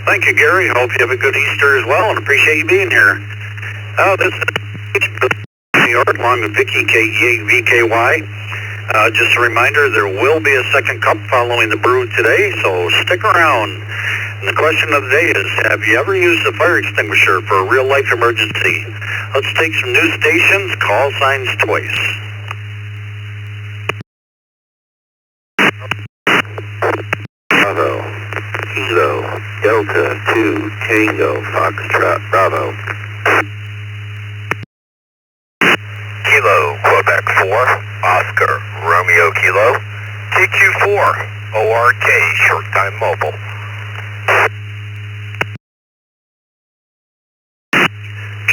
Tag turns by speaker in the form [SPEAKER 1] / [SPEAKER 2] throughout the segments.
[SPEAKER 1] Thank you, Gary. Hope you have a good Easter as well, and appreciate you being here. This is New York, along with Vicky, KEVKY. Just a reminder, there will be a second cup following the brew today, so stick around. And the question of the day is, have you ever used a fire extinguisher for a real-life emergency? Let's take some new stations, call signs twice.
[SPEAKER 2] Bravo, Kilo, Delta 2, Tango, Foxtrot, Bravo.
[SPEAKER 3] Kilo, Quebec 4, Oscar, Romeo Kilo, KQ4, ORK, short time mobile.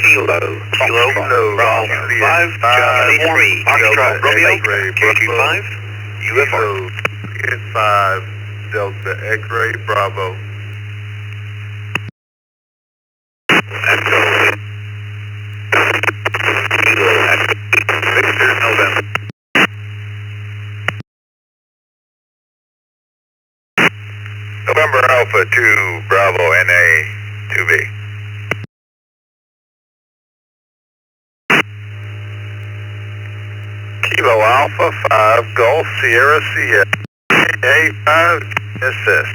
[SPEAKER 1] Kilo,
[SPEAKER 3] Bravo,
[SPEAKER 1] 5, Germany 3, Foxtrot, Romeo, KQ5, UFR.
[SPEAKER 3] 5, Delta X-ray, Bravo.
[SPEAKER 1] Echo. Kilo, Victor, November.
[SPEAKER 3] November Alpha 2, Bravo NA 2B. Kilo Alpha 5, Golf Sierra Sierra, A5 SS.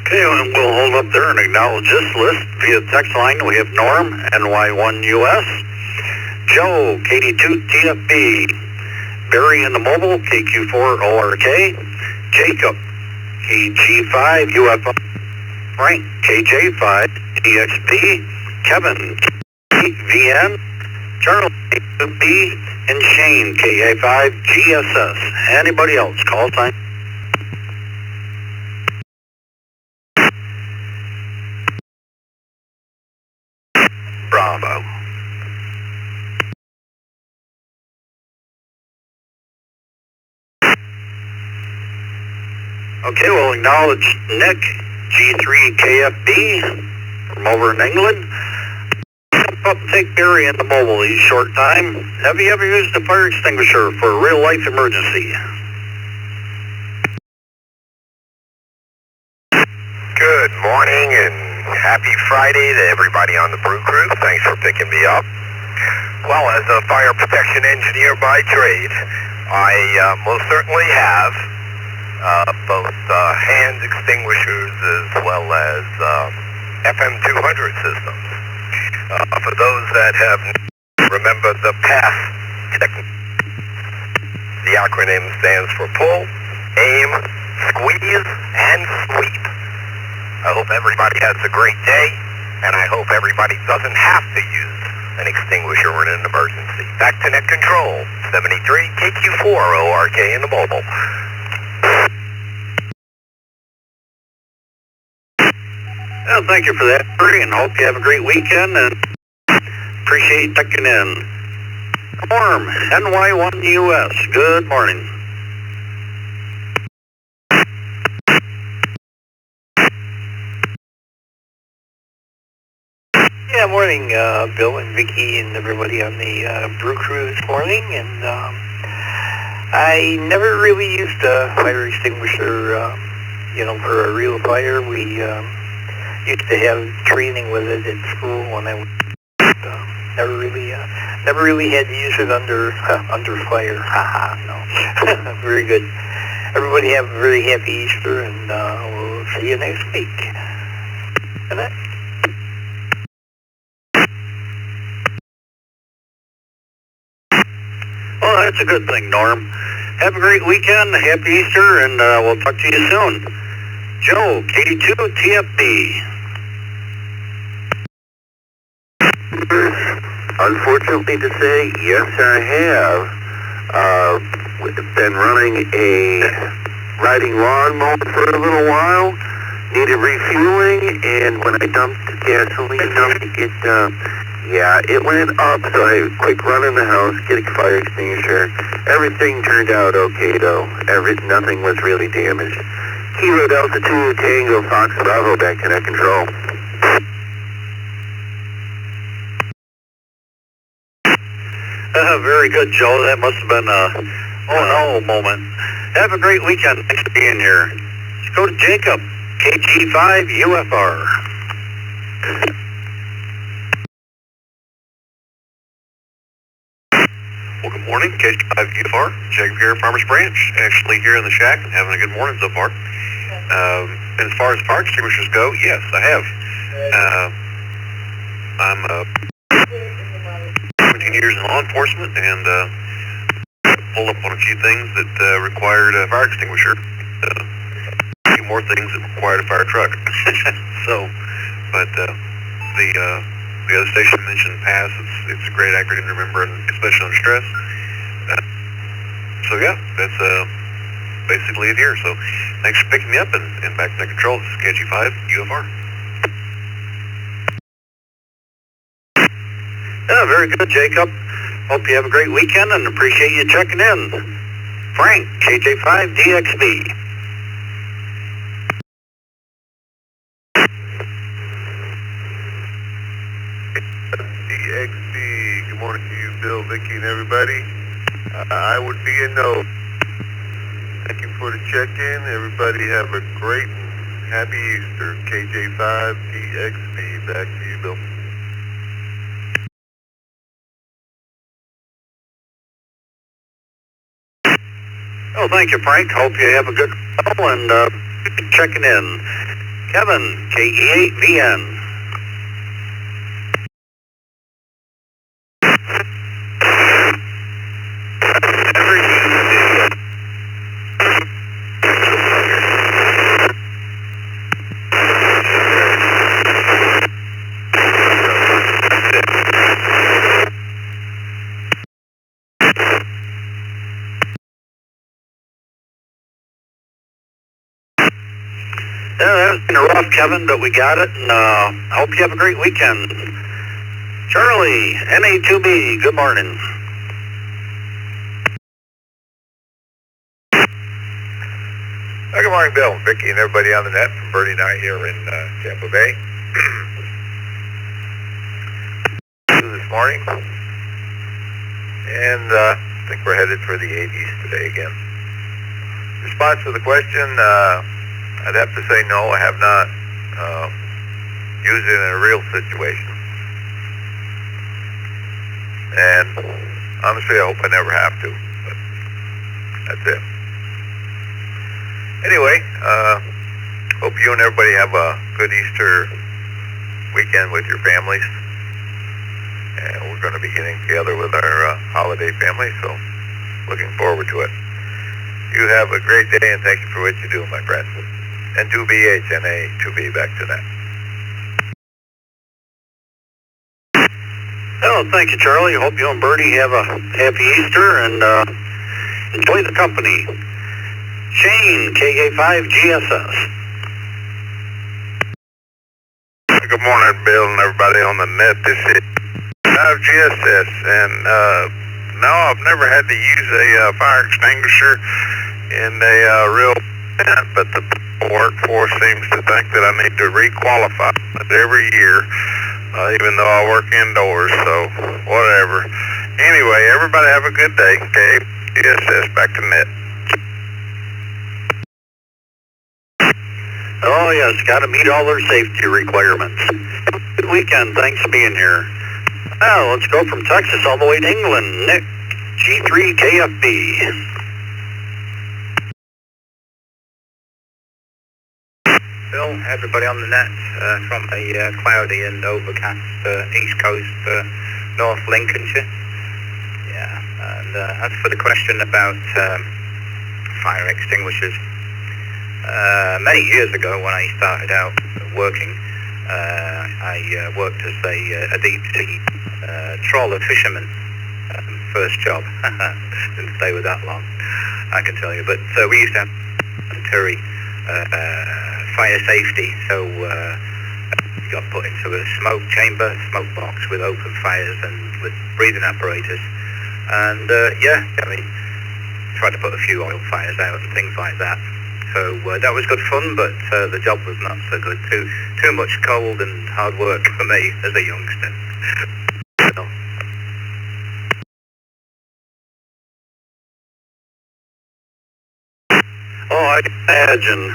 [SPEAKER 1] Okay, and we'll hold up there and acknowledge this list via text line. We have Norm, NY1US, Joe, KD2TFB, Barry in the mobile, KQ4ORK, Jacob, KG5 UFO, Frank, KJ5 EXP, Kevin, VN, Charlie, B, and Shane, KA5 GSS. Anybody else? Call sign. Bravo. Okay, we'll acknowledge Nick, G3KFB, from over in England. Jump up and take Barry in the mobile these short time. Have you ever used a fire extinguisher for a real-life emergency?
[SPEAKER 3] Good morning and happy Friday to everybody on the brew crew. Thanks for picking me up. Well, as a fire protection engineer by trade, I most certainly have both hand extinguishers as well as FM200 systems. For those that have remembered the past, the acronym stands for pull, aim, squeeze, and sweep. I hope everybody has a great day, and I hope everybody doesn't have to use an extinguisher in an emergency. Back to net control, 73 KQ4 ORK in the mobile.
[SPEAKER 1] Well, thank you for that, Barry, and hope you have a great weekend, and appreciate you checking in. Norm, NY1US, good morning.
[SPEAKER 4] Yeah, morning, Bill and Vicky and everybody on the brew crew this morning. And I never really used a fire extinguisher, for a real fire. We used to have training with it at school when I was never really had to use it under fire. Haha, no. Very good. Everybody have a very happy Easter, and we'll see you next week. Good night.
[SPEAKER 1] Well, that's a good thing, Norm. Have a great weekend, happy Easter, and we'll talk to you soon. Joe, KD2TFB.
[SPEAKER 2] Unfortunately to say, yes, I have. Been running a riding lawnmower for a little while. Needed refueling, and when I dumped gasoline, it went up, so I quick run in the house, get a fire extinguisher. Everything turned out okay, though. Nothing was really damaged. Kilo Delta 2, Tango, Fox, Bravo, back to net control.
[SPEAKER 1] Very good, Joe. That must have been a oh no moment. Have a great weekend. Thanks for being here. Let's go to Jacob, KG5 UFR.
[SPEAKER 5] Well, good morning, KG5 UFR. Jacob here, Farmers Branch. Actually here in the shack and having a good morning so far. As far as fire extinguishers go, yes, I have. I'm 17 years in law enforcement and pulled up on a few things that required a fire extinguisher. A few more things that required a fire truck. But the other station mentioned PASS. It's a great acronym to remember, and especially under stress. So yeah, that's basically it here. So thanks for picking me up, and back to control. This is KG5 UFR.
[SPEAKER 1] Yeah, very good, Jacob. Hope you have a great weekend and appreciate you checking in. Frank, KJ5 DXB.
[SPEAKER 2] DXB, good morning to you, Bill, Vicky, and everybody. I would be a no. Thank you for the check-in. Everybody have a great and happy Easter. KJ5 DXB, back to you, Bill.
[SPEAKER 1] Oh, thank you, Frank. Hope you have a good call and checking in. Kevin, KE8VN. Yeah, that's been rough, Kevin, but we got it, and I hope you have a great weekend. Charlie, NA2B, good morning.
[SPEAKER 3] Good morning, Bill, Vicky, and everybody on the net from Bertie and I here in Tampa Bay. This morning, and I think we're headed for the 80s today again. Response to the question, I'd have to say no. I have not used it in a real situation, and honestly, I hope I never have to. But that's it. Anyway, hope you and everybody have a good Easter weekend with your families. And we're going to be getting together with our holiday family, so looking forward to it. You have a great day, and thank you for what you do, my friend. And 2BH, NA, 2B, back to that.
[SPEAKER 1] Oh, thank you, Charlie. Hope you and Bertie have a happy Easter and enjoy the company. Shane, KA5GSS.
[SPEAKER 2] Good morning, Bill, and everybody on the net. This is 5GSS, and no, I've never had to use a fire extinguisher in a real event, but the workforce seems to think that I need to requalify every year, even though I work indoors, so whatever. Anyway, everybody have a good day. Okay, GSS, back to net.
[SPEAKER 1] Oh, yes, got to meet all their safety requirements. Good weekend. Thanks for being here. Now, let's go from Texas all the way to England. Nick, G3KFB.
[SPEAKER 4] Bill, everybody on the net from a cloudy and overcast East Coast, North Lincolnshire. Yeah, and as for the question about fire extinguishers, many years ago when I started out working, I worked as a deep sea trawler fisherman. First job. Didn't stay with that long, I can tell you. But we used to have military fire safety, so we got put into a smoke chamber, smoke box with open fires and with breathing apparatus. And yeah, I mean, tried to put a few oil fires out and things like that. So that was good fun, but the job was not so good. Too much cold and hard work for me as a youngster.
[SPEAKER 1] Oh, I can imagine.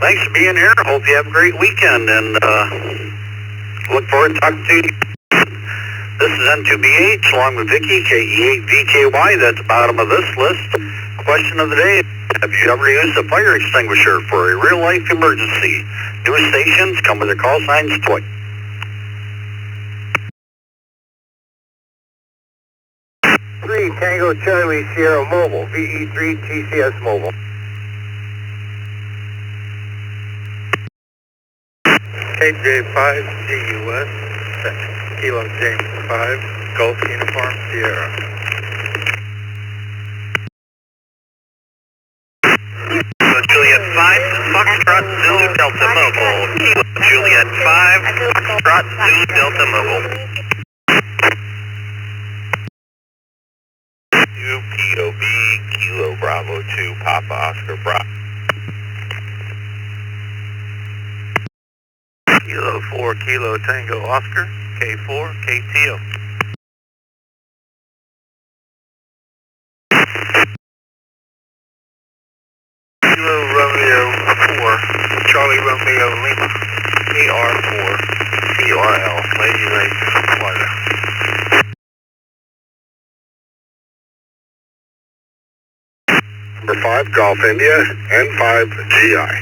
[SPEAKER 1] Thanks for being here. Hope you have a great weekend, and look forward to talking to you. This is N2BH along with Vicky, KE8VKY. That's the bottom of this list. Question of the day: have you ever used a fire extinguisher for a real-life emergency? New stations come with their call signs twice.
[SPEAKER 2] Tango Charlie Sierra Mobile, VE3 TCS Mobile.
[SPEAKER 3] KJ5 CUS, Kilo James 5, Golf Uniform Sierra. Kilo Juliet 5, Foxtrot Zulu Delta Mobile. Kilo Juliet 5, Foxtrot Zulu Delta Mobile. POB, Kilo Bravo 2, Papa Oscar Bravo. Kilo 4, Kilo Tango Oscar, K4, KTO. Kilo Romeo 4, Charlie Romeo Lima, KR4, CRL, Lady Lake, Florida.
[SPEAKER 2] Number 5, Golf India, N5 GI.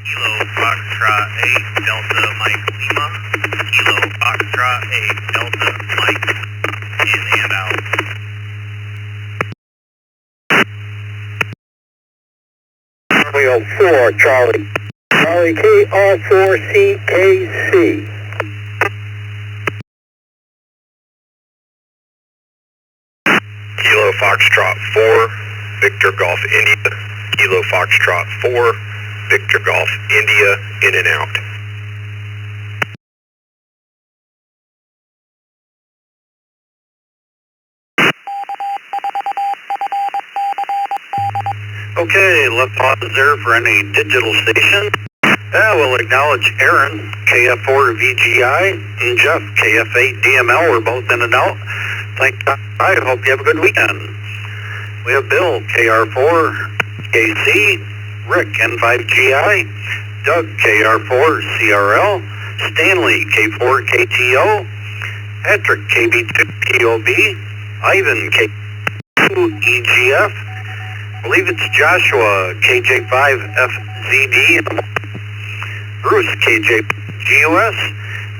[SPEAKER 3] Kilo Foxtrot 8, Delta Mike Lima, Kilo Foxtrot 8, Delta Mike, in and out.
[SPEAKER 2] Romeo 4, Charlie KR4CKC.
[SPEAKER 3] Kilo Foxtrot 4, Victor Golf India, Kilo Foxtrot 4, Victor Golf India, in and out.
[SPEAKER 1] Okay, left pause there for any digital station. We'll acknowledge Aaron, KF4VGI, and Jeff, KF8DML. We're both in and out. Thank God. I hope you have a good weekend. We have Bill, KR4KC, Rick, N5GI, Doug, KR4CRL, Stanley, K4KTO, Patrick, KB2POB, Ivan, K2EGF, I believe it's Joshua, KJ5FZD, Bruce, KJGUS,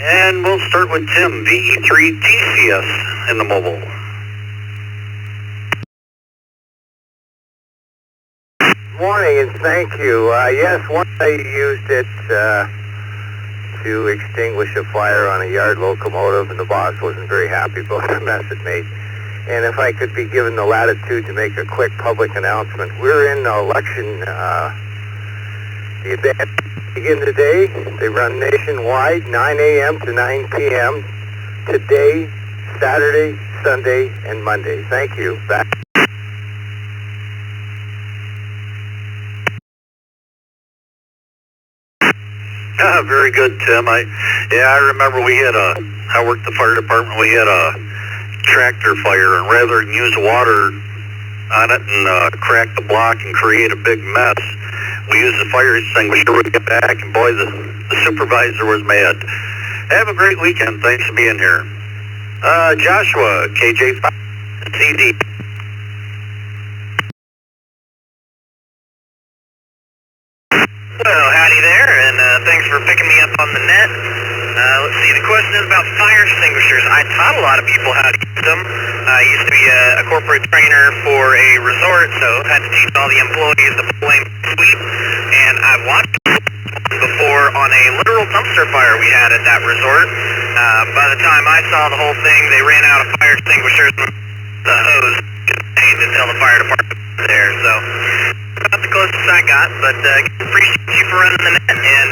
[SPEAKER 1] and we'll start with Tim, VE3TCS in the mobile.
[SPEAKER 2] Morning, and thank you. Yes, once I used it to extinguish a fire on a yard locomotive, and the boss wasn't very happy about the mess it made. And if I could be given the latitude to make a quick public announcement, we're in election. The event begins today. They run nationwide, 9 a.m. to 9 p.m. today, Saturday, Sunday, and Monday. Thank you. Back.
[SPEAKER 1] Very good, Tim. I remember I worked the fire department. We had a tractor fire, and rather than use water on it and crack the block and create a big mess, we used the fire extinguisher to get back, and boy, the supervisor was mad. Have a great weekend. Thanks for being here. Joshua, KJ5CD.
[SPEAKER 3] Well, howdy there, and thanks for picking me up on the net. Let's see, the question is about fire extinguishers. I taught a lot of people how to use them. I used to be a corporate trainer for a resort, so had to teach all the employees the flame sweep, and I've watched before on a literal dumpster fire we had at that resort. By the time I saw the whole thing, they ran out of fire extinguishers and the hose contained until the fire department was there, so about the closest I got, but appreciate you for running the net, and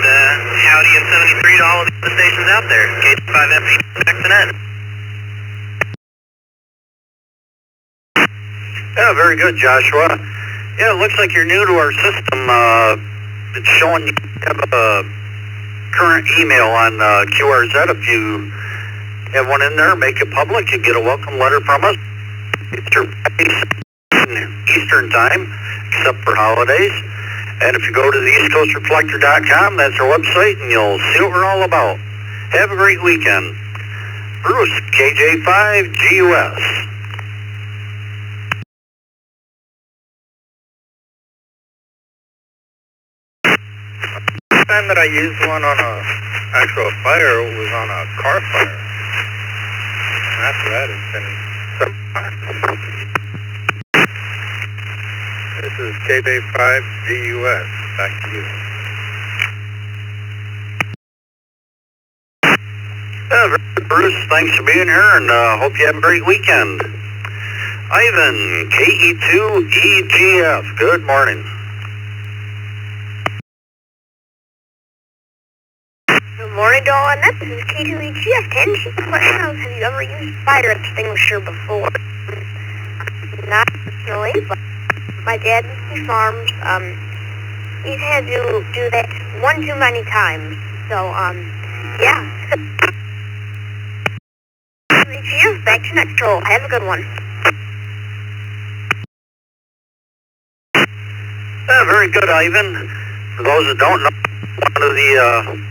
[SPEAKER 3] howdy and 73 to all of the stations out there. K5FP, back to net.
[SPEAKER 1] Yeah, very good, Joshua. Yeah, it looks like you're new to our system. It's showing you have a current email on QRZ. If you have one in there, make it public, you get a welcome letter from us. It's your Eastern time, except for holidays. And if you go to the eastcoastreflector.com, that's our website, and you'll see what we're all about. Have a great weekend. Bruce, KJ5GUS.
[SPEAKER 2] The time that I used one on a actual fire was on a car fire. And after that, it's been some time. This is KJ5GUS. Back to you.
[SPEAKER 1] Bruce, thanks for being here, and hope you have a great weekend. Ivan, KE2EGF, good morning.
[SPEAKER 6] Good morning, Dawn. This is K2EGF. Have you ever used fire extinguisher before? Not really, but my dad farms. He's had to do that one too many times. So, yeah. K2EGF, back to next roll. Have a good one.
[SPEAKER 1] Very good, Ivan. For those that don't know, one of the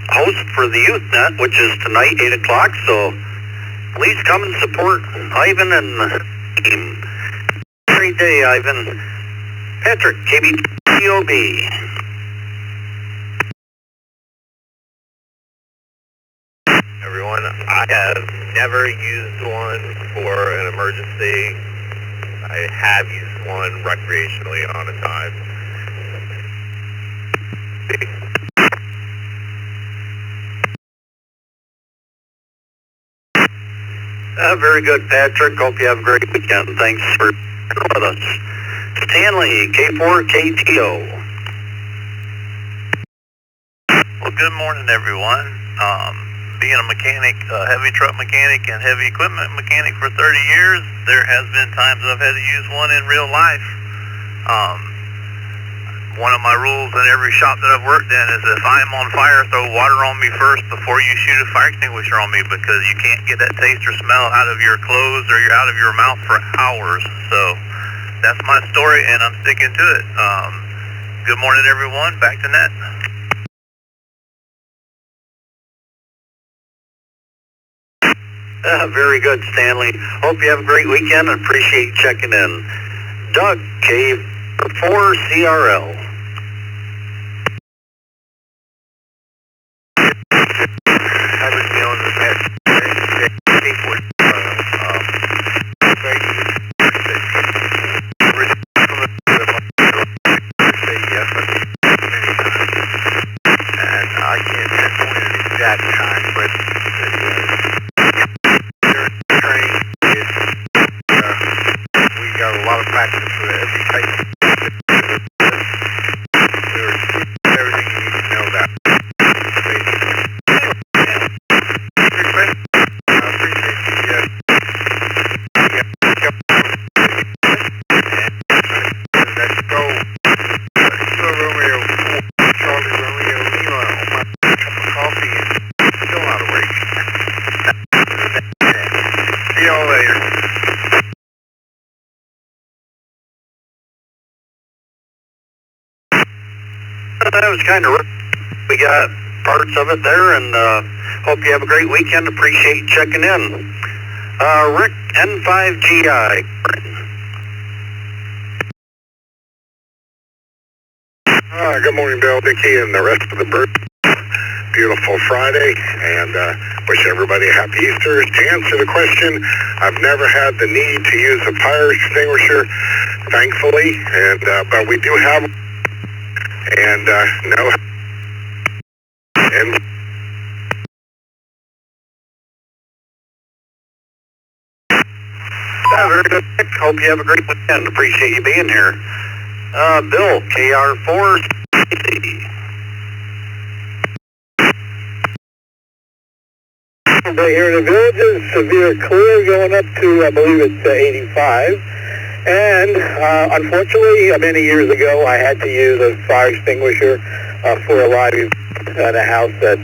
[SPEAKER 1] hosts for the Youth Net, which is tonight, 8 o'clock, so please come and support Ivan and the team. Great day, Ivan. Patrick, KBTOB.
[SPEAKER 3] Everyone, I have never used one for an emergency. I have used one recreationally on a time.
[SPEAKER 1] Very good, Patrick. Hope you have a great weekend. Thanks for being with us. Stanley, K4KTO.
[SPEAKER 5] Well, good morning, everyone. Being a mechanic, heavy truck mechanic and heavy equipment mechanic for 30 years, there has been times I've had to use one in real life. One of my rules in every shop that I've worked in is if I am on fire, throw water on me first before you shoot a fire extinguisher on me, because you can't get that taste or smell out of your clothes or out of your mouth for hours. So that's my story, and I'm sticking to it. Good morning, everyone. Back to net.
[SPEAKER 1] Very good, Stanley. Hope you have a great weekend and appreciate you checking in. Doug, K4CRL.
[SPEAKER 2] I've been dealing with that. And I can't pinpoint an exact time, but we got a lot of practice with every type of everything you need to know about.
[SPEAKER 1] That was kind of rough. We got parts of it there, and hope you have a great weekend. Appreciate you checking in. Rick, N5GI.
[SPEAKER 2] Good morning, Bill, Dickie, and the rest of the bird. Beautiful Friday, and wish everybody a happy Easter. To answer the question, I've never had the need to use a fire extinguisher, thankfully, and but we do have, and no, and
[SPEAKER 1] very good. Hope you have a great weekend. Appreciate you being here. Bill, KR4.
[SPEAKER 2] Here in the villages, severe clear going up to, I believe it's 85. And unfortunately, many years ago, I had to use a fire extinguisher for a live event at a house that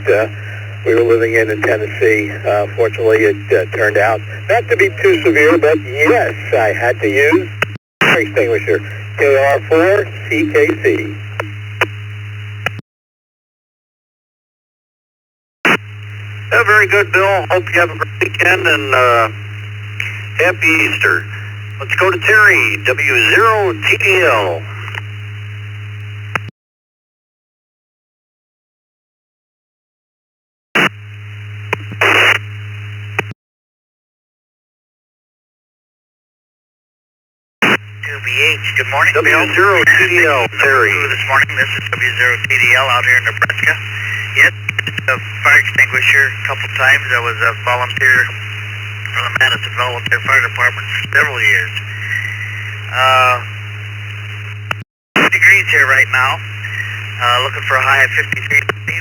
[SPEAKER 4] we were living in Tennessee. Fortunately, it turned out not to be too severe, but yes, I had to use fire extinguisher, KR4CKC.
[SPEAKER 1] Very good, Bill. Hope you have a great weekend and happy Easter. Let's go to Terry, W0TDL.
[SPEAKER 3] WBH, good morning, Bill.
[SPEAKER 1] W0TDL, Terry.
[SPEAKER 3] This morning, this is W0TDL out here in Nebraska. Yes, a fire extinguisher a couple times. I was a volunteer for the Madison Volunteer Fire Department for several years. 50 degrees here right now. Looking for a high of 53.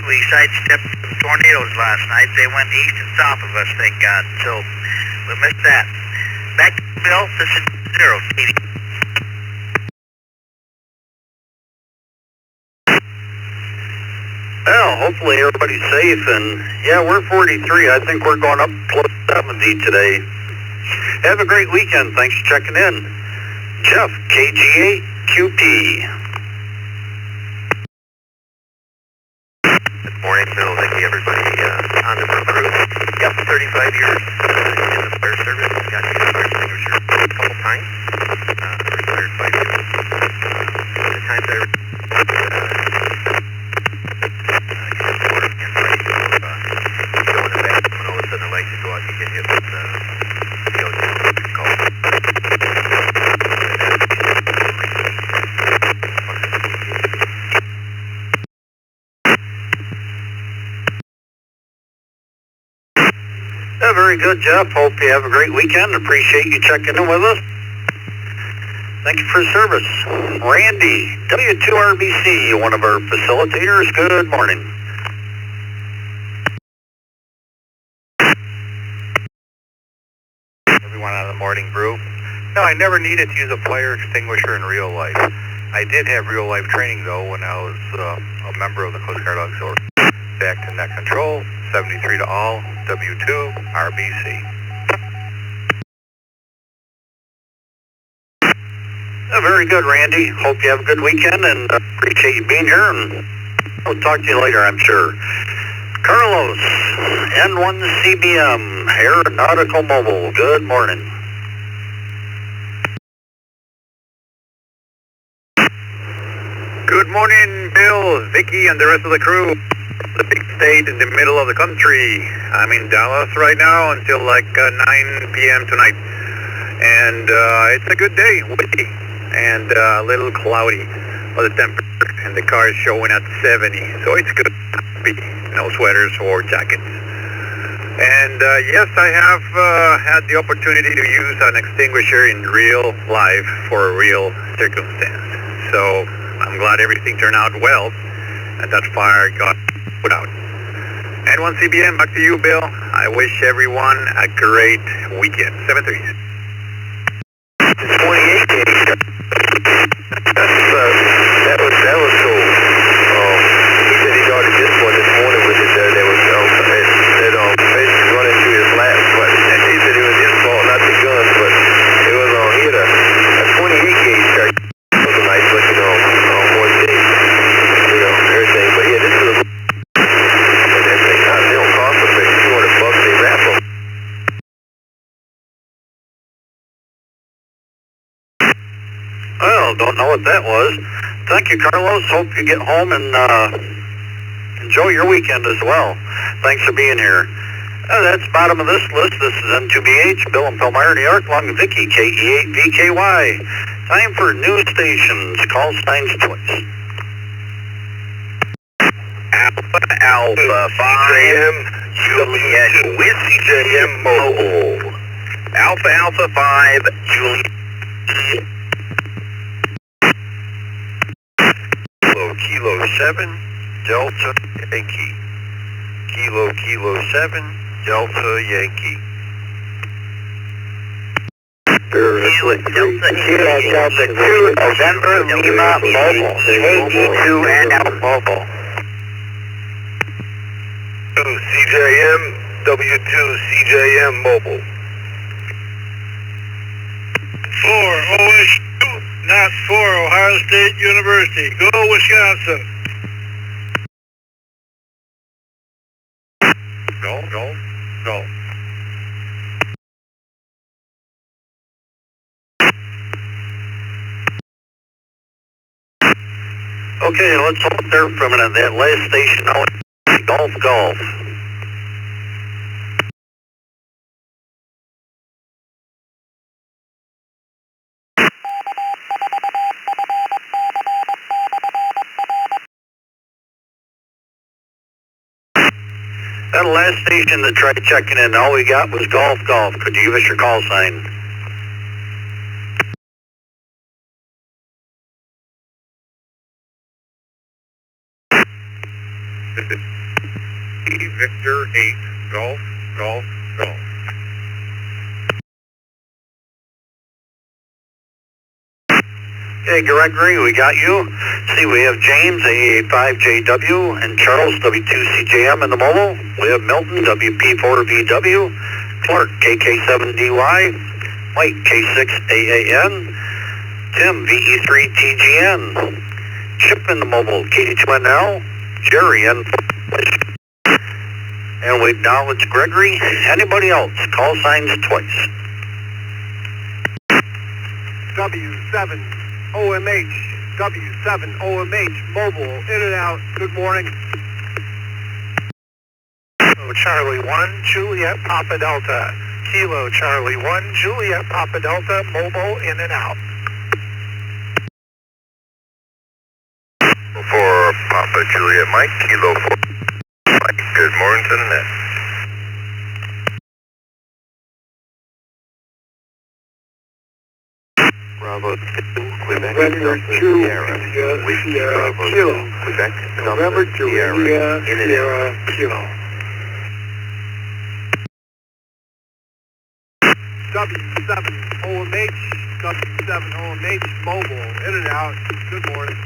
[SPEAKER 3] We sidestepped some tornadoes last night. They went east and south of us, thank God. So we missed that. Back to Bill. This is 0TDL.
[SPEAKER 1] Well, hopefully everybody's safe, and yeah, we're 43. I think we're going up close to 70 today. Have a great weekend. Thanks for checking in. Jeff, KG8QP.
[SPEAKER 3] Good morning, Bill, Vicky, everybody on the Brew Crew. Yep, 35 years in the fire service. Got to use fire extinguisher a couple times. Retired 5 years. The times I
[SPEAKER 1] Very good, Jeff. Hope you have a great weekend. Appreciate you checking in with us. Thank you for your service. Randy, W2RBC, one of our facilitators. Good morning.
[SPEAKER 5] Everyone on the Morning Brew. No, I never needed to use a fire extinguisher in real life. I did have real life training though when I was a member of the Coast Guard Auxiliary. Back to net control, 73 to all, W2 RBC.
[SPEAKER 1] Very good, Randy. Hope you have a good weekend and appreciate you being here, and we'll talk to you later, I'm sure. Carlos, N1CBM, Aeronautical Mobile. Good morning.
[SPEAKER 5] Good morning, Bill, Vicky, and the rest of the crew. The big state in the middle of the country. I'm in Dallas right now until like 9 p.m. tonight. And it's a good day, windy, and a little cloudy. Well, the temperature and the car is showing at 70, so it's good. No sweaters or jackets. And yes, I have had the opportunity to use an extinguisher in real life for a real circumstance. So I'm glad everything turned out well, and that fire got put out. N1CBM, back to you, Bill. I wish everyone a great weekend. 7-3.
[SPEAKER 2] 28 days. That was cool. He said he started this one this morning with it. There was basically running through his laps, but he said it was his fault, not the guns, but it was on here. A 28 gauge car was a nice looking on one day. Everything. But yeah, this is a they don't cost them, but $200 they wrap them.
[SPEAKER 1] Well, don't know what that was. Thank you, Carlos. Hope you get home and enjoy your weekend as well. Thanks for being here. That's the bottom of this list. This is N2BH, Bill and Palmyra, New York, along with Vicky, KE8VKY. Time for new stations. Call signs twice.
[SPEAKER 3] Alpha 5, Juliet Whiskey Mobile. Alpha 5, Juliet. Kilo 7, Delta Yankee. Kilo 7, Delta Yankee.
[SPEAKER 4] Delta 2, November, Lima, Mobile. KD2 and Alpha Mobile.
[SPEAKER 3] CJM, W2 CJM Mobile.
[SPEAKER 7] 4 OSU, not 4 Ohio State University. Go Wisconsin.
[SPEAKER 5] Go.
[SPEAKER 1] Okay, let's hold there for a minute. That last station out, Golf. That last station that tried checking in, all we got was Golf. Could you give us your call sign?
[SPEAKER 5] Victor 8, Golf.
[SPEAKER 1] Okay, Gregory, we got you. See, we have James, AA5JW, and Charles, W2CJM in the mobile. We have Milton, WP4VW, Clark, KK7DY, Mike, K6AAN, Tim, VE3TGN, Chip in the mobile, KD2NL, Jerry, and we acknowledge Gregory. Anybody else? Call signs twice.
[SPEAKER 3] W7 OMH, mobile, in and out, good morning. Kilo Charlie 1, Juliet Papa Delta. Kilo Charlie 1, Juliet Papa Delta, mobile, in and out.
[SPEAKER 5] For Papa Juliet Mike, Kilo 4. Mike, good morning to the net.
[SPEAKER 2] Bravo 2, Quebec, Delta Sierra. Whiskey Bravo 2, Quebec, Delta Sierra. In and out.
[SPEAKER 3] W7 OMH, mobile, in and out, good morning.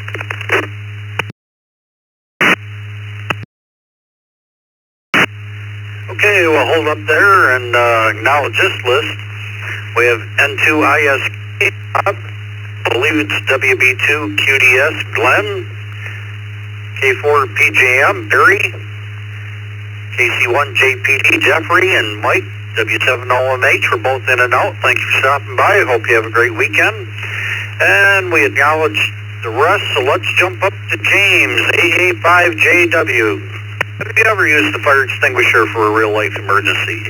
[SPEAKER 1] Okay, we'll hold up there and acknowledge this list. We have N2ISK, I believe it's WB2QDS, Glenn, K4PJM, Barry, KC1JPD, Jeffrey, and Mike, W7OMH. We're both in and out. Thanks for stopping by. I hope you have a great weekend. And we acknowledge the rest, so let's jump up to James, AA5JW. Have you ever used the fire extinguisher for a real-life emergency?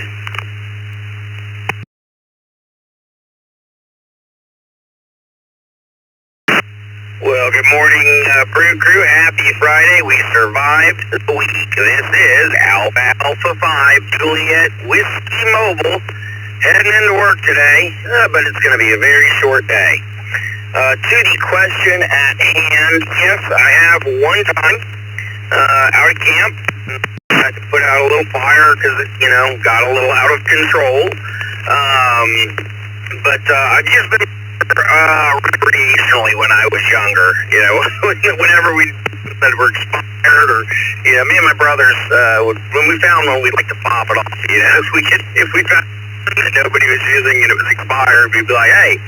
[SPEAKER 3] Well, good morning, Brew Crew. Happy Friday. We survived the week. This is Alpha 5 Juliet Whiskey Mobile. Heading into work today, but it's going to be a very short day. To the question at hand, yes, I have one time out of camp. I had to put out a little fire because it, got a little out of control. But I've used them recreationally when I was younger. Whenever we said we're expired, or me and my brothers, when we found one, we'd like to pop it off. If we found that nobody was using and it was expired, we'd be like, hey,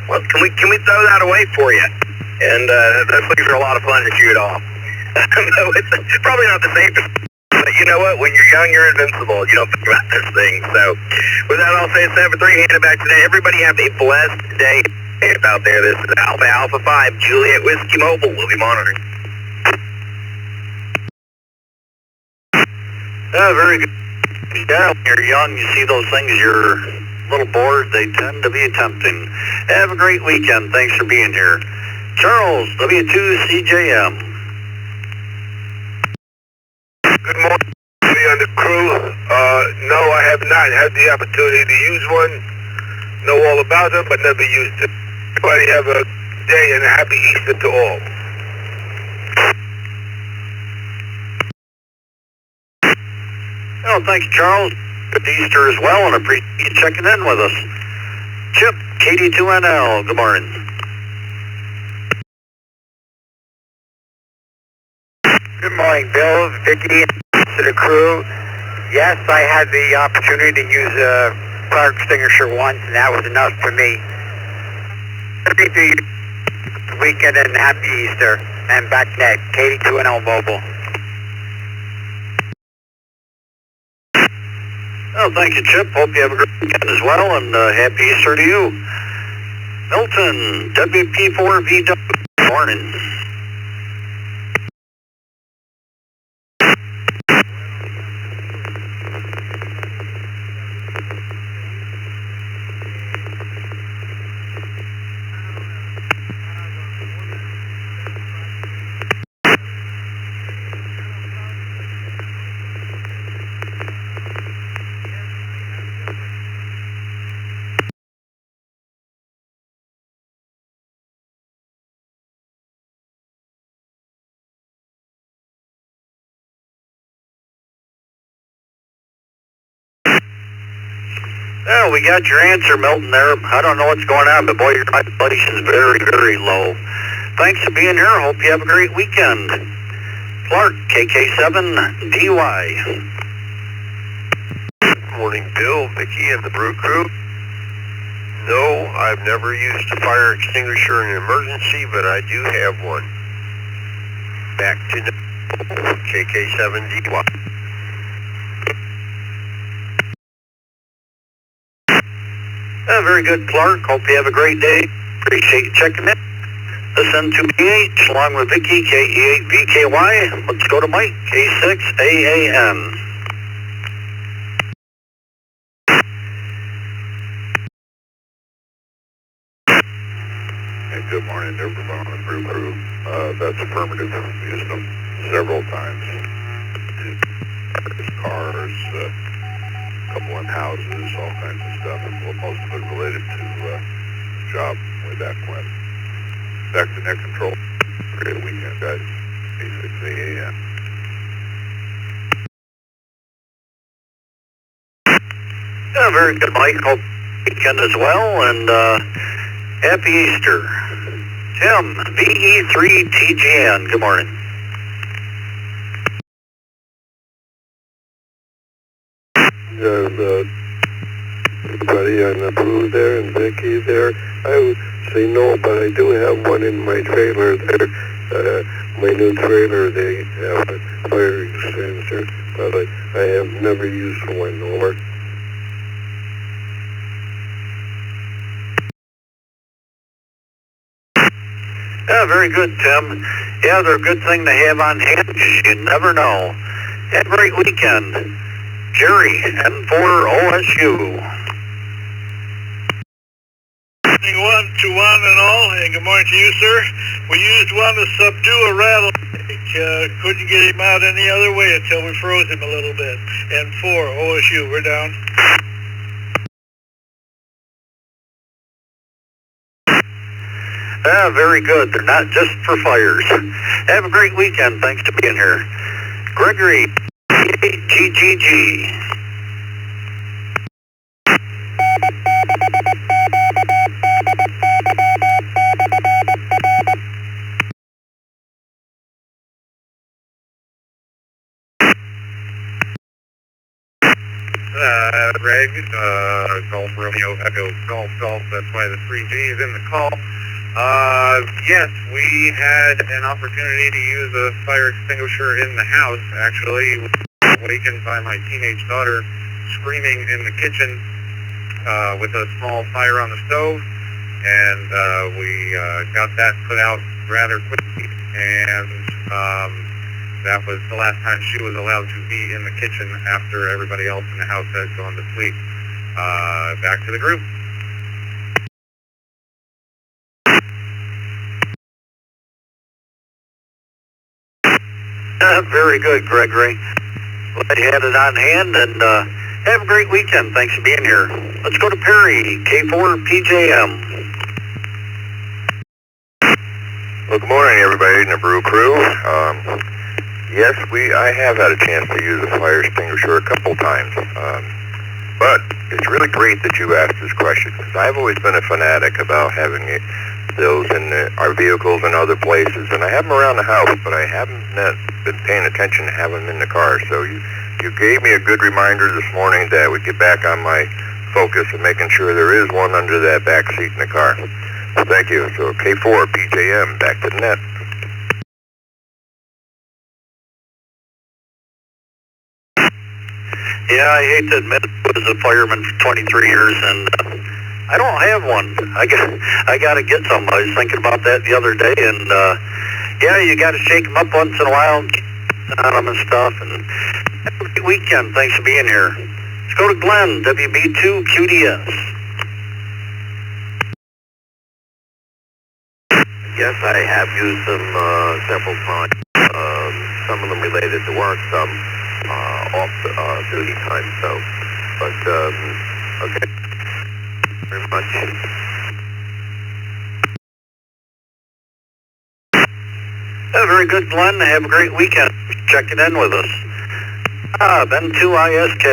[SPEAKER 3] well, can we throw that away for you? And those things are a lot of fun to shoot off. It's probably not the safest. But you know what? When you're young, you're invincible. You don't think about those things. So, with that all said, 7-3, handed back today. Everybody have a blessed day out there. This is Alpha 5, Juliet Whiskey Mobile. We'll be monitoring.
[SPEAKER 1] Yeah, very good. Yeah, when you're young, you see those things, you're a little bored. They tend to be tempting. Have a great weekend. Thanks for being here. Charles, W2CJM.
[SPEAKER 3] Good morning, on the crew. No, I have not had the opportunity to use one. Know all about them, but never used it. Everybody have a day and a happy Easter to all.
[SPEAKER 1] Well, thanks, Charles. Good Easter as well, and appreciate you checking in with us. Chip, KD2NL, good morning.
[SPEAKER 3] Good morning, Bill, Vicky,
[SPEAKER 4] To the crew, yes, I had the opportunity to use a fire extinguisher once, and that was enough for me. Happy weekend and happy Easter. And back net, KD2NL Mobile.
[SPEAKER 1] Well, thank you, Chip. Hope you have a great weekend as well, and happy Easter to you. Milton, WP4VW, morning. Well, we got your answer, Milton, there. I don't know what's going on, but boy, your population is very, very low. Thanks for being here. Hope you have a great weekend. Clark, KK7DY.
[SPEAKER 3] Morning, Bill, Vicky, and the Brew Crew. No, I've never used a fire extinguisher in an emergency, but I do have one. Back to the KK7DY.
[SPEAKER 1] Very good, Clark. Hope you have a great day. Appreciate you checking in. Listen to PH along with Vicky, KE8VKY. Let's go to Mike, K6AAN.
[SPEAKER 5] Hey, good morning, everyone on the Brew Crew. That's affirmative. We've used them several times. Cars, a couple in houses, all kinds of stuff. Well, most of it related to job way back when. Back to net control. Great weekend, guys. K6AAN.
[SPEAKER 1] Yeah, very good, Mike. Hope weekend as well, and happy Easter. Tim, VE3TGN. Good morning.
[SPEAKER 2] Everybody on the Brew there and Vicky there. I would say no, but I do have one in my trailer there. My new trailer, they have a fire extinguisher, but I have never used one over.
[SPEAKER 1] Yeah, very good, Tim. Yeah, they're a good thing to have on hand because you never know. Have a great weekend. Jerry, N4OSU.
[SPEAKER 7] One to one and all, and good morning to you, sir. We used one to subdue a rattlesnake. Couldn't get him out any other way until we froze him a little bit. N4 OSU, we're down.
[SPEAKER 1] Yeah, very good. They're not just for fires. Have a great weekend. Thanks for being here. Gregory, GGG.
[SPEAKER 3] Greg, Golf Romeo Echo Golf Golf, that's why the 3G is in the call. Yes, we had an opportunity to use a fire extinguisher in the house, actually. Awakened by my teenage daughter screaming in the kitchen with a small fire on the stove, and we got that put out rather quickly, and that was the last time she was allowed to be in the kitchen after everybody else in the house had gone to sleep. Back to the group.
[SPEAKER 1] Very good, Gregory. Glad you had it on hand, and have a great weekend. Thanks for being here. Let's go to Perry, K4PJM.
[SPEAKER 3] Well, good morning, everybody in the Brew Crew. Yes, I have had a chance to use a fire extinguisher a couple times, but it's really great that you asked this question, because I've always been a fanatic about having those in our vehicles and other places, and I have them around the house, but I haven't met been paying attention to having them in the car. So you gave me a good reminder this morning that we get back on my focus and making sure there is one under that back seat in the car. So thank you. So K4 PJM, back to the net.
[SPEAKER 1] Yeah, I hate to admit I was a fireman for 23 years, and I don't have one. I got to get some. I was thinking about that the other day, and yeah, you got to shake them up once in a while, and get on them and stuff. And have a great weekend. Thanks for being here. Let's go to Glenn, WB2QDS.
[SPEAKER 2] Yes, I have used them several times. Some of them related to work, some off duty time. So, but okay, very much.
[SPEAKER 1] Very good, Glenn. Have a great weekend. Checking in with us. Ben 2ISK.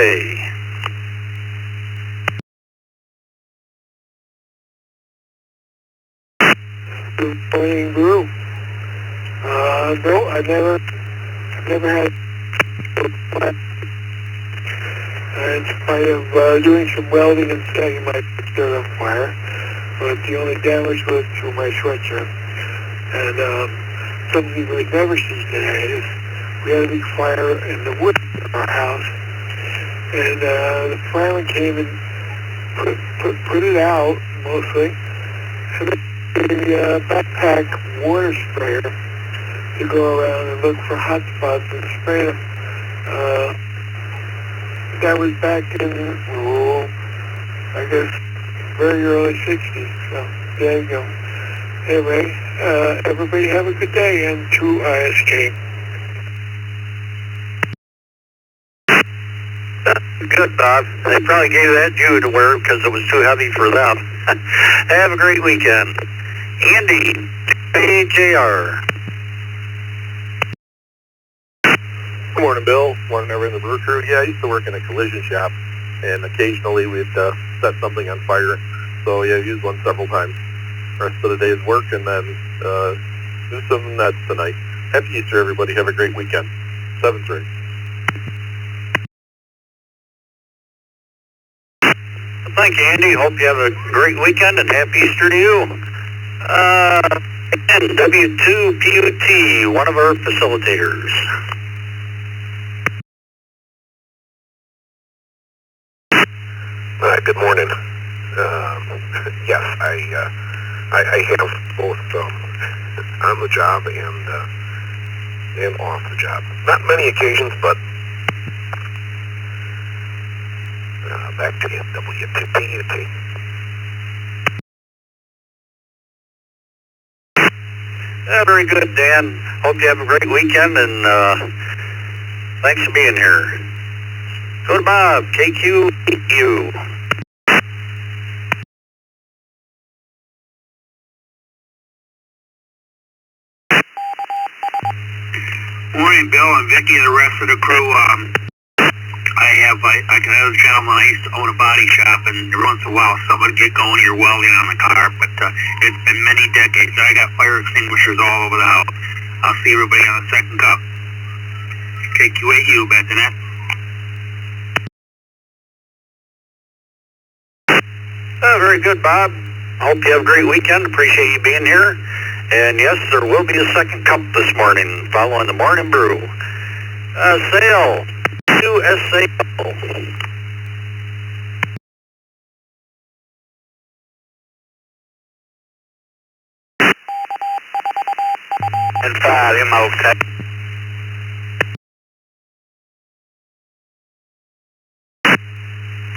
[SPEAKER 7] Morning Brew. No, I've never had. In spite of doing some welding and setting my dirt on fire, but the only damage was to my sweatshirt. And something we've never seen today is we had a big fire in the wood in our house, and the fireman came and put it out mostly, and then a backpack water sprayer to go around and look for hot spots and spray them. That was back in, I guess, very early 60s, so there you go. Anyway, everybody have a good day, and to ISK.
[SPEAKER 1] Good, Bob. They probably gave that to you to wear because it was too heavy for them. Have a great weekend. Andy, AJR.
[SPEAKER 5] Good morning, Bill. Morning, everyone in the brew crew. Yeah, I used to work in a collision shop, and occasionally we'd set something on fire. So yeah, I've used one several times. Rest of the day's work, and then do some nets tonight. Happy Easter, everybody. Have a great weekend. 7-3.
[SPEAKER 1] Thank you, Andy. Hope you have a great weekend, and happy Easter to you. Again, W2PUT, one of our facilitators.
[SPEAKER 3] Good morning. Yes, I have both on the job and off the job. Not many occasions, but back to the WPUT.
[SPEAKER 1] Very good, Dan. Hope you have a great weekend, and thanks for being here. Go to Bob, KQEU.
[SPEAKER 8] Morning, Bill and Vicky and the rest of the crew. I can have a gentleman. I used to own a body shop, and every once in a while somebody get going here welding on the car, but it's been many decades. I got fire extinguishers all over the house. I'll see everybody on the second cup. KQAU, back to that.
[SPEAKER 1] Very good, Bob. Hope you have a great weekend. Appreciate you being here. And yes, there will be a second cup this morning following the morning brew. Sale. USA.
[SPEAKER 8] And 5 MO Tech.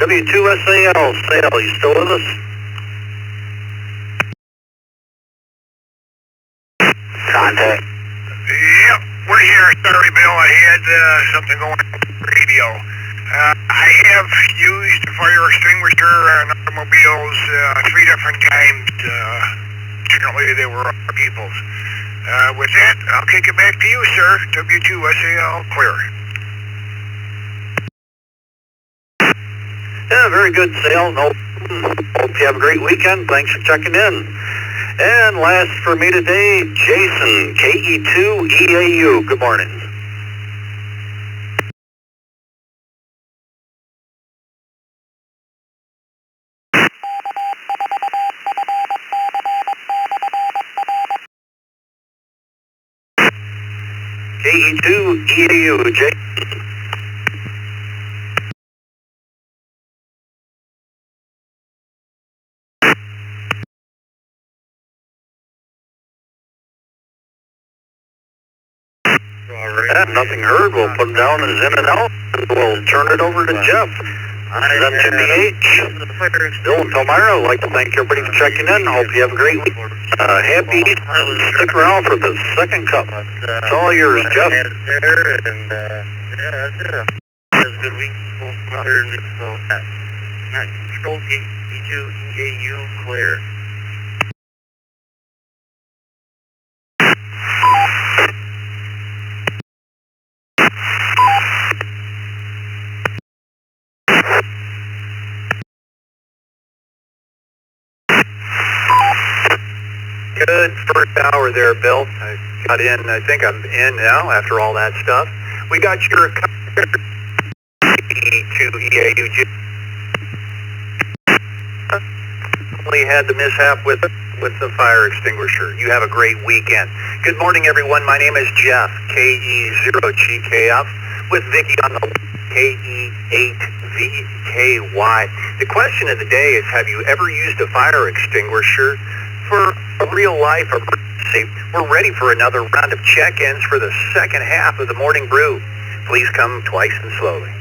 [SPEAKER 1] W2SAL, Sale, you still with us?
[SPEAKER 8] Contact.
[SPEAKER 3] Yep, we're here. Sorry, Bill. I had something going on with the radio. I have used the fire extinguisher on automobiles 3 different times. Apparently they were other people's. With that, I'll kick it back to you, sir. W2SAL, clear.
[SPEAKER 1] Yeah, very good, Sale. No, hope you have a great weekend. Thanks for checking in. And last for me today, Jason, KE2EAU. Good morning. KE2 EAU, Jay. Nothing heard. We'll put him down as in and out. We'll turn it over to Jeff. This is MTBH. Bill and Palmyra, I'd like to thank everybody for checking in. Hope you have a great week. Happy Easter. Stick around for the second cup. It's all yours, Jeff.
[SPEAKER 2] Have a good week. Control E2 EAU clear.
[SPEAKER 1] Good first hour there, Bill. I got in. I think I'm in now after all that stuff. We got your E2EAU. Only had the mishap with the fire extinguisher. You have a great weekend. Good morning, everyone. My name is Jeff, KE0GKF, with Vicky on the KE8VKY. The question of the day is, have you ever used a fire extinguisher for a real life emergency? We're ready for another round of check-ins for the second half of the morning brew. Please come twice and slowly.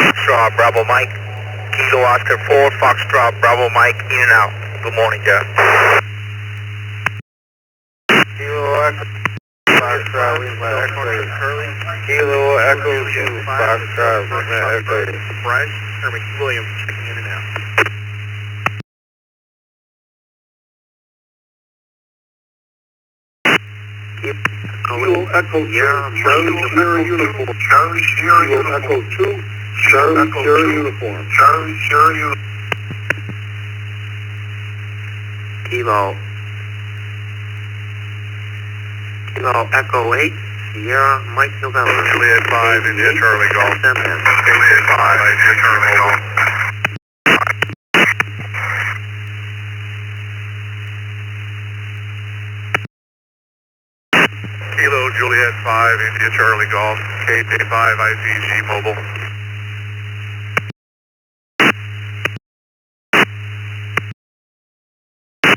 [SPEAKER 3] Foxtrot, Bravo Mike. Kilo Oscar 4, Foxtrot, Bravo Mike, in and out. Good morning, Jeff.
[SPEAKER 2] Kilo Echo, Foxtrot, Kilo Echo 2, Foxtrot, Echo.
[SPEAKER 3] Bryce Herman Williams checking in and out.
[SPEAKER 2] Kilo Echo 2, Charlie Sierra Uniform. Charlie Sierra Uniform. Echo 2, Charlie Sierra Uniform. Charlie Sierra Uniform. Kilo Echo 8, Sierra Mike November.
[SPEAKER 3] Juliet 5, India Charlie Golf. Juliet 5, India Charlie Golf. Kilo Juliet 5, India Charlie Golf, KJ5 ICG Mobile.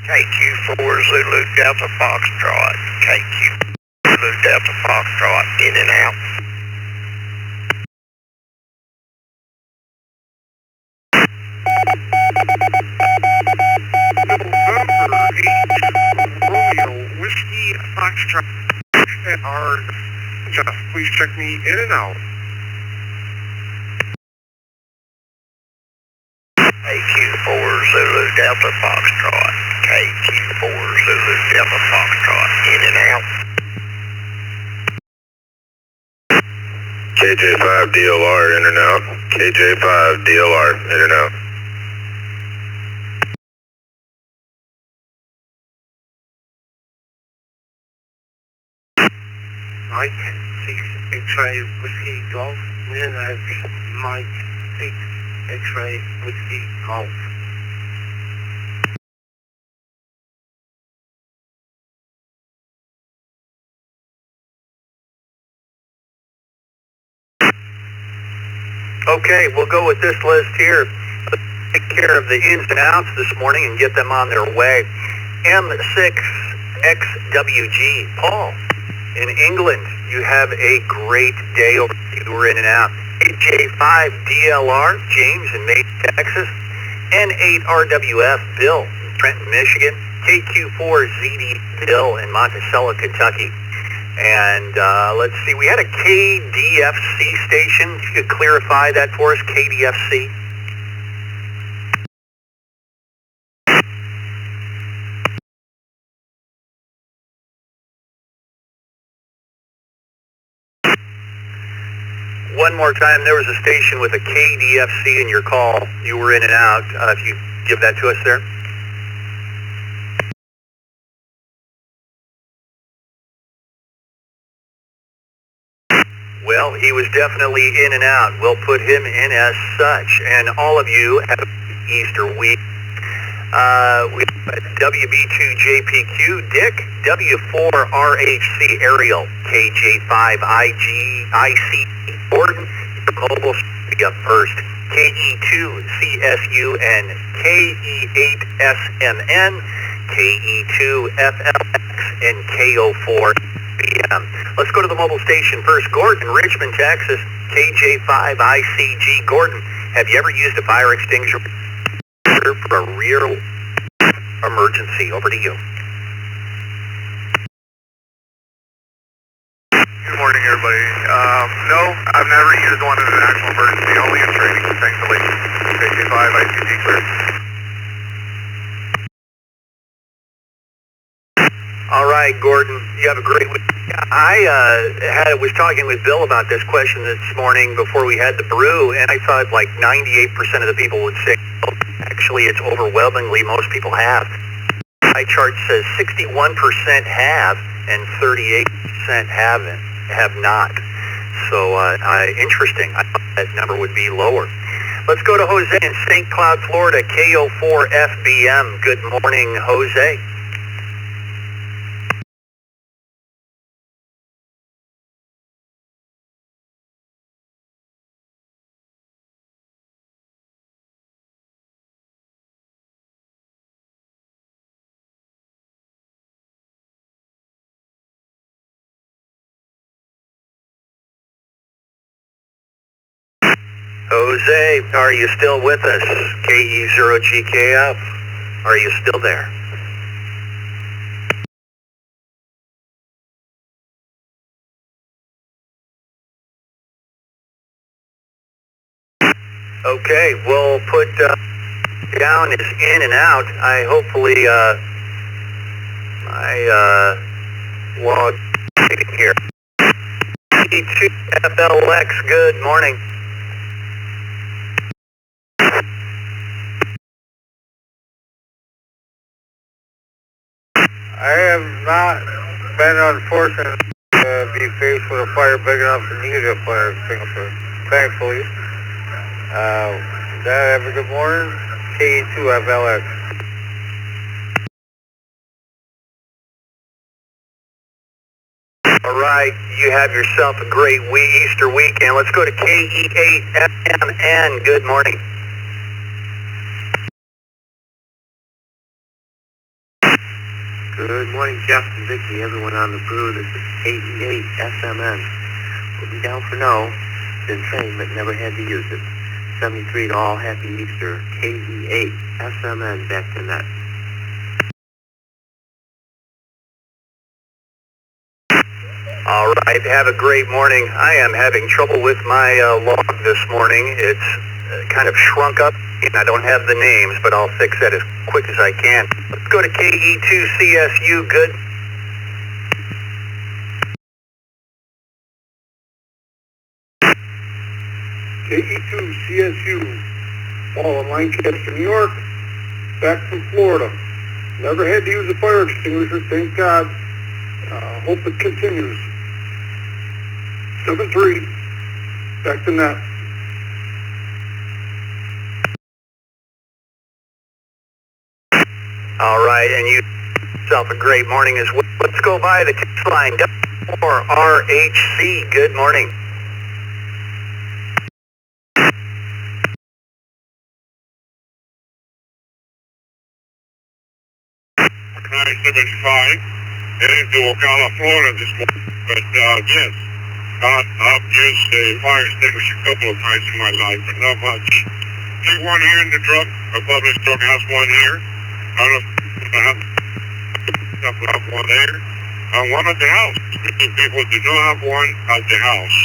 [SPEAKER 3] KQ4 Zulu Delta Foxtrot, KQ Zulu Delta Foxtrot, in and out. November 8, Romeo Whiskey Foxtrot. Jeff, please check me in and out. KQ4 Zulu Delta Foxtrot. KQ4 Zulu Delta Foxtrot. In and out. KJ5 DLR in and out. KJ5 DLR in and out.
[SPEAKER 2] Mike 6 X-ray Whiskey Golf. Then I have Mike 6 X-ray Whiskey Golf.
[SPEAKER 1] Okay, we'll go with this list here. Let's take care of the ins and outs this morning and get them on their way. M6XWG, Paul, in England, you have a great day over there. You were in and out. J5DLR, James in Maine, Texas. N8RWF, Bill in Trenton, Michigan. KQ4ZD, Bill in Monticello, Kentucky. And let's see, we had a KDFC station. If you could clarify that for us, KDFC. One more time, there was a station with a KDFC in your call. You were in and out. If you give that to us there. Well, he was definitely in and out. We'll put him in as such. And all of you have Easter week. We have WB2JPQ, Dick, W4RHC, Ariel, KJ5IC, Gordon, Mobile, be up first, KE2CSU, and KE8SMN, KE2FLX, and KO4BM. Let's go to the mobile station first. Gordon, Richmond, Texas, KJ5ICG. Gordon, have you ever used a fire extinguisher for a real emergency? Over to you.
[SPEAKER 3] Good morning, everybody. No, I've never used one in an actual emergency, only in training, thankfully. KJ5 ICG clear.
[SPEAKER 1] All right, Gordon, you have a great week. I was talking with Bill about this question this morning before we had the brew, and I thought like 98% of the people would say, well, actually it's overwhelmingly most people have. My chart says 61% have and 38% have not. So interesting. I thought that number would be lower. Let's go to Jose in St. Cloud, Florida, KO4FBM. Good morning, Jose. Jose, are you still with us? KE0GKF, are you still there? Okay, we'll put down is in and out. I hopefully log here. KE2FLX, good morning.
[SPEAKER 2] I have not been unfortunate to be faced with a fire big enough to need a fire extinguisher, thankfully. Have a good morning, KE2FLX.
[SPEAKER 1] All right, you have yourself a great Easter weekend. Let's go to KE8SMN, good morning.
[SPEAKER 2] Good morning, Jeff and Vicky, everyone on the brew. This is KE8SMN. We'll be down for no. Been trained, but never had to use it. 73 to all, happy Easter. KE8SMN, back to net.
[SPEAKER 1] All right, have a great morning. I am having trouble with my log this morning. It's kind of shrunk up, and I don't have the names, but I'll fix that as quick as I can. Let's go to KE2CSU, good.
[SPEAKER 2] KE2CSU, all in Lancaster, New York, back from Florida. Never had to use a fire extinguisher, thank God. Hope it continues. 7-3, back to net.
[SPEAKER 1] All right, and you yourself a great morning as well. Let's go by the text line, W4RHC, good morning.
[SPEAKER 3] I-75, heading to Ocala, Florida this morning. But yes, I've used a fire extinguisher a couple of times in my life, but not much. Take one here in the truck. A public truck has one here. I don't know if I have one there. One at the house. Many people do not have one at the house.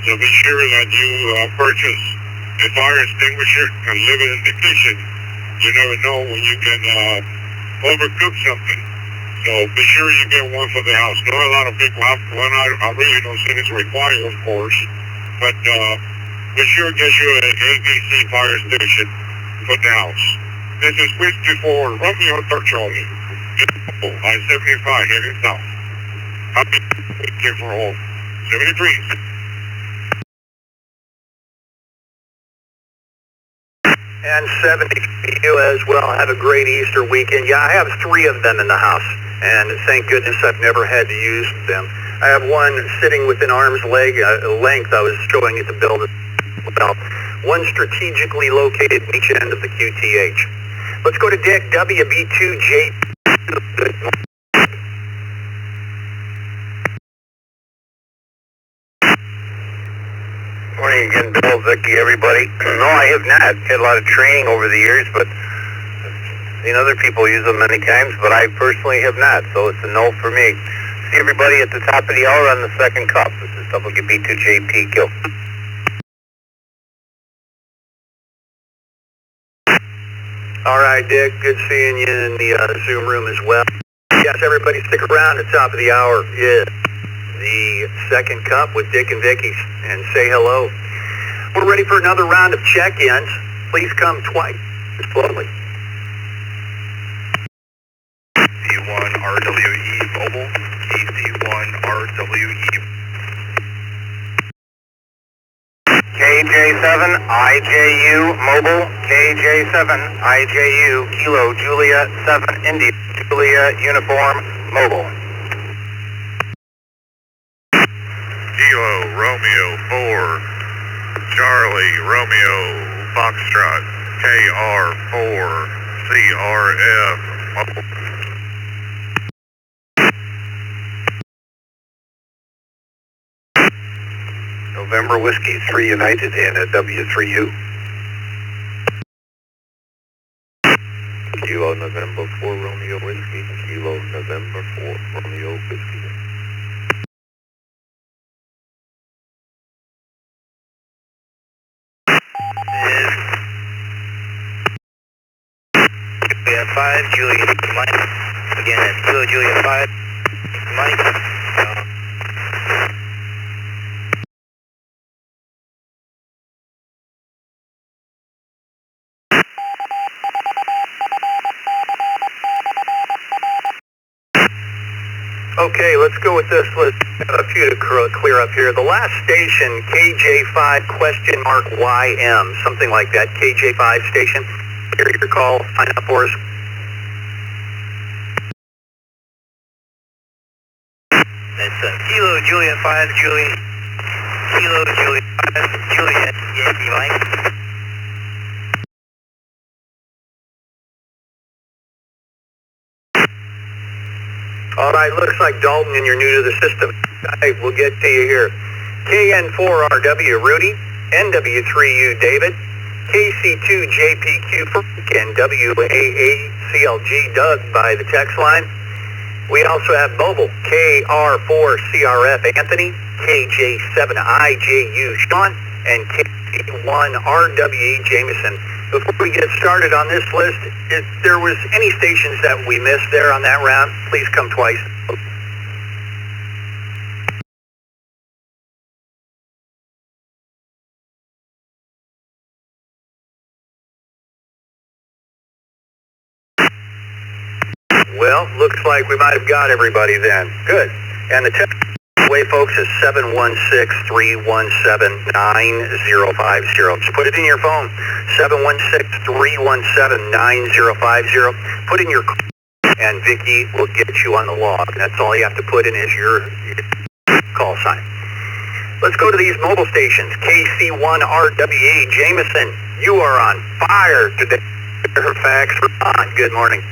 [SPEAKER 3] So be sure that you purchase a fire extinguisher and leave it in the kitchen. You never know when you can overcook something. So be sure you get one for the house. Not a lot of people have one. I really don't think it's required, of course. But be sure to get you an ABC fire extinguisher for the house. This is Whiskey for Romeo Charlie. I-75 heading south. Happy weekend for all. 73.
[SPEAKER 1] And 70 to you as well. Have a great Easter weekend. Yeah, I have 3 of them in the house, and thank goodness I've never had to use them. I have one sitting within arm's length. I was showing it to Bill. Well, one strategically located at each end of the QTH. Let's go to Dick, WB2J. Good morning.
[SPEAKER 2] Morning again, Bill, Vicky, everybody. No, I have not. Had a lot of training over the years, but I've seen other people use them many times, but I personally have not, so it's a no for me. See everybody at the top of the hour on the second cup. This is WB2JP Kill.
[SPEAKER 1] All right, Dick, good seeing you in the Zoom room as well. Yes, everybody stick around. The top of the hour is the second cup with Dick and Vicky, and say hello. We're ready for another round of check-ins. Please come twice slowly.
[SPEAKER 3] KC1 RWE Mobile, KC1 RWE.
[SPEAKER 2] KJ7 IJU Mobile, KJ7 IJU Kilo Julia 7 India Julia Uniform Mobile.
[SPEAKER 3] Kilo Romeo 4, Charlie Romeo Foxtrot, KR4 CRF Mobile.
[SPEAKER 2] November Whiskey 3 United and a W3U. Kilo November 4 Romeo Whiskey, Kilo November 4 Romeo Whiskey.
[SPEAKER 4] Julia 5, Julia Mike. Again, it's Kilo Julia 5, Mike.
[SPEAKER 1] Okay, let's go with this. Let's have a few to clear up here. The last station, KJ5 question mark YM, something like that. KJ5 station. Hear your call. Find out for us.
[SPEAKER 4] That's Kilo Julia 5, Julia. Kilo Julia 5, Julia Yankee Mike.
[SPEAKER 1] All right, looks like Dalton and you're new to the system. All right, we'll get to you here. KN4RW Rudy, NW3U David, KC2JPQ Frank, and WAACLG Doug by the text line. We also have mobile, KR4CRF Anthony, KJ7IJU Sean, and KC1RWE Jameson. Before we get started on this list, if there was any stations that we missed there on that round, please come twice. Well, looks like we might have got everybody then. Good. And the text way, folks, is 716-317-9050. Just put it in your phone, 716-317-9050. Put in your call, and Vicky will get you on the log. That's all you have to put in is your call sign. Let's go to these mobile stations. KC1RWE Jameson, you are on fire today. Fairfax, Vermont. Good morning.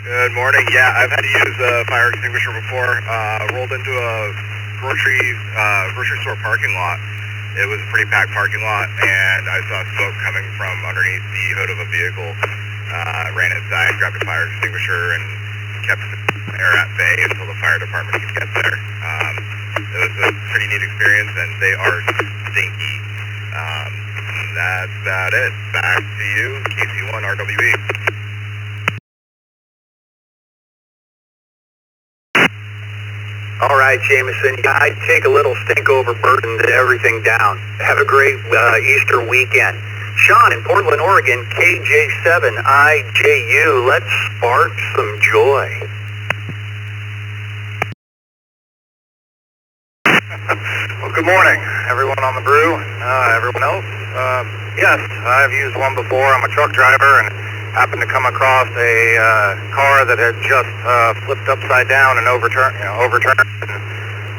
[SPEAKER 3] Good morning. Yeah, I've had to use a fire extinguisher before. Rolled into a grocery store parking lot. It was a pretty packed parking lot, and I saw smoke coming from underneath the hood of a vehicle. Ran inside, grabbed a fire extinguisher, and kept the air at bay until the fire department could get there. It was a pretty neat experience, and they are stinky. That's about it. Back to you, KC1 RWE.
[SPEAKER 1] All right, Jameson, I'd take a little stink over burden to everything down. Have a great Easter weekend. Sean in Portland, Oregon, KJ7IJU. Let's spark some joy.
[SPEAKER 3] Well, good morning, everyone on the brew, everyone else. Yes, I've used one before. I'm a truck driver and happened to come across a car that had just flipped upside down and overturned and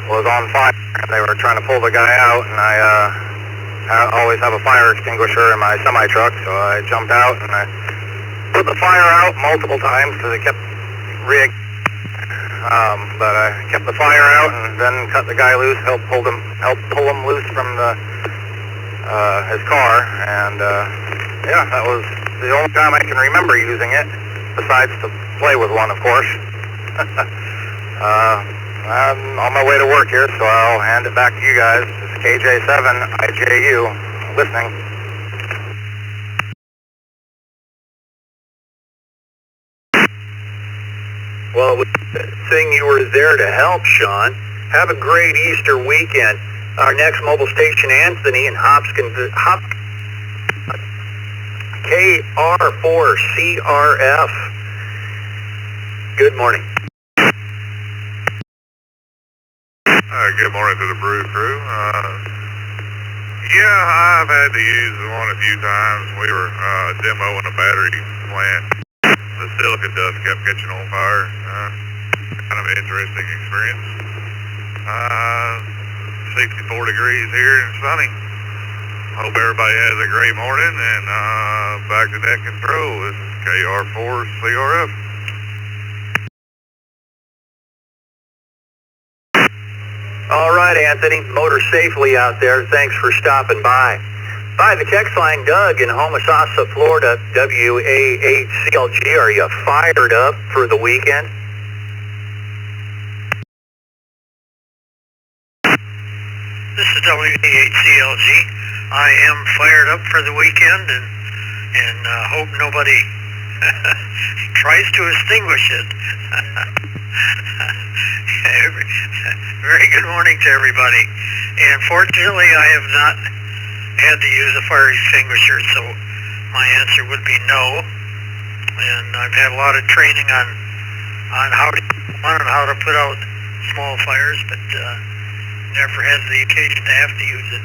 [SPEAKER 3] was on fire. They were trying to pull the guy out, and I always have a fire extinguisher in my semi-truck, so I jumped out and I put the fire out multiple times because it kept but I kept the fire out and then cut the guy loose, helped pull him loose from his car, and yeah, that was the only time I can remember using it, besides to play with one, of course. I'm on my way to work here, so I'll hand it back to you guys. This is KJ7IJU, listening.
[SPEAKER 4] Well, thing you were there to help, Sean. Have a great Easter weekend. Our next mobile station, Anthony in KR4CRF. Good morning.
[SPEAKER 3] Good morning to the brew crew. Yeah, I've had to use one a few times. We were demoing a battery plant. The silica dust kept catching on fire. Kind of an interesting experience. 64 degrees here and sunny. Hope everybody has a great morning, and back to net control. This is KR4CRF.
[SPEAKER 4] All right, Anthony. Motor safely out there. Thanks for stopping by. By the text line, Doug in Homosassa, Florida, WAHCLG. Are you fired up for the weekend?
[SPEAKER 7] This is WAHCLG. I am fired up for the weekend and hope nobody tries to extinguish it. Very good morning to everybody. And fortunately, I have not had to use a fire extinguisher, so my answer would be no. And I've had a lot of training on how to put out small fires, but never had the occasion to have to use it.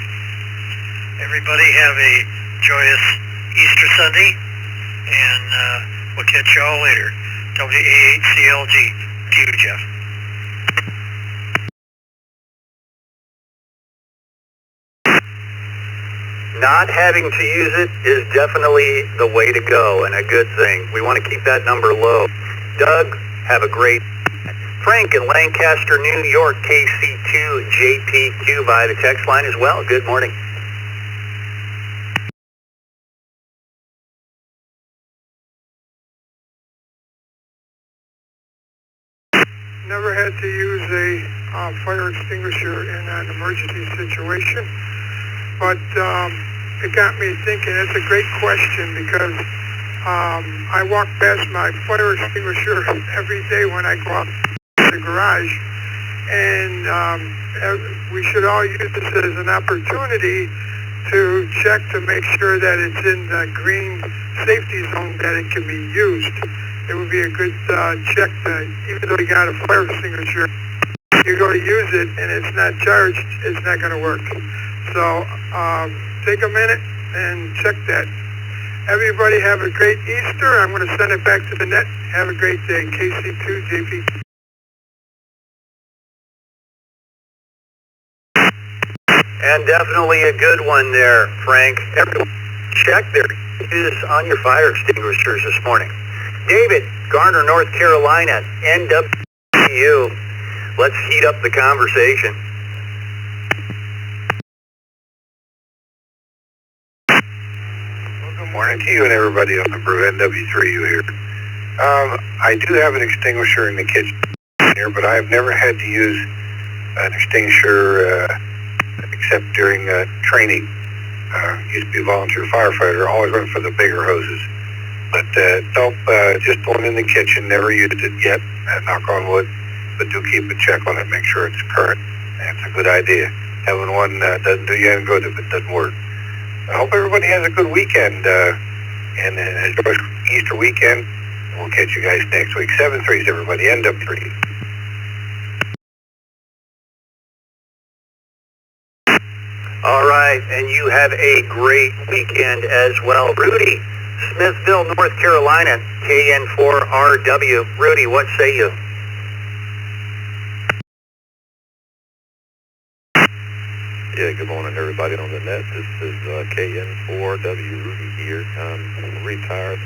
[SPEAKER 7] Everybody have a joyous Easter Sunday, and we'll catch you all later. WAHCLG. To you, Jeff.
[SPEAKER 4] Not having to use it is definitely the way to go, and a good thing. We want to keep that number low. Doug, have a great Frank in Lancaster, New York, KC2JPQ via the text line as well. Good morning.
[SPEAKER 9] Never had to use a fire extinguisher in an emergency situation, but it got me thinking. It's a great question because I walk past my fire extinguisher every day when I go out to the garage, and we should all use this as an opportunity to check to make sure that it's in the green safety zone that it can be used. It would be a good check to, even though you got a fire extinguisher, you go to use it and it's not charged, it's not going to work. So take a minute and check that. Everybody have a great Easter. I'm going to send it back to the net. Have a great day. KC2JP.
[SPEAKER 4] And definitely a good one there, Frank. Everyone, check their use on your fire extinguishers this morning. David, Garner, North Carolina, NWU. Let's heat up the conversation.
[SPEAKER 3] Well, good morning to you and everybody on the brew, NW3U here. I do have an extinguisher in the kitchen here, but I have never had to use an extinguisher except during training. Used to be a volunteer firefighter, always went for the bigger hoses. But nope, just one in the kitchen, never used it yet, knock on wood, but do keep a check on it, make sure it's current. That's a good idea. Having one doesn't do you any good if it doesn't work. I hope everybody has a good weekend, and enjoy Easter weekend. We'll catch you guys next week. 7-3s, everybody, end up 3.
[SPEAKER 1] All right, and you have a great weekend as well. Rudy, Smithville, North Carolina, KN4RW. Rudy, what say you?
[SPEAKER 5] Yeah, good morning, everybody on the net. This is KN4W Rudy here. I'm retired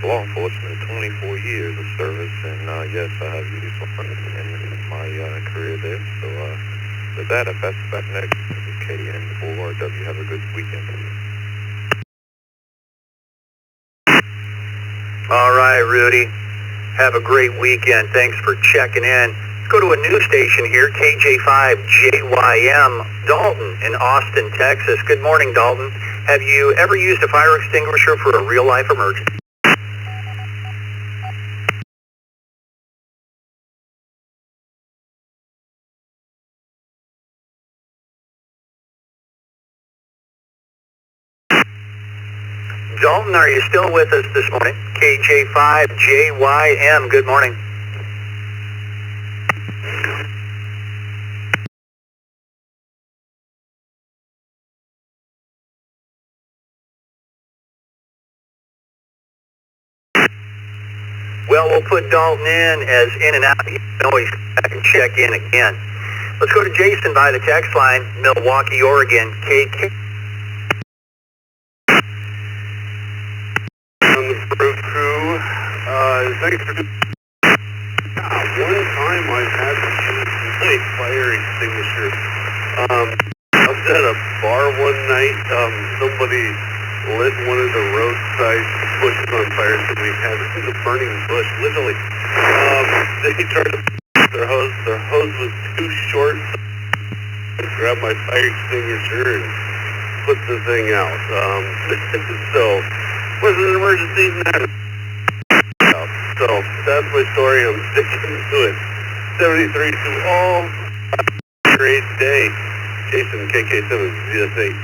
[SPEAKER 5] law enforcement, 24 years of service, and yes, I have used one in my career there. So with that, I pass it back next. This is KN4W. Have a good weekend.
[SPEAKER 1] All right, Rudy. Have a great weekend. Thanks for checking in. Let's go to a news station here, KJ5JYM, Dalton in Austin, Texas. Good morning, Dalton. Have you ever used a fire extinguisher for a real-life emergency? Dalton, are you still with us this morning? KJ5JYM, good morning. Well, we'll put Dalton in as in and out. He can always come back and check in again. Let's go to Jason by the text line, Milwaukee, Oregon, KK.
[SPEAKER 2] On the Brew Crew, thanks for... one time I've had to use my fire extinguisher. I was at a bar one night. Somebody lit one of the roadside bushes on fire, so we had a burning bush, literally. They tried to their hose. Their hose was too short. I grabbed my fire extinguisher and put the thing out. So, was an emergency matter. So, that's my story. I'm sticking to it. 73 to all. Great day. Jason, KK7, ZSH.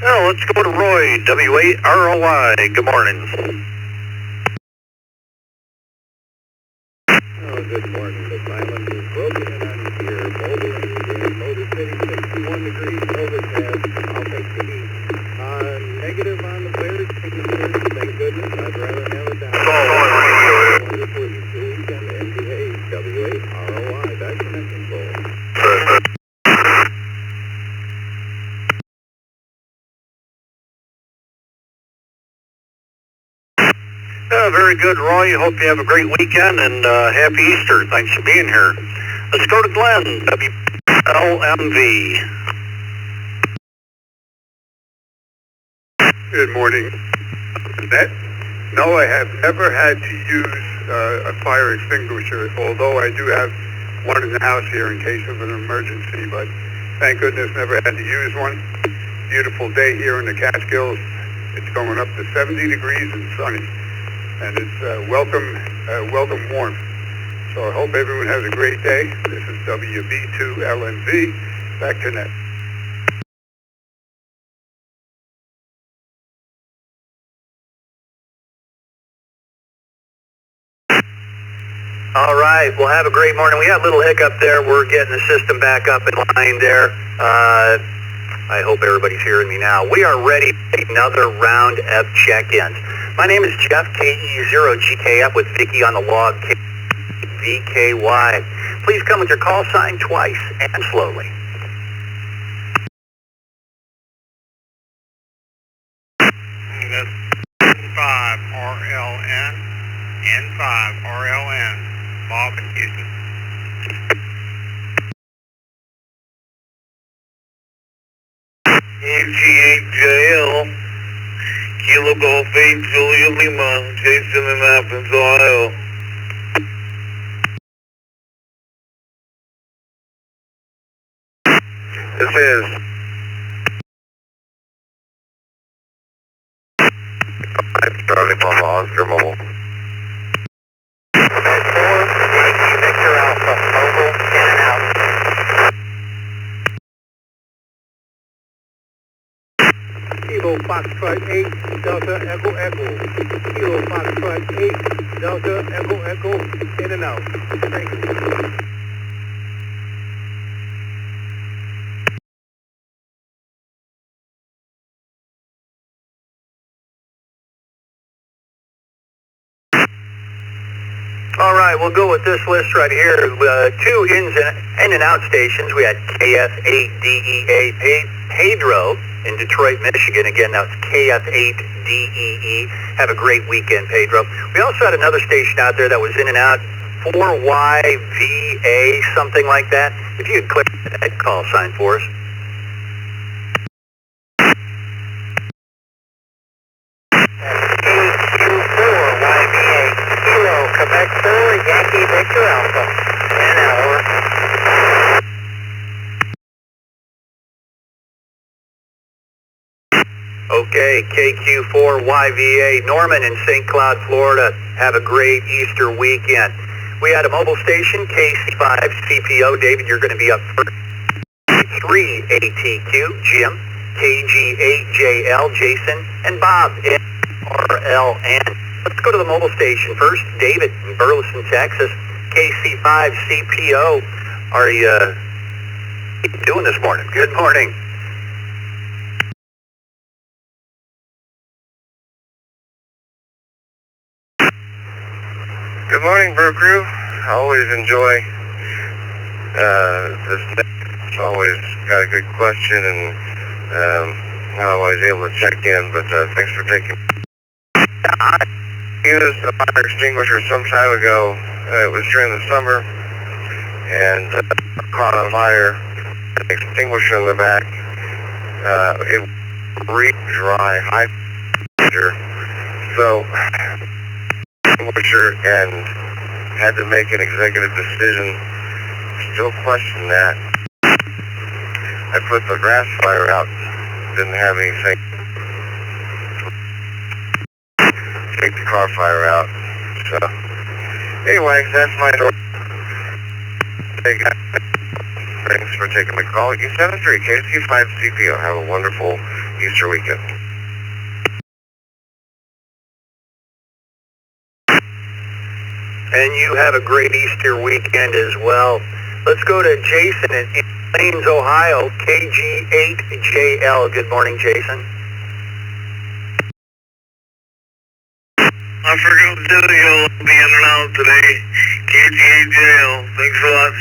[SPEAKER 1] Now let's go to Roy, W8ROY. Good morning.
[SPEAKER 2] Good morning. The silence is broken and I'm here. Boulder Ranger, Motor City, 61 degrees overcast. I'll take the heat. Negative on the fire extinguisher. Thank goodness. I'd rather have it down. Wonderful weekend. NDA, W8ROI. Back to net control.
[SPEAKER 1] Very good, Roy. Hope you have a great weekend and happy Easter. Thanks for being here. Let's go to Glenn, WLMV.
[SPEAKER 9] Good morning. No, I have never had to use a fire extinguisher, although I do have one in the house here in case of an emergency, but thank goodness never had to use one. Beautiful day here in the Catskills. It's going up to 70 degrees and sunny, and it's welcome warmth. So I hope everyone has a great day. This is WB2LNV. Back to net.
[SPEAKER 1] All right, well, have a great morning. We had a little hiccup there. We're getting the system back up in line there. I hope everybody's hearing me now. We are ready for another round of check-ins. My name is Jeff, KE0GKF with Vicky on the log, VKY. Please come with your call sign twice and slowly.
[SPEAKER 8] That's N5RLN, N5RLN, Bob in Houston.
[SPEAKER 7] AG8JL, Kilo Golf 8, Julia Lima, Jason in Athens, Ohio.
[SPEAKER 2] This is 5 Charlie Papa Oscar Mobile.
[SPEAKER 1] 4, Yankee Victor Alpha, mobile, in and out.
[SPEAKER 9] Kilo Foxtrot 8, Delta Echo Echo. Kilo Foxtrot 8, Delta Echo Echo, in and out. Thank you.
[SPEAKER 1] All right, we'll go with this list right here. 2 in and out stations. We had KF8DEA Pedro in Detroit, Michigan. Again, that's KF8DEE. Have a great weekend, Pedro. We also had another station out there that was in and out, 4YVA, something like that. If you could click that call sign for us. Quebec 4, Yankee Victor Alpha. And out, over. Okay, KQ4YVA, Norman in St. Cloud, Florida. Have a great Easter weekend. We had a mobile station, KC5CPO. David, you're going to be up first. 3ATQ, Jim, KG8JL, Jason, and Bob in RLN. Let's go to the mobile station first. David in Burleson, Texas, KC5CPO. Are you doing this morning? Good morning.
[SPEAKER 2] Good morning, Brew Crew. I always enjoy this. It's always got a good question, and not always able to check in, but thanks for taking. I used a fire extinguisher some time ago. It was during the summer, and caught on fire. An extinguisher in the back. It was really dry, high pressure. So, extinguisher, and had to make an executive decision. Still question that. I put the grass fire out. Didn't have anything. Take the car fire out. So, anyway, that's my story. Thanks for taking my call. E73 KC5CPO. Have a wonderful Easter weekend.
[SPEAKER 1] And you have a great Easter weekend as well. Let's go to Jason in Plains, Ohio, KG8JL. Good morning, Jason.
[SPEAKER 7] I forgot to tell you I'll be in and out today. KG8JL. Thanks a lot.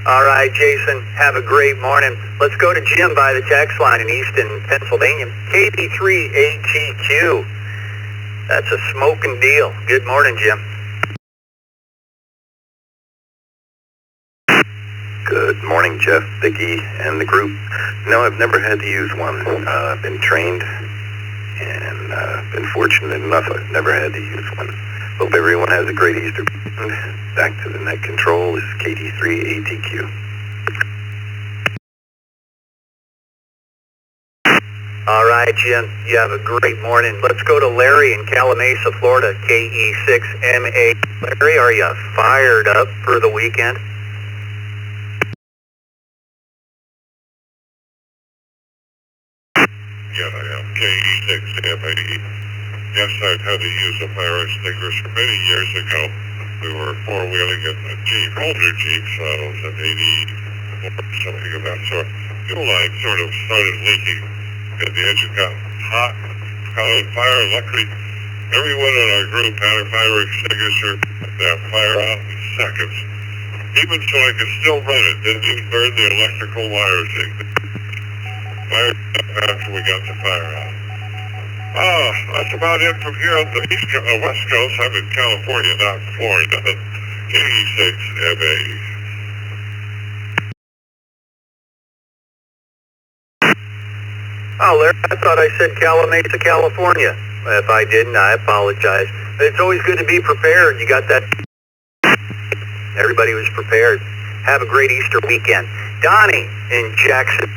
[SPEAKER 1] All right, Jason, have a great morning. Let's go to Jim by the text line in Easton, Pennsylvania. KD3ATQ. That's a smoking deal. Good morning, Jim.
[SPEAKER 5] Good morning, Jeff, Vicki, and the group. No, I've never had to use one. I've been trained and been fortunate enough I've never had to use one. Hope everyone has a great Easter. Back to the net control is KD3ATQ.
[SPEAKER 1] All right, Jim, you have a great morning. Let's go to Larry in Calamasa, Florida, KE6MA. Larry, are you fired up for the weekend?
[SPEAKER 2] Yeah, I am. KE6MA.
[SPEAKER 10] Yes, I've had to use a fire extinguisher many years ago. We were four-wheeling in a Jeep, older Jeep, so it was an 80 or something of that sort. Fuel line sort of started leaking, and the engine got hot, caught on fire. Luckily, everyone in our group had a fire extinguisher. That fire out in seconds. Even so, I could still run it. Didn't even burn the electrical wires. Fire after we got the fire out. That's about it from here on the West Coast. I'm in California, not Florida. 86 MA.
[SPEAKER 2] Oh, Larry, I thought I said Calamasa, California. If I didn't, I apologize. It's always good to be prepared. You got that. Everybody was prepared. Have a great Easter weekend. Donnie in Jackson,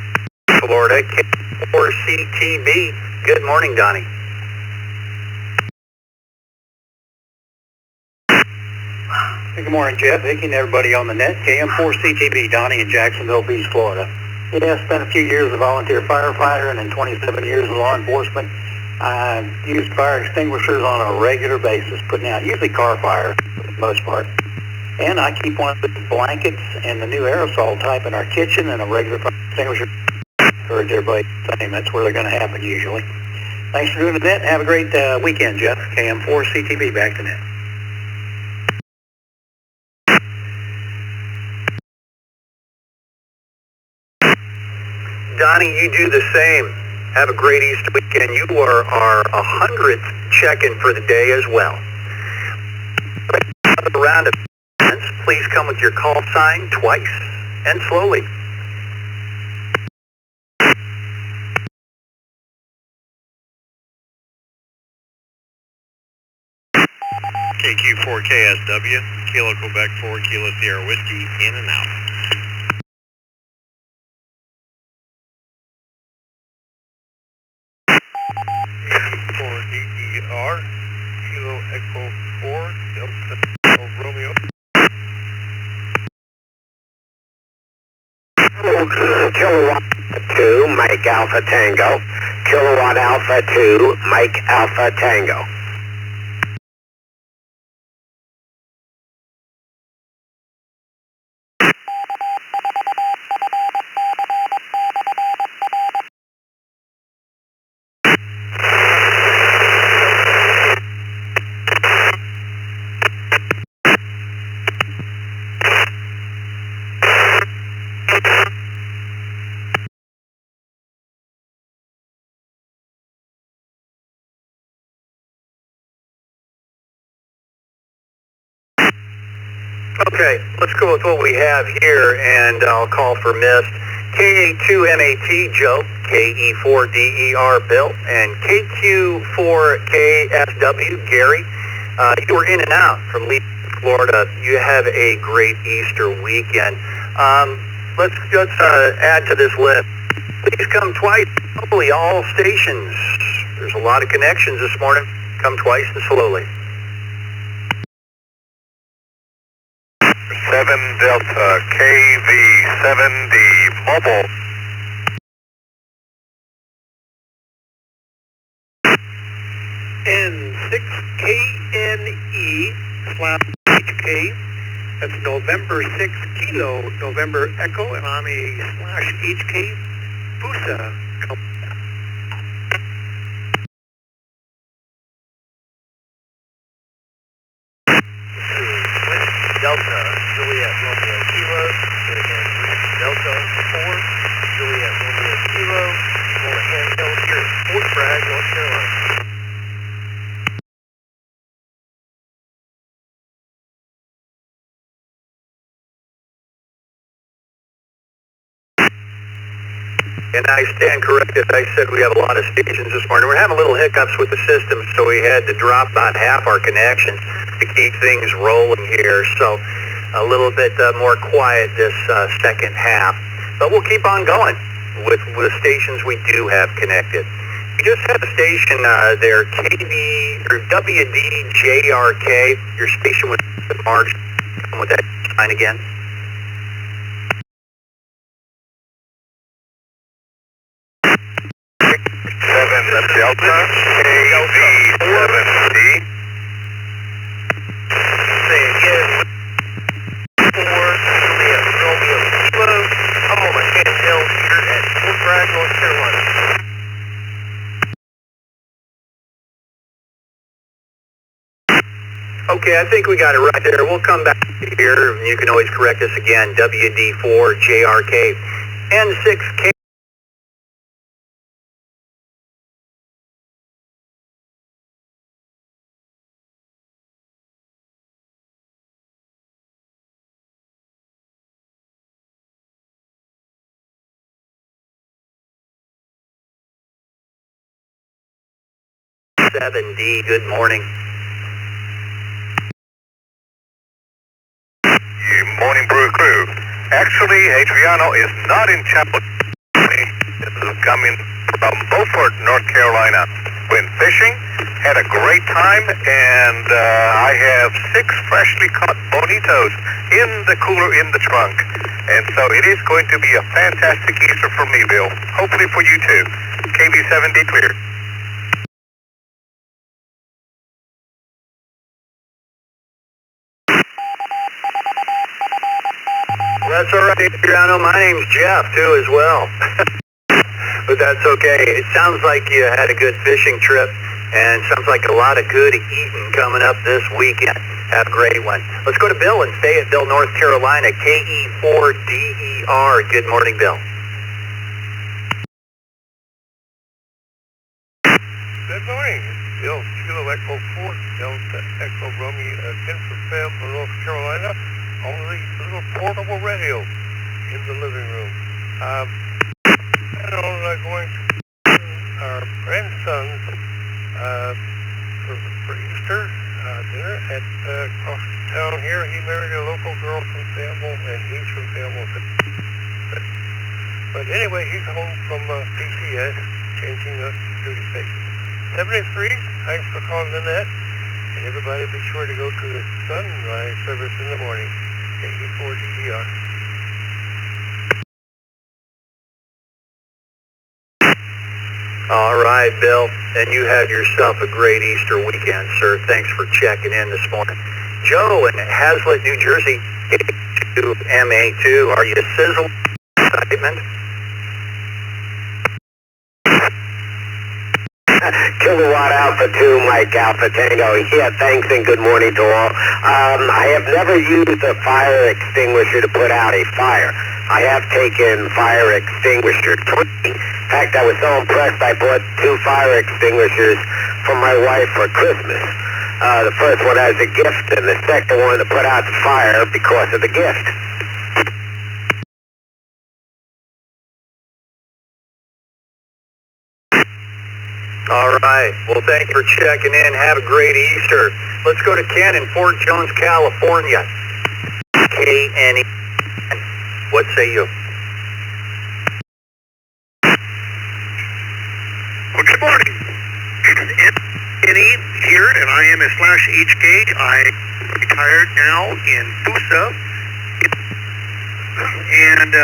[SPEAKER 2] Florida, K4CTB. Good morning, Donnie.
[SPEAKER 4] Good morning, Jeff, Vicky, and everybody on the net. KM4CTB, Donnie in Jacksonville Beach, Florida. Yeah, I spent a few years as a volunteer firefighter and then 27 years in law enforcement. I used fire extinguishers on a regular basis, putting out usually car fire for the most part. And I keep one of the blankets and the new aerosol type in our kitchen and a regular fire extinguisher. Encourage everybody the same. That's where they're going to happen usually. Thanks for doing the net. Have a great weekend, Jeff. KM4CTB, back to net.
[SPEAKER 2] Donnie, you do the same. Have a great Easter weekend. You are our 100th check-in for the day as well. Another round of comments. Please come with your call sign twice and slowly.
[SPEAKER 3] KQ4KSW, Kilo Quebec 4, Kilo Sierra Whiskey, in and out. For ECR, Kilo Echo 4, Delta Romeo.
[SPEAKER 2] Kilowatt 2, Mike Alpha Tango. Kilowatt Alpha 2, Mike Alpha Tango. Okay, let's go with what we have here, and I'll call for missed. KA2MAT, Joe, KE4DER, Bill, and KQ4KSW, Gary. You were in and out from Lee, Florida. You have a great Easter weekend. Let's just add to this list. Please come twice, probably all stations. There's a lot of connections this morning. Come twice and slowly.
[SPEAKER 3] 7 Delta KV7D mobile. N6KNE/HK. That's November 6 Kilo, November Echo, and I'm a /HK Busa. Delta, Juliet Romeo Kilo, Delta 4, Juliet Romeo Kilo, Roll Handhill here at Fort Bragg, North Carolina.
[SPEAKER 2] And I stand corrected. I said we have a lot of stations this morning. We're having little hiccups with the system, so we had to drop about half our connections to keep things rolling here. So a little bit more quiet this second half. But we'll keep on going with the stations we do have connected. We just had a station there, KD or WDJRK. Your station was marked. Come with that sign again.
[SPEAKER 3] 7 Delta KV7D 7D. Say again. 4 Juliet Romeo Kilo. I'm on my handheld here at Fort Bragg, North Carolina.
[SPEAKER 4] Okay, I think we got it right there. We'll come back here, and you can always correct us again. WD4JRK N6K. D. Good morning.
[SPEAKER 3] Morning Brew crew. Actually, Adriano is not in Chapel. This is coming from Beaufort, North Carolina. Went fishing, had a great time, and I have 6 freshly caught bonitos in the cooler in the trunk. And so it is going to be a fantastic Easter for me, Bill. Hopefully for you too. KB7D clear.
[SPEAKER 4] That's all right, Adriano. My name's Jeff, too, as well. But that's okay. It sounds like you had a good fishing trip, and sounds like a lot of good eating coming up this weekend. Have a great one. Let's go to Bill in Fayetteville, North Carolina, KE4DER. Good morning, Bill.
[SPEAKER 3] Good morning. Bill Kilo Echo 4, Delta Echo Romeo 10 for Fayetteville, North Carolina. On the little portable radio in the living room. And on going to our grandson's for Easter dinner at across town here. He married a local girl from Fayetteville, and he's from Fayetteville. But anyway, he's home from PCS, changing the duty station. 73, thanks for calling Lynette. And everybody be sure to go to the sunrise service in the morning. KE4DER.
[SPEAKER 4] All right, Bill. And you had yourself a great Easter weekend, sir. Thanks for checking in this morning. Joe in Hazlet, New Jersey, MA2. Are you sizzling? Excitement?
[SPEAKER 2] Kilowatt Alpha 2, Mike Alpha Tango. Yeah, thanks and good morning to all. I have never used a fire extinguisher to put out a fire. I have taken fire extinguisher training. In fact, I was so impressed I bought 2 fire extinguishers for my wife for Christmas. The first one as a gift and the second one to put out the fire because of the gift.
[SPEAKER 4] All right. Well, thank you for checking in. Have a great Easter. Let's go to Ken in Fort Jones, California. KNE. What say you?
[SPEAKER 8] Well, good morning. NE here, and I am a /HK. I'm retired now in Busa. And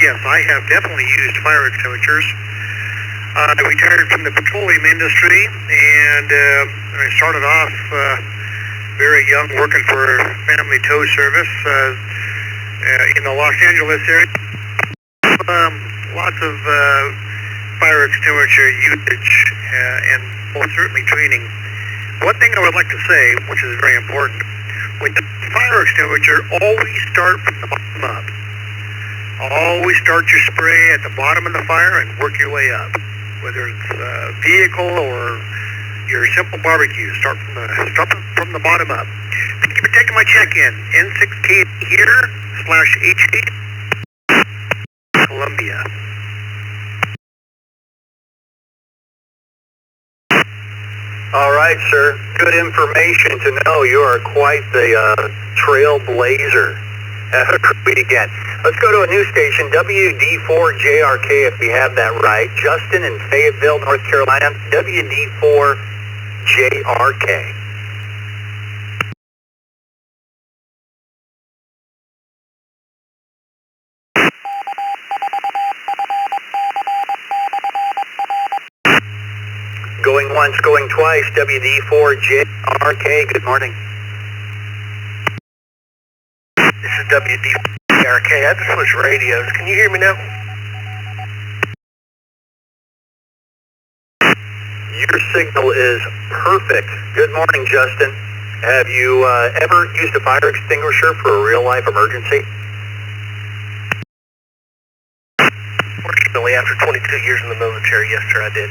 [SPEAKER 8] yes, I have definitely used fire extinguishers. I retired from the petroleum industry, and I started off very young working for Family Tow Service in the Los Angeles area. Lots of fire extinguisher usage and most certainly training. One thing I would like to say, which is very important, with the fire extinguisher, always start from the bottom up. Always start your spray at the bottom of the fire and work your way up. Whether it's a vehicle or your simple barbecue, start from the bottom up. Thank you for taking my check-in. N6K here, /HK, Columbia.
[SPEAKER 4] All right, sir. Good information to know. You are quite the trailblazer. Have a great weekend. Let's go to a new station, WD4JRK, if we have that right. Justin in Fayetteville, North Carolina, WD4JRK.
[SPEAKER 1] Going once, going twice. WD4JRK, good morning.
[SPEAKER 3] This is WD4JRK. I have to switch radios. Can you hear me now?
[SPEAKER 1] Your signal is perfect. Good morning, Justin. Have you ever used a fire extinguisher for a real-life emergency?
[SPEAKER 3] Fortunately, after 22 years in the military, yes, sir, I did.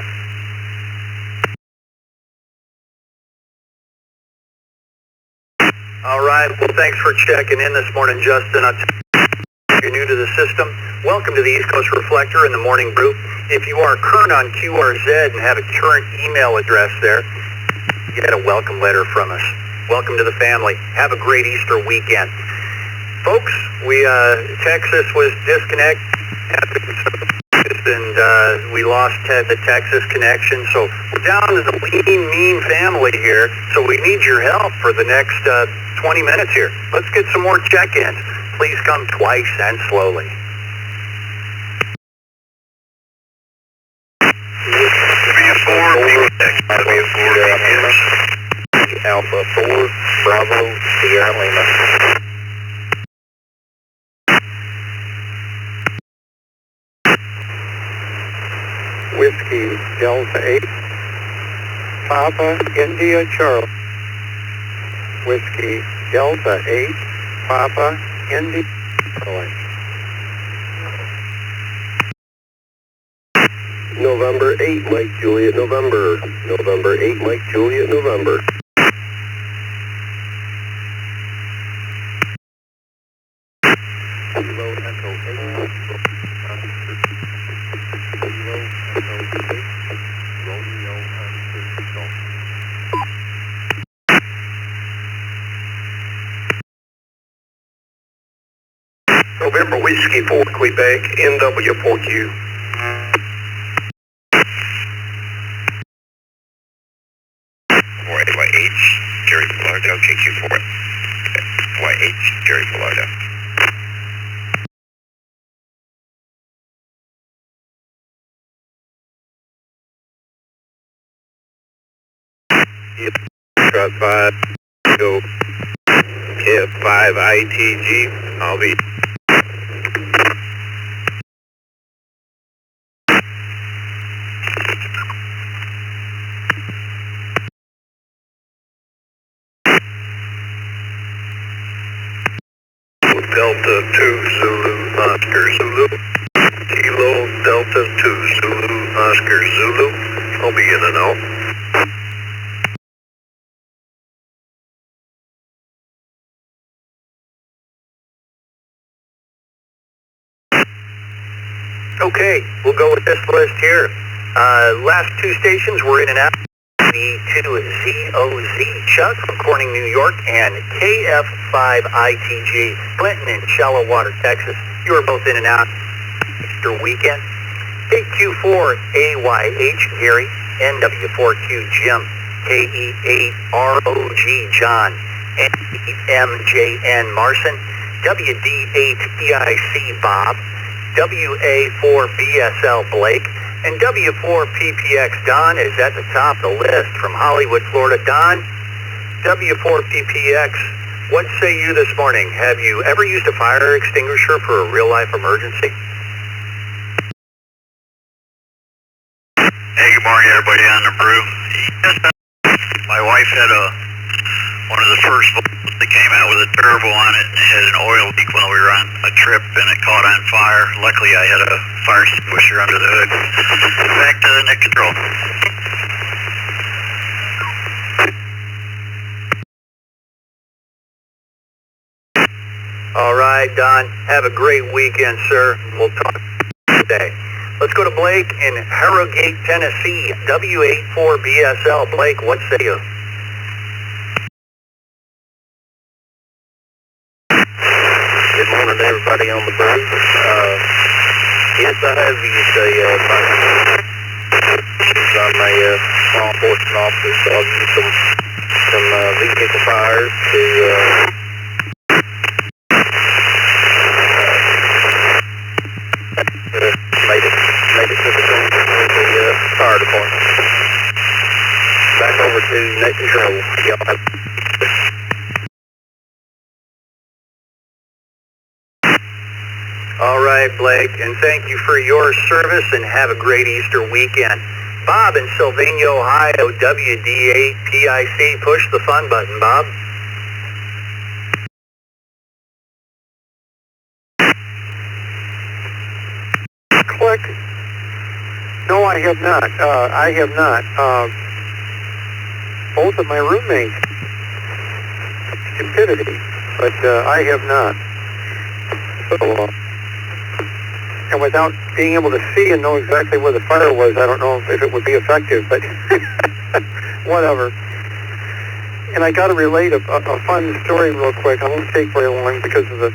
[SPEAKER 1] All right. Well, thanks for checking in this morning, Justin. If you're new to the system, welcome to the East Coast Reflector in the Morning Brew. If you are current on QRZ and have a current email address there, you get a welcome letter from us. Welcome to the family. Have a great Easter weekend. Folks, Texas was disconnected and we lost the Texas connection, so we're down to the lean, mean family here, so we need your help for the next 20 minutes here. Let's get some more check-ins. Please come twice and slowly.
[SPEAKER 2] Alpha 4, Bravo, Sierra Lima. Whiskey Delta 8, Papa India Charlie. Whiskey Delta 8, Papa India Charlie. November 8, Mike Juliet, November. November 8, Mike Juliet, November. Kilo Echo 8, Kilo Echo 8, Romeo Oscar.
[SPEAKER 3] November Whiskey 4, Quebec, NW4Q. YH, Jerry Florida, KQ4. YH, Jerry Florida.
[SPEAKER 2] Truck 5, go. Kip 5 ITG, I'll be.
[SPEAKER 3] Delta 2 Zulu Oscar Zulu. Kilo Delta 2 Zulu Oscar Zulu. I'll be in and out.
[SPEAKER 1] Okay, we'll go with this list here. Last two stations were in and out. V2ZOZ Chuck from Corning, New York, and KF5ITG Clinton in Shallow Water, Texas. You are both in and out Easter weekend. KQ4AYH Gary, NW4Q Jim, KE8ROG John, NMJN Marson, WD8PIC Bob, WA4BSL Blake, and W4PPX Don is at the top of the list from Hollywood, Florida. Don, W4PPX, what say you this morning? Have you ever used a fire extinguisher for a real-life emergency?
[SPEAKER 5] Hey, good morning, everybody on the brew. My wife had one of the first boats that came out with a turbo on it, and it had an oil leak when we were on a trip, and it caught on fire. Luckily, I had a fire extinguisher under the hood. Back to the net control.
[SPEAKER 1] All right, Don. Have a great weekend, sir. We'll talk today. Let's go to Blake in Harrogate, Tennessee. W84BSL. Blake, what say you?
[SPEAKER 2] Good morning to everybody on the brew. Yes, I have used a fire. I'm a law enforcement officer, so I've used some vehicle fires to made it to the fire department. this is Net Control.
[SPEAKER 1] All right, Blake, and thank you for your service and have a great Easter weekend. Bob in Sylvania, Ohio, WD8PIC. Push the fun button, Bob.
[SPEAKER 9] Click. No, I have not. I have not. Both of my roommates. Stupidity. But I have not. So, and without being able to see and know exactly where the fire was, I don't know if it would be effective, but whatever. And I got to relate a fun story real quick. I won't take very long because of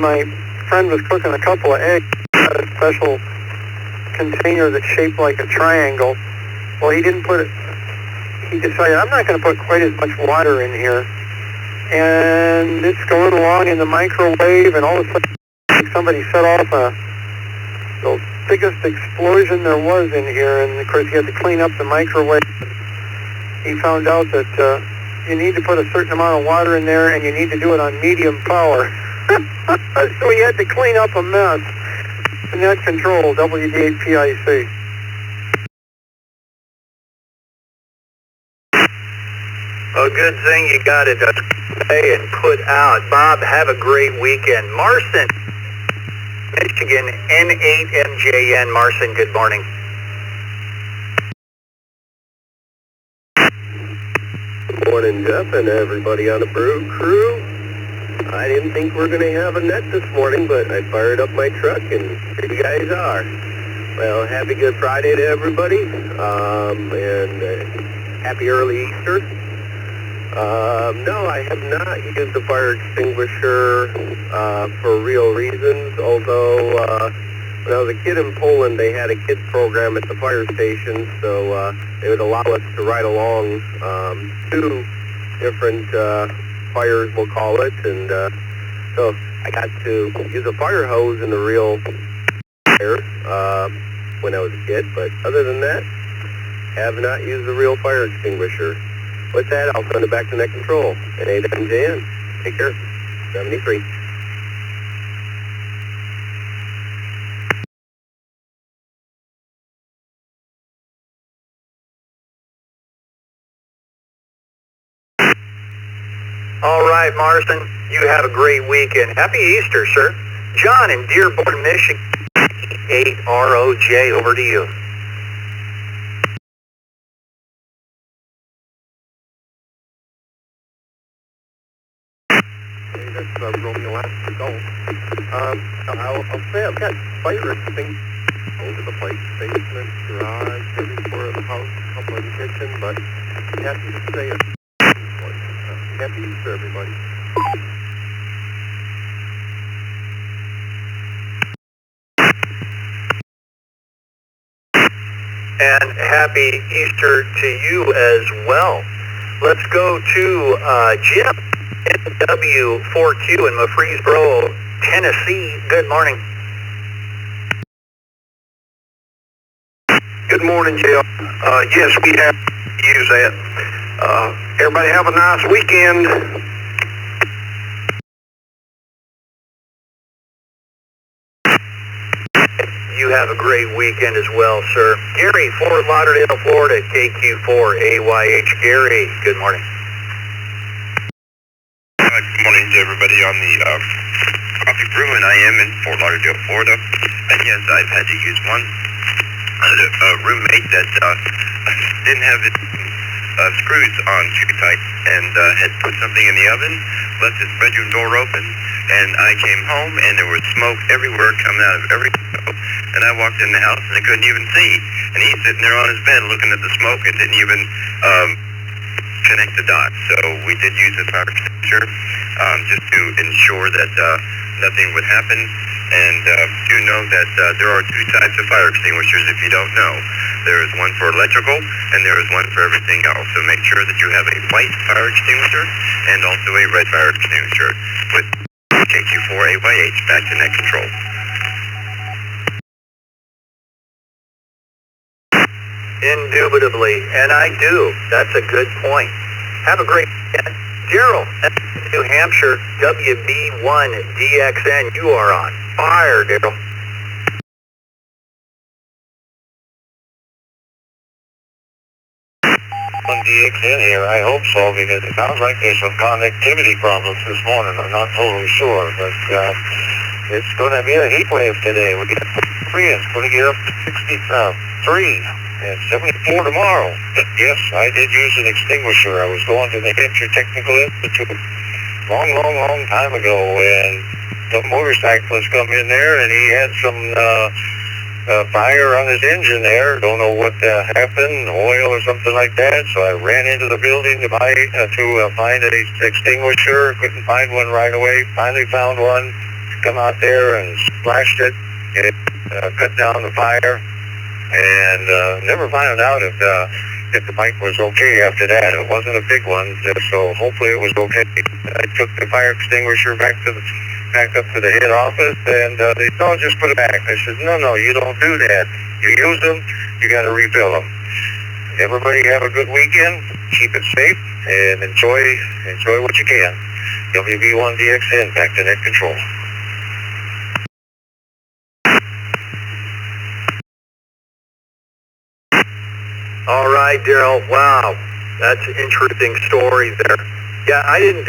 [SPEAKER 9] my friend was cooking a couple of eggs in a special container that's shaped like a triangle. Well, he decided, I'm not going to put quite as much water in here. And it's going along in the microwave, and all of a sudden somebody set off the biggest explosion there was in here, and of course he had to clean up the microwave. He found out that you need to put a certain amount of water in there, and you need to do it on medium power. So he had to clean up a mess. Net Control, WD8PIC.
[SPEAKER 1] Well, good thing you got it and put out. Bob, have a great weekend. Marson, Michigan, N8MJN. Marson, good morning.
[SPEAKER 2] Good morning, Jeff, and everybody on the Brew Crew. I didn't think we were going to have a net this morning, but I fired up my truck, and here you guys are. Well, happy Good Friday to everybody, and happy early Easter. No, I have not used the fire extinguisher for real reasons, although when I was a kid in Poland, they had a kids program at the fire station, so they would allow us to ride along two different fires, we'll call it, and so I got to use a fire hose in the real fire when I was a kid, but other than that, have not used the real fire extinguisher. With that, I'll send it back to Net Control at 8MJN. Take care. 73.
[SPEAKER 1] All right, Marston, you have a great weekend. Happy Easter, sir. John in Dearborn, Michigan, 8ROJ, over to you.
[SPEAKER 2] That's Romeo Oscar Golf. I'll say I've got fire extinguishers over the place, basement, garage, maybe for the house, a couple in the kitchen, but happy to say it. Happy Easter, everybody.
[SPEAKER 1] And happy Easter to you as well. Let's go to Jim, NW4Q in Murfreesboro, Tennessee. Good morning.
[SPEAKER 8] Good morning, Jeff. Yes, we have to use that. Everybody have a nice weekend.
[SPEAKER 1] You have a great weekend as well, sir. Gary, Fort Lauderdale, Florida, KQ4AYH. Gary, good morning.
[SPEAKER 3] Good morning to everybody on the coffee brew, and I am in Fort Lauderdale, Florida. And yes, I've had to use one. A roommate that didn't have his screws on too tight and had put something in the oven, left his bedroom door open, and I came home and there was smoke everywhere coming out of every window. And I walked in the house and I couldn't even see. And he's sitting there on his bed looking at the smoke and didn't even connect the dots. So we did use the fire extinguisher just to ensure that nothing would happen. And do know that there are two types of fire extinguishers if you don't know. There is one for electrical and there is one for everything else. So make sure that you have a white fire extinguisher and also a red fire extinguisher. With KQ4AYH, back to Net Control.
[SPEAKER 1] Indubitably, and I do. That's a good point. Have a great weekend. Daryl, New Hampshire, WB1DXN, you are on fire, Daryl.
[SPEAKER 3] DXN here, I hope so, because it sounds like there's some connectivity problems this morning. I'm not totally sure, but it's going to be a heat wave today. We get free, it's going to get up to 63 and 74 tomorrow. Yes, I did use an extinguisher. I was going to the Hampshire Technical Institute long time ago, and some motorcyclist come in there, and he had some fire on his engine there. Don't know what happened, oil or something like that. So I ran into the building to find an extinguisher. Couldn't find one right away. Finally found one. Come out there and splashed it. It cut down the fire, and never found out if the bike was okay after that. It wasn't a big one, so hopefully it was okay. I took the fire extinguisher back up to the head office, and they said, "No, just put it back." I said, No, you don't do that. You use them, you got to refill them. Everybody have a good weekend. Keep it safe and enjoy what you can. WB1DXN, back to net control.
[SPEAKER 1] All right, Daryl. Wow, that's an interesting story there. Yeah, I didn't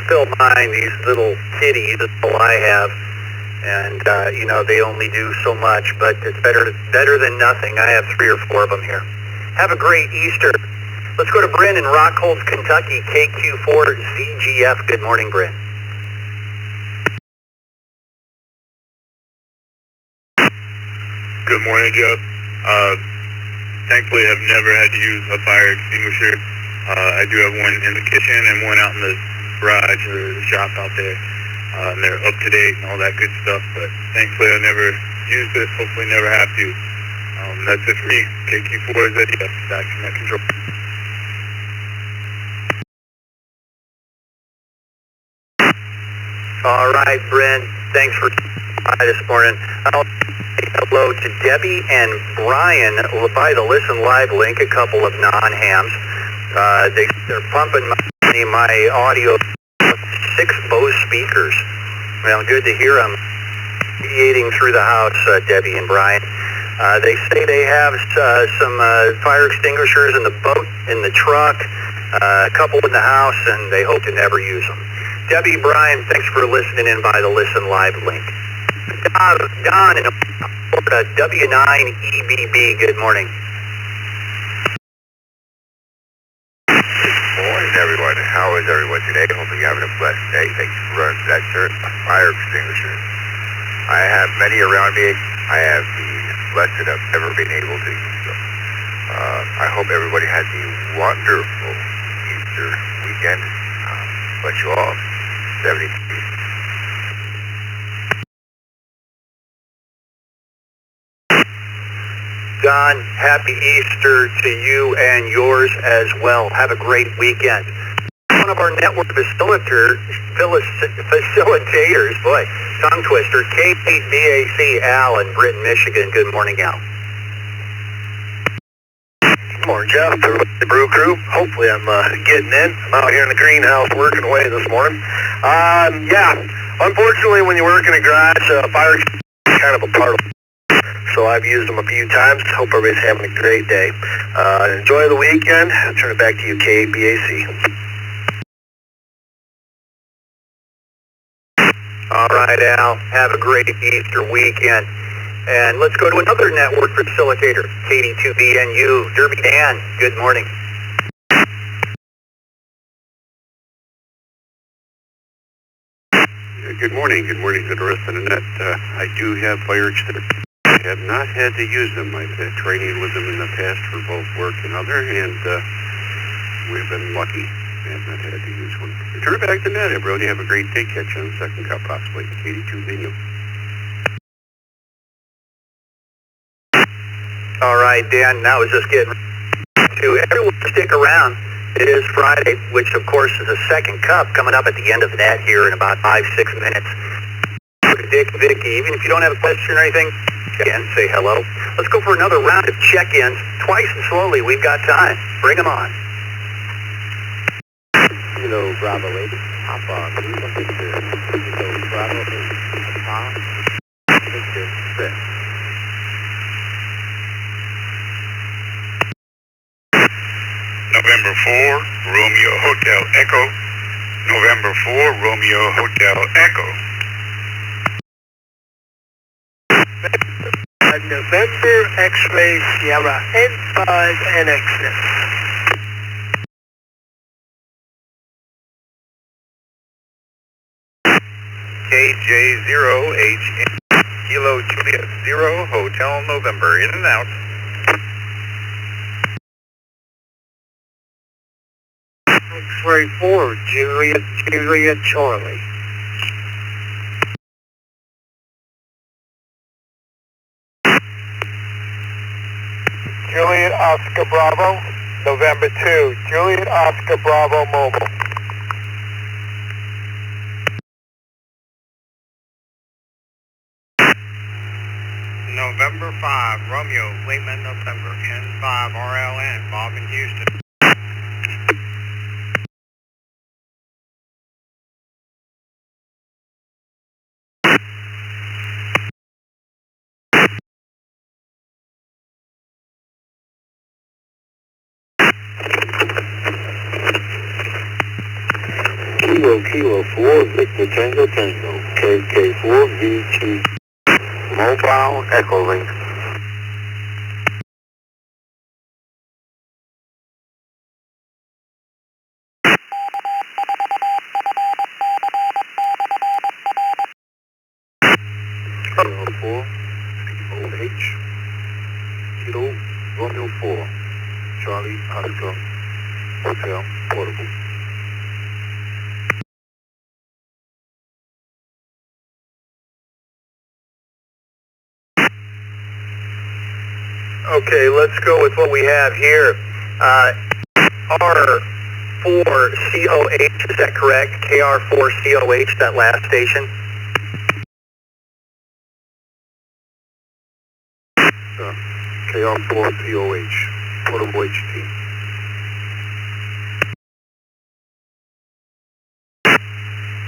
[SPEAKER 1] fill mine. These little kitties, that's all I have, and they only do so much, but it's better than nothing. I have 3 or 4 of them here. Have a great Easter. Let's go to Bryn in Rockholds, Kentucky, KQ4ZGF. Good morning, Bryn.
[SPEAKER 5] Good morning, Jeff. Thankfully, I've never had to use a fire extinguisher. I do have one in the kitchen and one out in the garage or the shop out there. And they're up to date and all that good stuff, but thankfully I never used it, hopefully never have to. That's it for me. KQ4ZGF, back to net control.
[SPEAKER 1] All right, Brent, thanks for this morning. I'll say hello to Debbie and Brian by the Listen Live link, a couple of non-hams. They're pumping my audio, 6 Bose speakers. Well, good to hear them radiating through the house, Debbie and Brian. They say they have some fire extinguishers in the boat, in the truck, a couple in the house, and they hope to never use them. Debbie, Brian, thanks for listening in by the Listen Live link. Don in Florida, W9EBB, good morning.
[SPEAKER 3] Good morning, everyone. How is everyone today? Hopefully you're having a blessed day. Thanks for running that fire extinguisher. I have many around me. I have been blessed of ever being able to use them. I hope everybody has a wonderful Easter weekend. Bless you all. 73.
[SPEAKER 1] Don, happy Easter to you and yours as well. Have a great weekend. One of our network facilitators, boy, tongue twister, KBAC Al in Britain, Michigan. Good morning, Al.
[SPEAKER 3] Good morning, Jeff. The brew crew. Hopefully I'm getting in. I'm out here in the greenhouse working away this morning. Unfortunately, when you work in a garage, fire is kind of a part of it. So I've used them a few times. Hope everybody's having a great day. Enjoy the weekend. I'll turn it back to you, KBAC.
[SPEAKER 1] All right, Al. Have a great Easter weekend. And let's go to another network facilitator, KD2BNU, Derby Dan. Good morning.
[SPEAKER 5] Good morning to the rest of the net. I do have fire extinguishers. I have not had to use them. I've had training with them in the past for both work and other, and we've been lucky. I have not had to use one. Turn it back to net, everybody. Have a great day. Catch you on the second cup, possibly. 82 venue.
[SPEAKER 1] All right, Dan. Now is just getting to everyone stick around. It is Friday, which of course is the second cup coming up at the end of the net here in about 5-6 minutes. Dick, Vicky, even if you don't have a question or anything, Again, say hello. Let's go for another round of check-ins, twice and slowly. We've got time. Bring them on.
[SPEAKER 2] Kilo Bravo 8, Alpha, Lima Victor, Kilo Bravo 8, Alpha, Victor, 6.
[SPEAKER 8] November 4, Romeo Hotel Echo. November 4, Romeo Hotel Echo.
[SPEAKER 7] November X-Ray Sierra N5 NXS.
[SPEAKER 5] KJ0HN, Kilo Juliet 0, Hotel November, in and out.
[SPEAKER 7] X-Ray 4, Juliet Charlie. Juliet Oscar Bravo, November 2, Juliet Oscar Bravo Mobile.
[SPEAKER 8] November 5, Romeo, Lima November, N5 RLN, Bob in Houston.
[SPEAKER 2] Kilo 4, Victor Tango Tango, KK4 VT, Mobile Echo Link. Kilo 4, OH, Kilo Romeo 4, Charlie Oscar, Hotel Portable.
[SPEAKER 1] Okay, let's go with what we have here. R4COH, is that correct? KR4COH, that last station?
[SPEAKER 2] KR4COH, Portable HT.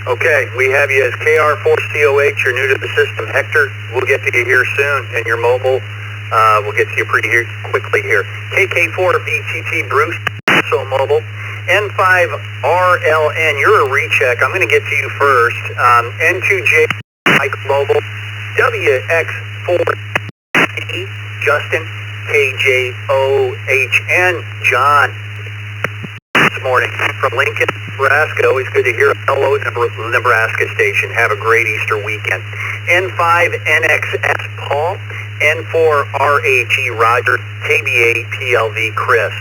[SPEAKER 1] Okay, we have you as KR4COH. You're new to the system. Hector, we'll get to you here soon, and your mobile, we'll get to you pretty quickly here. KK4VTT Bruce, so mobile. N5RLN, you're a recheck. I'm going to get to you first. N2J, Mike Mobile. WX4, Justin. KJOHN, John. This morning from Lincoln, Nebraska. Always good to hear. Hello, Nebraska station. Have a great Easter weekend. N5NXS Paul, N4RHE Roger, KBA PLV Chris.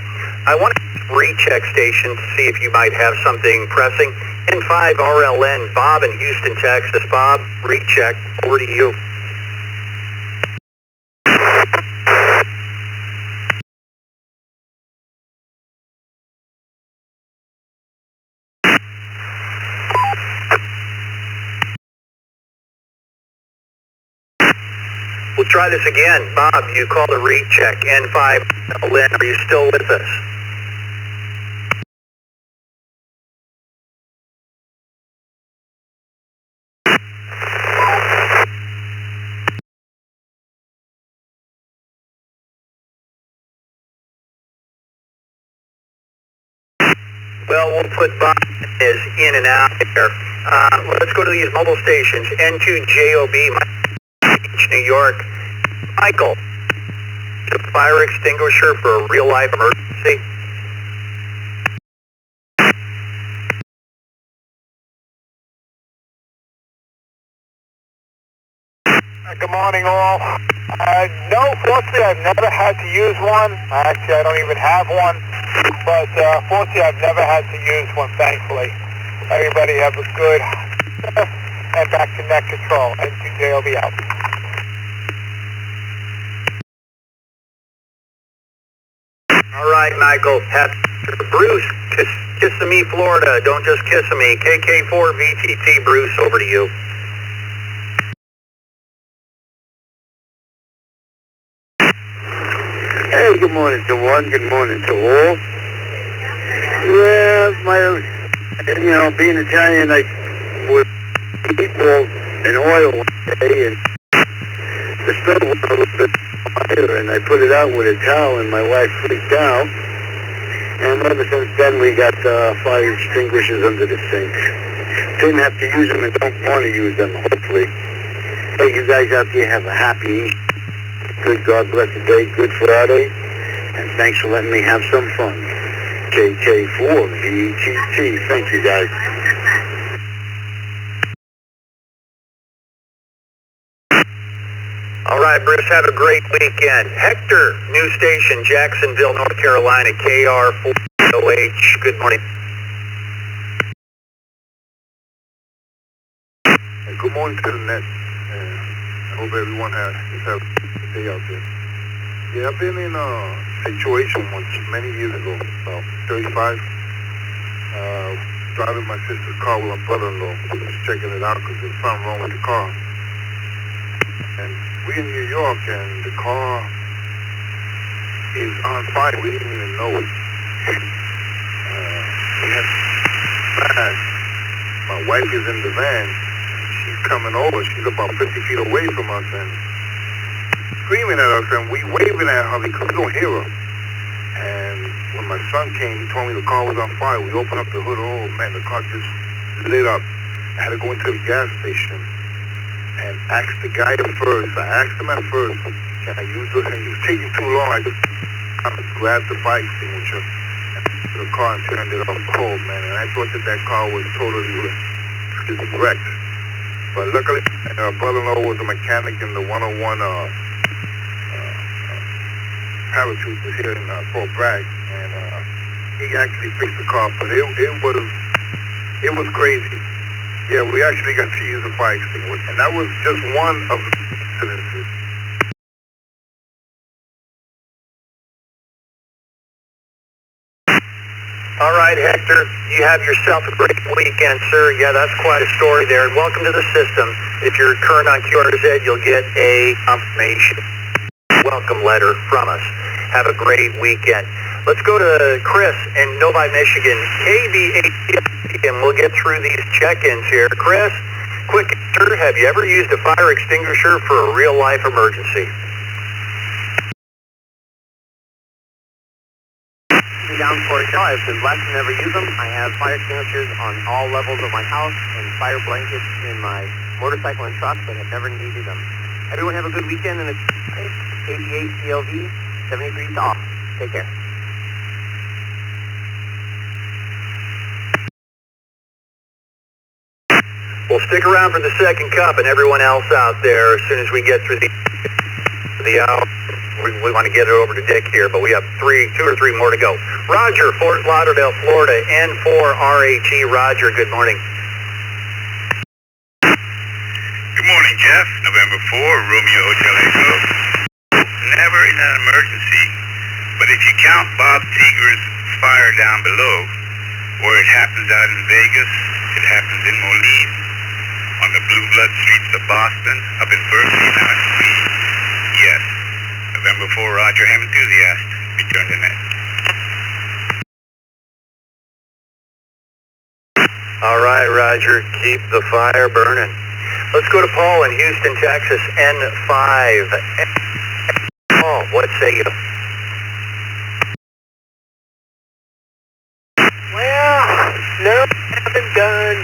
[SPEAKER 1] I want to recheck station to see if you might have something pressing. N5RLN Bob in Houston, Texas. Bob, recheck. Over to you. We'll try this again. Bob, you called a recheck. N5, Lynn, are you still with us? Well, we'll put Bob as in and out there. Let's go to these mobile stations. N2JOB, New York. Michael, the fire extinguisher for a real-life emergency.
[SPEAKER 7] Good morning, all. No, fortunately, I've never had to use one. Actually, I don't even have one. But fortunately, I've never had to use one, thankfully. Everybody have a good and back to net control. N2JOB out.
[SPEAKER 1] All right, Michael. Bruce, Kissimmee, Florida. Don't just kiss me. KK4VTT, Bruce, over to you.
[SPEAKER 2] Hey, good morning to one, good morning to all. Yeah, being Italian, I was meatballs and oil one day, and the stove went a little bit fire, and I put it out with a towel, and my wife freaked out. And ever since then, we got fire extinguishers under the sink. Didn't have to use them and don't want to use them, hopefully. Hey, you guys out there have a happy, good God bless the day, Good Friday, and thanks for letting me have some fun. KK4VTT. Thank you, guys.
[SPEAKER 3] All right, Bruce, have a great weekend. Hector, new station, Jacksonville, North Carolina, KR4OH. Good morning.
[SPEAKER 2] Good morning to the net. I hope everyone has a good day out there. Yeah, I've been in a situation once many years ago, about 35. Driving my sister's car with my brother-in-law. We was checking it out because there was something wrong with the car. And we're in New York, and the car is on fire. We didn't even know it. We had flash. My wife is in the van. She's coming over. She's about 50 feet away from us, and screaming at us, and we waving at her because we don't hear her. And when my son came, he told me the car was on fire. We opened up the hood. Oh man, the car just lit up. I had to go into the gas station and ask the guy at first. I asked him at first, can I use this? And he was taking too long. I just grabbed the fire extinguisher and the car and turned it off. Oh man, and I thought that car was totally wrecked. But luckily, our brother-in-law was a mechanic in the 101 parachute was here in Fort Bragg, and he actually fixed the car. But it was crazy. Yeah, we actually got to use a fire extinguisher, and that was just one of the incidences.
[SPEAKER 3] All right, Hector, you have yourself a great weekend, sir. Yeah, that's quite a story there. And welcome to the system. If you're current on QRZ, you'll get a confirmation welcome letter from us. Have a great weekend. Let's go to Chris in Novi, Michigan, KV8, and we'll get through these check-ins here. Chris, quick answer, have you ever used a fire extinguisher for a real-life emergency?
[SPEAKER 4] Down for it. No, I've been blessed to never use them. I have fire extinguishers on all levels of my house and fire blankets in my motorcycle and truck, but have never needed them. Everyone have a good weekend, and it's KV8 CLV 73 off. Take care.
[SPEAKER 3] We'll stick around for the second cup, and everyone else out there, as soon as we get through the hour, we want to get it over to Dick here, but we have two or three more to go. Roger, Fort Lauderdale, Florida, N4RHE. Roger, good morning.
[SPEAKER 8] Good morning, Jeff. November 4, Romeo Hotel Echo. Never in an emergency, but if you count Bob Tiger's fire down below, where it happens out in Vegas, it happens in Moline, on the blue blood streets of Boston, up in Berkeley, now it's Queens. Yes. November 4, Roger, ham enthusiast. Return to net.
[SPEAKER 3] All right, Roger, keep the fire burning. Let's go to Paul in Houston, Texas, N5. Paul, what say you?
[SPEAKER 9] Well, no, I haven't done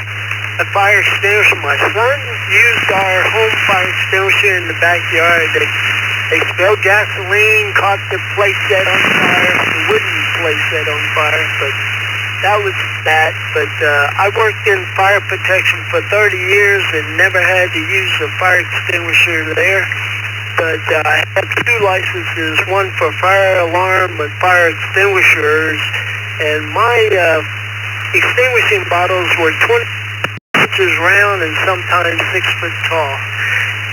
[SPEAKER 9] a fire extinguisher. My son used our home fire extinguisher in the backyard. They spilled gasoline, caught the place set on fire, the wooden place set on fire, but that was that. But I worked in fire protection for 30 years and never had to use a fire extinguisher there. But I have two licenses, one for fire alarm and fire extinguishers, and my extinguishing bottles were 20 inches round and sometimes 6 foot tall.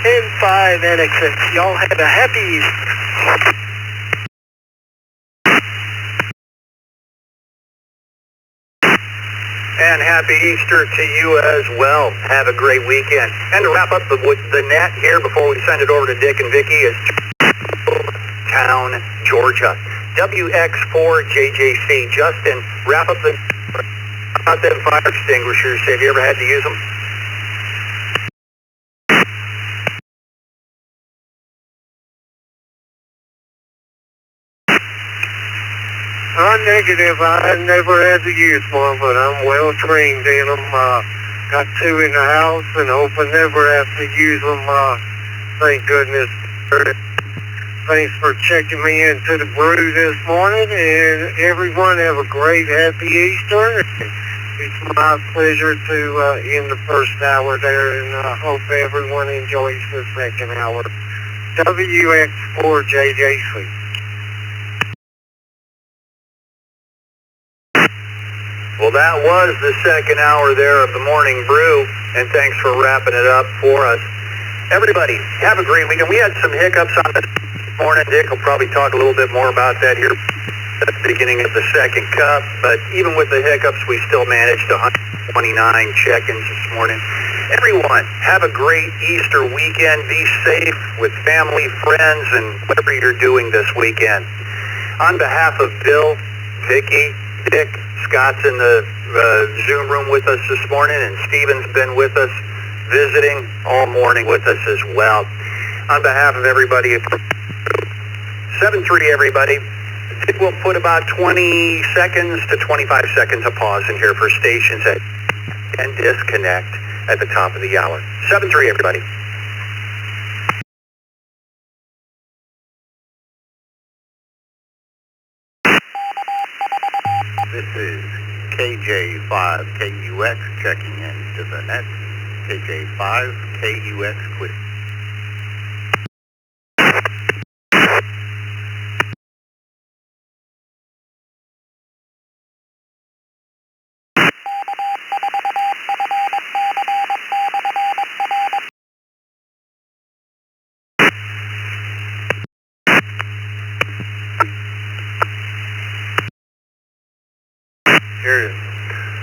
[SPEAKER 9] N5 NXX. Y'all have a happy Easter.
[SPEAKER 3] And happy Easter to you as well. Have a great weekend. And to wrap up the net here before we send it over to Dick and Vicky is Town
[SPEAKER 1] Georgia. WX4JJC. Justin, wrap up about them fire extinguishers. Have you ever had to use them?
[SPEAKER 2] Negative. I never had to use one, but I'm well trained in them. Got two in the house and hope I never have to use them. Thank goodness. Thanks for checking me into the brew this morning, and everyone have a great, happy Easter. It's my pleasure to end the first hour there, and I hope everyone enjoys the second hour. WX4JJC.
[SPEAKER 1] Well, that was the second hour there of the morning brew, and thanks for wrapping it up for us. Everybody, have a great weekend. We had some hiccups on this morning. Dick will probably talk a little bit more about that here at the beginning of the second cup, but even with the hiccups, we still managed 129 check-ins this morning. Everyone, have a great Easter weekend. Be safe with family, friends, and whatever you're doing this weekend. On behalf of Bill, Vicki, Dick, Scott's in the Zoom room with us this morning, and Steven's been with us, visiting all morning with us as well. On behalf of everybody, 7-3 everybody. Dick will put about 20 seconds to 25 seconds of pause in here for stations that can disconnect at the top of the hour. 7-3 everybody. This is KJ5KUX checking into the net. KJ5KUX clear.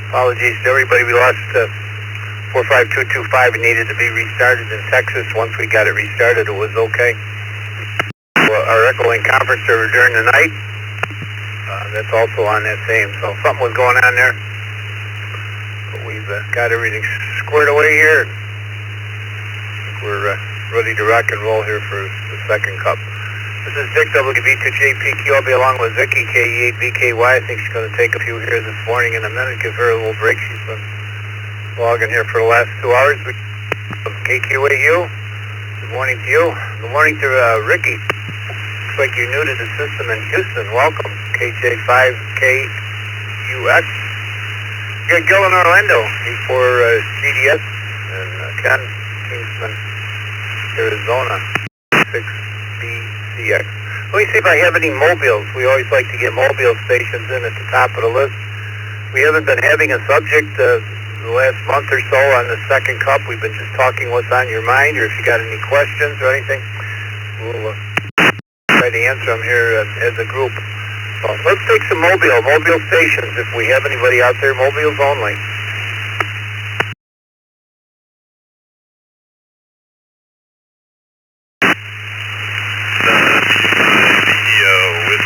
[SPEAKER 1] Apologies to everybody. We lost 45225. It needed to be restarted in Texas. Once we got it restarted, it was okay. Our echoing conference server during the night, that's also on that same. So something was going on there. But we've got everything squared away here. We're ready to rock and roll here for the second cup. This is Dick, WB2JPQ. I'll be along with Vicki, KE8VKY. I think she's going to take a few here this morning in a minute. Give her a little break. She's been logging here for the last 2 hours. KQ8U, good morning to you. Good morning to Ricky. Looks like you're new to the system in Houston. Welcome, KJ5KUX. You got Gil in Orlando, E4GDS, and Ken, Kingsman, Arizona, 6BCX. Let me see if I have any mobiles. We always like to get mobile stations in at the top of the list. We haven't been having a subject the last month or so on the second cup. We've been just talking what's on your mind, or if you got any questions or anything, we'll try to answer them here as a group. So let's take some mobile stations. If we have anybody out there, mobiles only.
[SPEAKER 10] With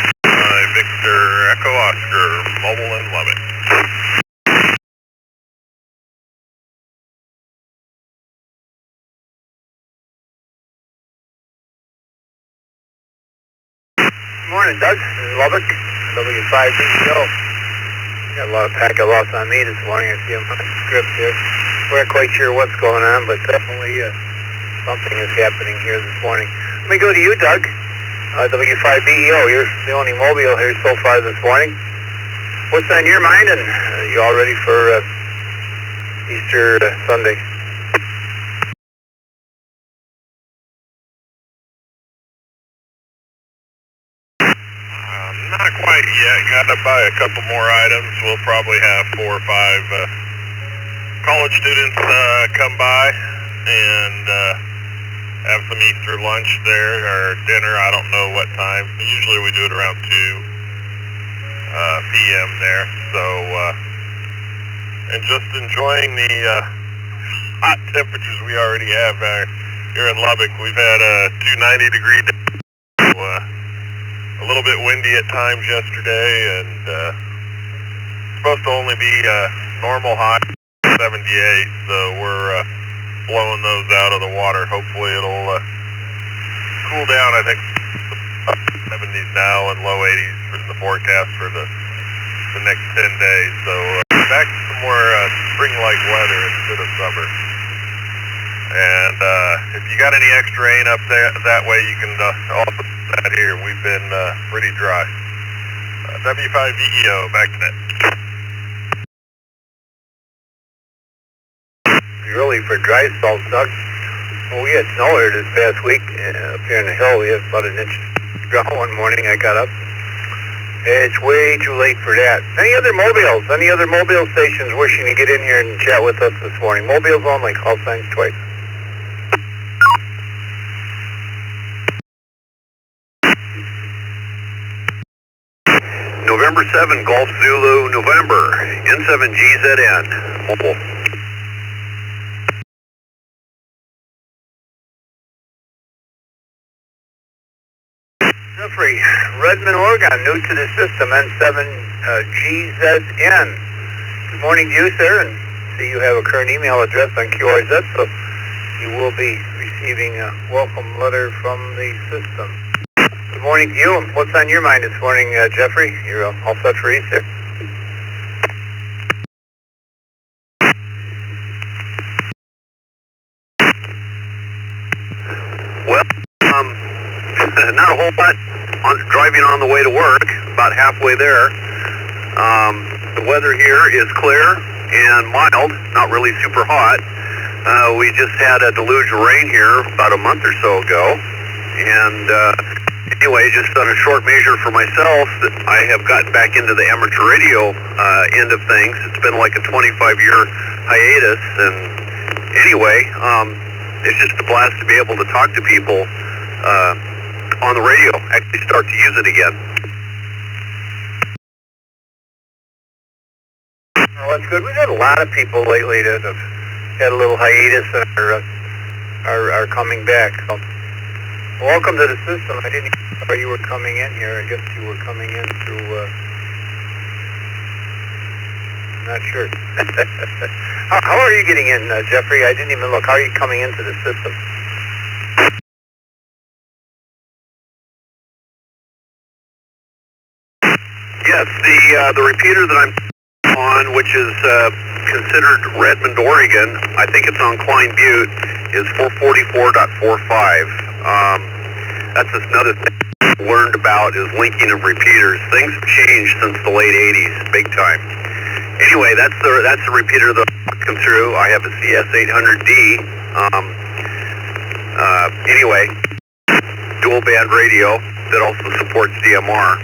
[SPEAKER 10] Victor Echo Oscar, mobile in Lubbock.
[SPEAKER 1] Good morning, Doug. Lubbock, W5BCO. Got a lot of packet loss on me this morning. I see them on the script here. We're not quite sure what's going on, but definitely something is happening here this morning. Let me go to you, Doug. W5BEO, you're the only mobile here so far this morning. What's on your mind, and you all ready for Easter Sunday?
[SPEAKER 10] Not quite yet. Got to buy a couple more items. We'll probably have 4 or 5 college students come by and have some Easter lunch there, or dinner. I don't know what time. Usually we do it around 2 p.m. there. So, and just enjoying the hot temperatures we already have here in Lubbock. We've had 290-degree days. A
[SPEAKER 3] little bit windy at times yesterday, and supposed to only be normal high 78, so we're blowing those out of the water. Hopefully it'll cool down. I think up 70s now and low 80s for the forecast for the next 10 days. So back to some more spring-like weather instead of summer. And if you got any extra rain up there that way, you can also put that here. We've been pretty dry. W5VEO, back to net.
[SPEAKER 2] Really, for dry spells, Doug, well, we had snow here this past week up here in the hill. We had about an inch of snow one morning. I got up. It's way too late for that. Any other mobile stations wishing to get in here and chat with us this morning? Mobiles only, call signs twice.
[SPEAKER 1] November 7, Golf Zulu, November, N7GZN, mobile.
[SPEAKER 2] Jeffrey, Redmond, Oregon, new to the system, N7GZN. Good morning to you, sir, and see you have a current email address on QRZ, so you will be receiving a welcome letter from the system. Good morning to you, and what's on your mind this morning, Jeffrey? You're all set for Easter?
[SPEAKER 1] Well, not a whole lot. Driving on the way to work, about halfway there. The weather here is clear and mild, not really super hot. We just had a deluge of rain here about a month or so ago. And anyway, just on a short measure for myself, that I have gotten back into the amateur radio end of things. It's been like a 25-year hiatus. And anyway, it's just a blast to be able to talk to people on the radio, actually start to use it again.
[SPEAKER 2] Well, that's good. We've had a lot of people lately that have had a little hiatus and are coming back. So, welcome to the system. I didn't even know you were coming in here. I guess you were coming in through, not sure. How are you getting in, Jeffrey? I didn't even look. How are you coming into the system?
[SPEAKER 1] Yes, the repeater that I'm on, which is considered Redmond, Oregon, I think it's on Klein Butte, is 444.45. That's another thing I learned about is linking of repeaters. Things have changed since the late 80s, big time. Anyway, that's the repeater that I'm walking through. I have a CS800D. Anyway, dual band radio that also supports DMR.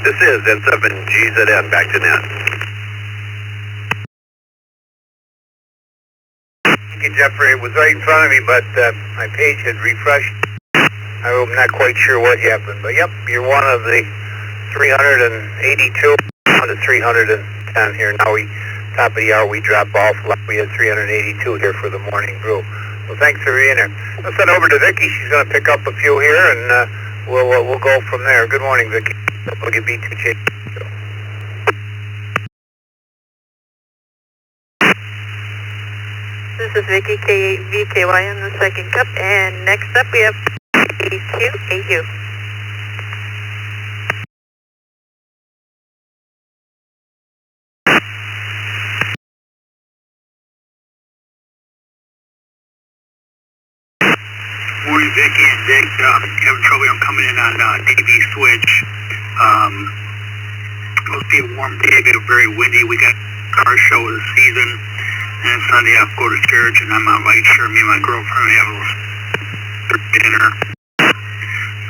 [SPEAKER 1] This is N7GZN, back to net.
[SPEAKER 2] Thank you, Jeffrey. It was right in front of me, but my page had refreshed. I'm not quite sure what happened, but yep, you're one of the 382 on the 310 here. Now top of the hour, we drop off. We had 382 here for the morning brew. So thanks for being here. Let's head over to Vicki. She's going to pick up a few here, and we'll go from there. Good morning, Vicki. WB2J.
[SPEAKER 11] This is Vicki, K8VKY in the second cup, and next up we have E2AU.
[SPEAKER 8] Morning, Vicki and Dick. Having trouble. I'm coming in on DV switch. Supposed to be a warm day, but very windy. We got car show of the season, and Sunday I have to go to church, and I'm not right sure me and my girlfriend have a little dinner.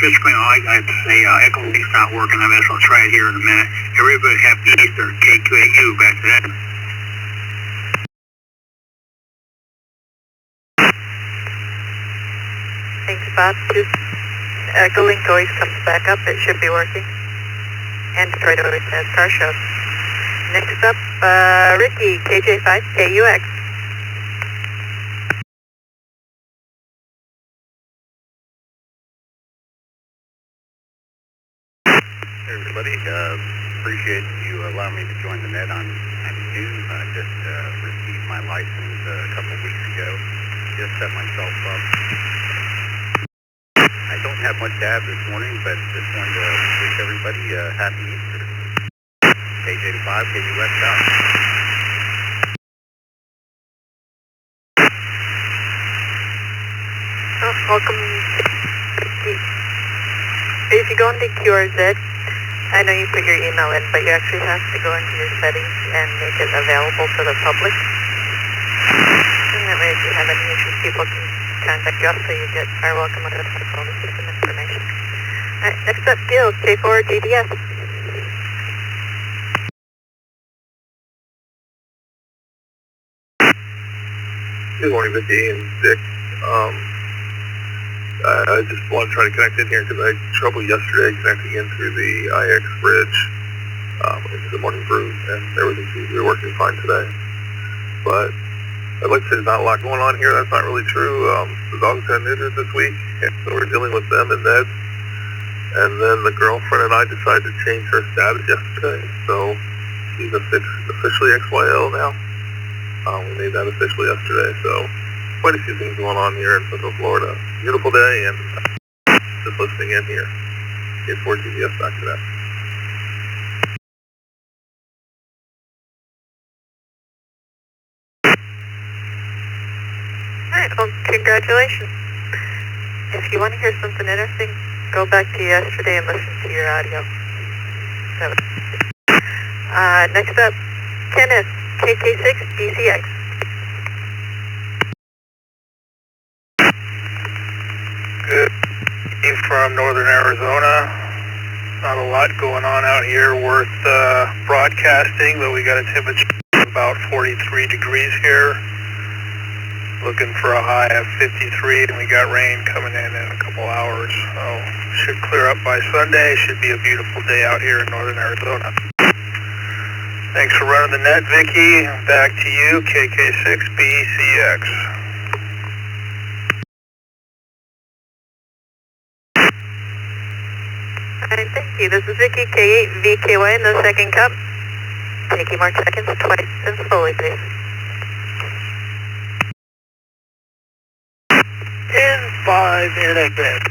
[SPEAKER 8] Basically, all I got to say, Echo Link's not working. I guess I'll try it here in a minute. Everybody happy Easter. K2AU, back to that.
[SPEAKER 11] Thanks, Bob. Just Echo Link always comes back up. It should be working. And Detroit always has car shows. Next up, Ricky, KJ5KUX.
[SPEAKER 1] Hey everybody, appreciate you allowing me to join the net on 92. I just received my license a couple weeks ago. Just set myself up. I don't have much to add this morning, but just wanted to wish everybody a happy Easter. KJ5, KUS out.
[SPEAKER 11] Welcome. If you go into QRZ, I know you put your email in, but you actually have to go into your settings and make it available to the public. And that way, if you have any issues, people can contact you, so you get our welcome letter with all the system information. All right, next up, Gil, K4 GDS.
[SPEAKER 3] Good morning, Vicky and Dick. I just want to try to connect in here because I had trouble yesterday connecting in through the IX bridge into the Morning Brew, and everything seems to be working fine today. But I'd like to say there's not a lot going on here. That's not really true. The dogs got neutered this week, and so we're dealing with them and Ned. And then the girlfriend and I decided to change her status yesterday, so she's officially XYL now. We made that official yesterday, so quite a few things going on here in Central Florida. Beautiful day, and just listening in here. K4 GDS back to that.
[SPEAKER 11] Alright, well, congratulations. If you want to hear something interesting, go back to yesterday and listen to your audio. Next up, Kenneth, KK6 BCX.
[SPEAKER 7] Good evening from northern Arizona. Not a lot going on out here worth broadcasting, but we got a temperature of about 43 degrees here. Looking for a high of 53, and we got rain coming in a couple hours. So should clear up by Sunday. Should be a beautiful day out here in northern Arizona. Thanks for running the net, Vicky. Back to you, KK6BCX.
[SPEAKER 11] Alright, thank you. This is Vicky, K8VKY in the second cup. Taking more seconds, twice and slowly, please.
[SPEAKER 7] 10-5 in advance.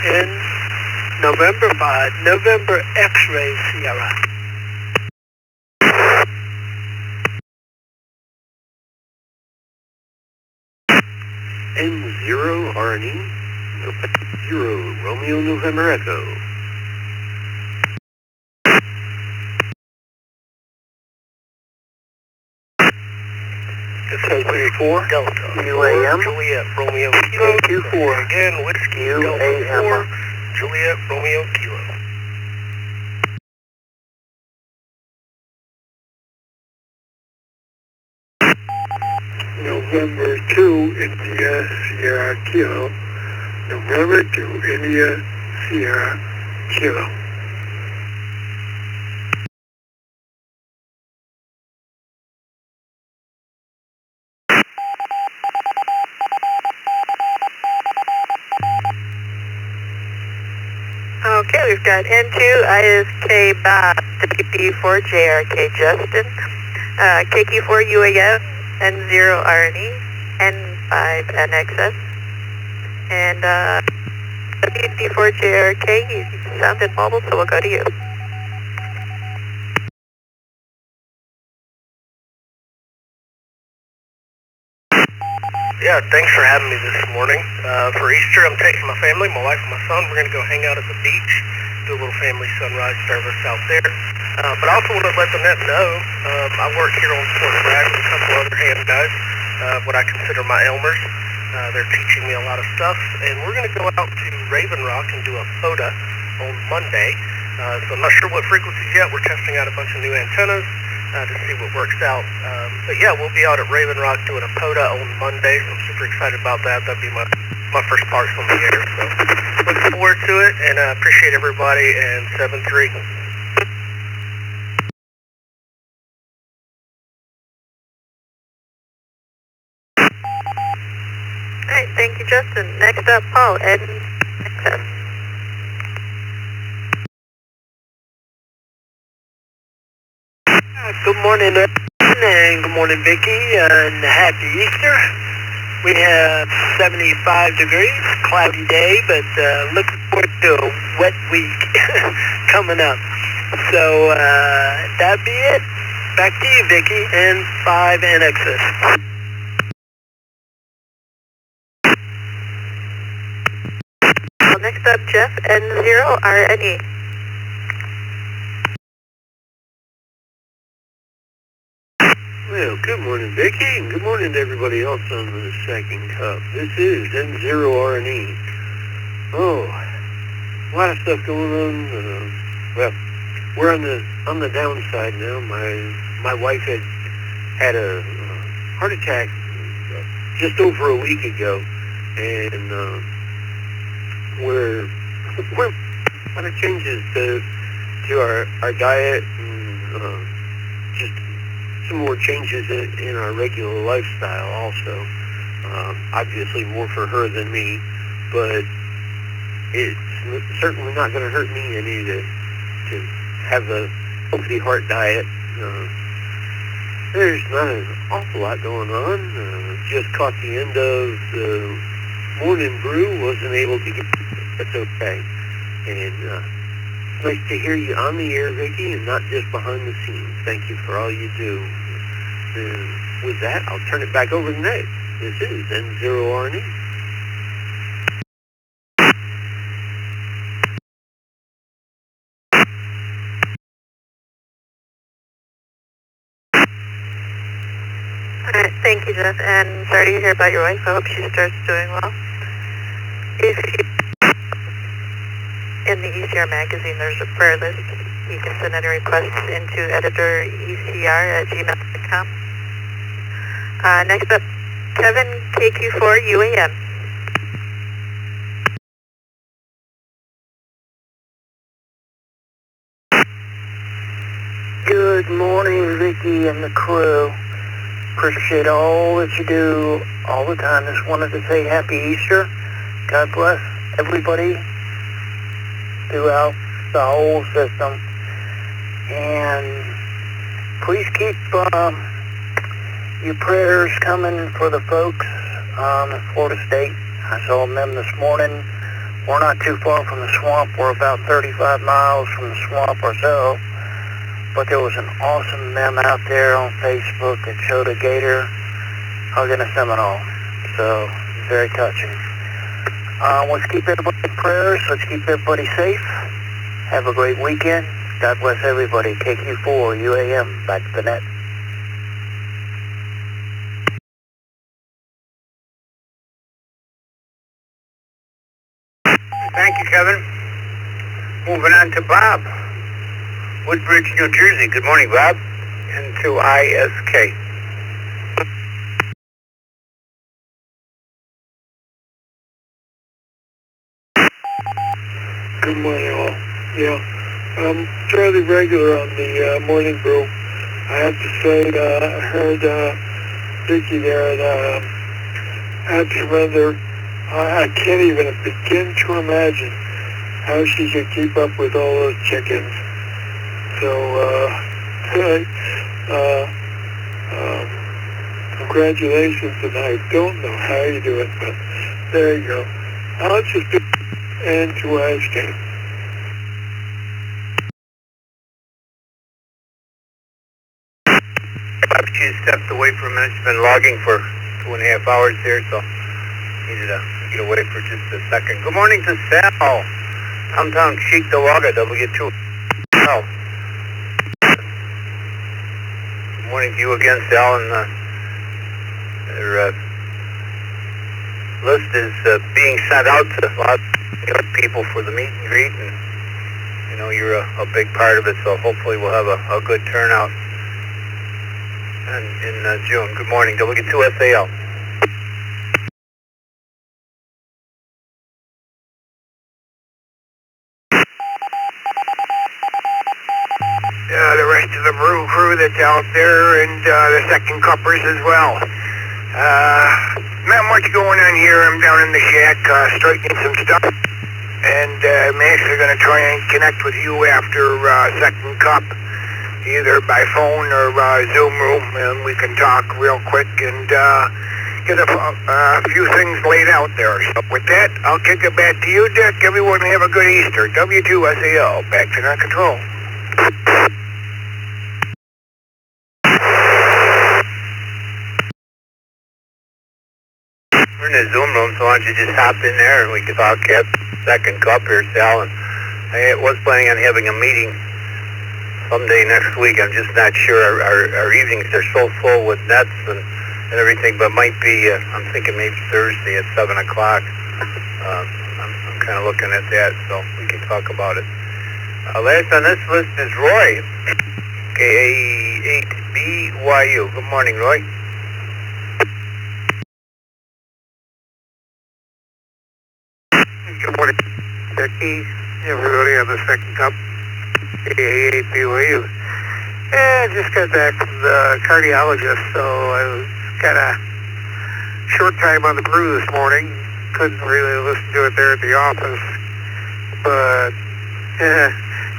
[SPEAKER 7] In November 5, November X-ray Sierra.
[SPEAKER 1] N0 RNE, 0 Romeo November Echo.
[SPEAKER 7] This is 4 Delta.
[SPEAKER 2] UAM.
[SPEAKER 7] Juliet Romeo Kilo.
[SPEAKER 2] Q4.
[SPEAKER 7] Again, Whiskey
[SPEAKER 2] UAM.
[SPEAKER 7] Delta 4. Juliet Romeo Kilo.
[SPEAKER 9] November 2, India, Sierra Kilo. November 2, India, Sierra Kilo.
[SPEAKER 11] Okay, we've got N2, ISK Bob, WP4 JRK Justin, KQ4 UAF, N0 RNE, N5 NXS, and WP4 JRK, you sounded mobile, so we'll go to you.
[SPEAKER 7] Yeah, thanks for having me this morning. For Easter, I'm taking my family, my wife and my son. We're going to go hang out at the beach, do a little family sunrise service out there. But I also want to let the net know, I work here on Fort Bragg with a couple other hand guys, what I consider my Elmers. They're teaching me a lot of stuff, and we're going to go out to Raven Rock and do a POTA on Monday. So I'm not sure what frequencies yet. We're testing out a bunch of new antennas to see what works out. But yeah, we'll be out at Raven Rock doing a POTA on Monday, so I'm super excited about that. That'll be my first parts on the air. So looking forward to it, and appreciate everybody, and 7-3.
[SPEAKER 11] Alright, thank you, Justin. Next up, Paul, Ed.
[SPEAKER 4] Good morning, and good morning, Vicky, and happy Easter. We have 75 degrees, cloudy day, but looking forward to a wet week coming up. So that'd be it. Back to you, Vicky, and 5 annexes.
[SPEAKER 11] Well, next up, Jeff, N0RNE.
[SPEAKER 4] Well, good morning, Vicky, and good morning to everybody else on the second cup. This is N0RNE. Oh, a lot of stuff going on. Well, we're on the downside now. My wife had a heart attack just over a week ago, and we're a lot of changes to our diet and just some more changes in our regular lifestyle also. Obviously more for her than me, but it's certainly not going to hurt me any to have a healthy heart diet. There's not an awful lot going on. Just caught the end of the morning brew, wasn't able to get it. That's okay. And nice to hear you on the air, Vicky, and not just behind the scenes. Thank you for all you do. With that, I'll turn it back over to Nate. This is N0RNE.
[SPEAKER 11] All right, thank you, Jeff, and sorry to hear about your wife. I hope she starts doing well. If you, in the ECR magazine, there's a prayer list. You can send any requests into editor.ecr@gmail.com. Next up, Kevin, KQ4 UAM.
[SPEAKER 4] Good morning, Vicky and the crew. Appreciate all that you do all the time. Just wanted to say Happy Easter. God bless everybody throughout the whole system. And please keep your prayers coming for the folks in Florida State. I saw them this morning. We're not too far from the swamp. We're about 35 miles from the swamp ourselves. But there was an awesome meme out there on Facebook that showed a gator hugging a Seminole. So, very touching. Let's keep everybody in prayers. Let's keep everybody safe. Have a great weekend. God bless everybody. KQ4 UAM, back to the net.
[SPEAKER 8] Thank you, Kevin. Moving on to Bob. Woodbridge, New Jersey. Good morning, Bob. And to ISK.
[SPEAKER 9] Good morning, all. Yeah, I'm fairly regular on the morning brew. I have to say, I heard Vicky there at Surrender. I can't even begin to imagine how she could keep up with all those chickens. So, congratulations, and I don't know how you do it, but there you go. I'll just do and to asking.
[SPEAKER 8] She stepped away for a minute. She's been logging for 2.5 hours here, so needed to get away for just a second. Good morning to Sal. Downtown Chic de Waga, W2. Sal. Good morning to you again, Sal, and their list is being sent out to a lot of people for the meet and greet, and you know you're a big part of it, so hopefully we'll have a good turnout in June. Good morning, W2SAL.
[SPEAKER 3] The rest of the brew crew that's out there, and the second cuppers as well. Not much going on here. I'm down in the shack straightening some stuff, and I'm actually going to try and connect with you after second cup
[SPEAKER 2] either by phone or Zoom room, and we can talk real quick and get a few things laid out there. So with that, I'll kick it back to you, Dick. Everyone have a good Easter. W2SAL, back to net control.
[SPEAKER 3] We're in the Zoom room, so why don't you just hop in there and we can talk at second cup here, Sal. And I was planning on having a meeting someday next week. I'm just not sure. Our evenings are so full with nets and everything, but might be, I'm thinking maybe Thursday at 7 o'clock. I'm kind of looking at that, so we can talk about it. Last on this list is Roy, KA8BYU. Good morning, Roy.
[SPEAKER 2] Good morning, Becky, everybody on the second cup, KA8BYU. Yeah, I just got back from the cardiologist, so I was got a short time on the brew this morning. Couldn't really listen to it there at the office, but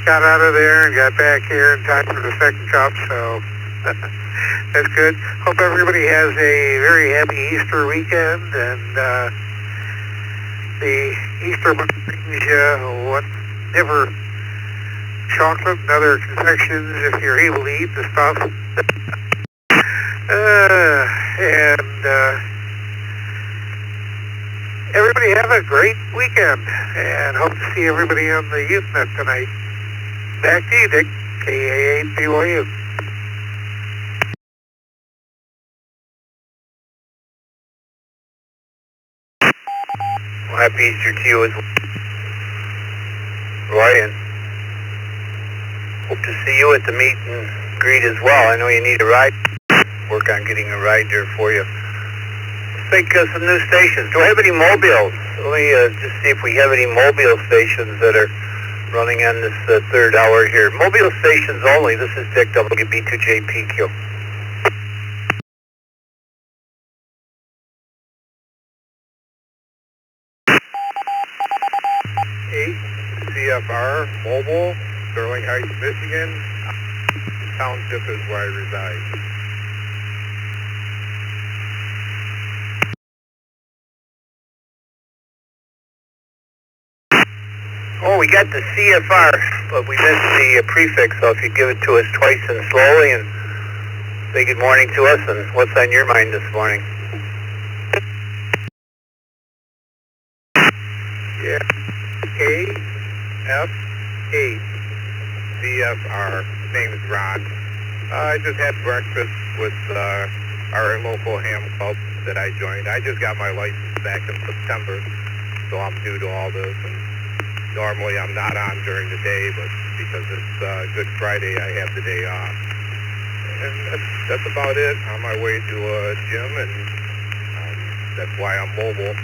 [SPEAKER 2] got out of there and got back here in time for the second cup, so that's good. Hope everybody has a very happy Easter weekend, and the Easter brings whatever chocolate and other confections if you're able to eat the stuff. Everybody have a great weekend, and hope to see everybody on the youth net tonight. Back to you, Dick, KA8BYU.
[SPEAKER 3] Well, happy Easter to you as well, Roy, and hope to see you at the meet and greet as well. I know you need a ride. Work on getting a ride there for you. Let's take some new stations. Do I have any mobiles? Let me just see if we have any mobile stations that are running on this third hour here. Mobile stations only. This is Dick, WB2JPQ.
[SPEAKER 2] CFR, Mobile, Sterling Heights, Michigan. Township is where I reside.
[SPEAKER 3] Oh, we got the CFR, but we missed the prefix, so if you give it to us twice and slowly and say good morning to us, and what's on your mind this morning?
[SPEAKER 2] Yeah, KF8 CFR. Name is Ron. I just had breakfast with our local ham club that I joined. I just got my license back in September, so I'm new to all this. And normally I'm not on during the day, but because it's Good Friday, I have the day off. And that's about it. On my way to a gym, and that's why I'm mobile.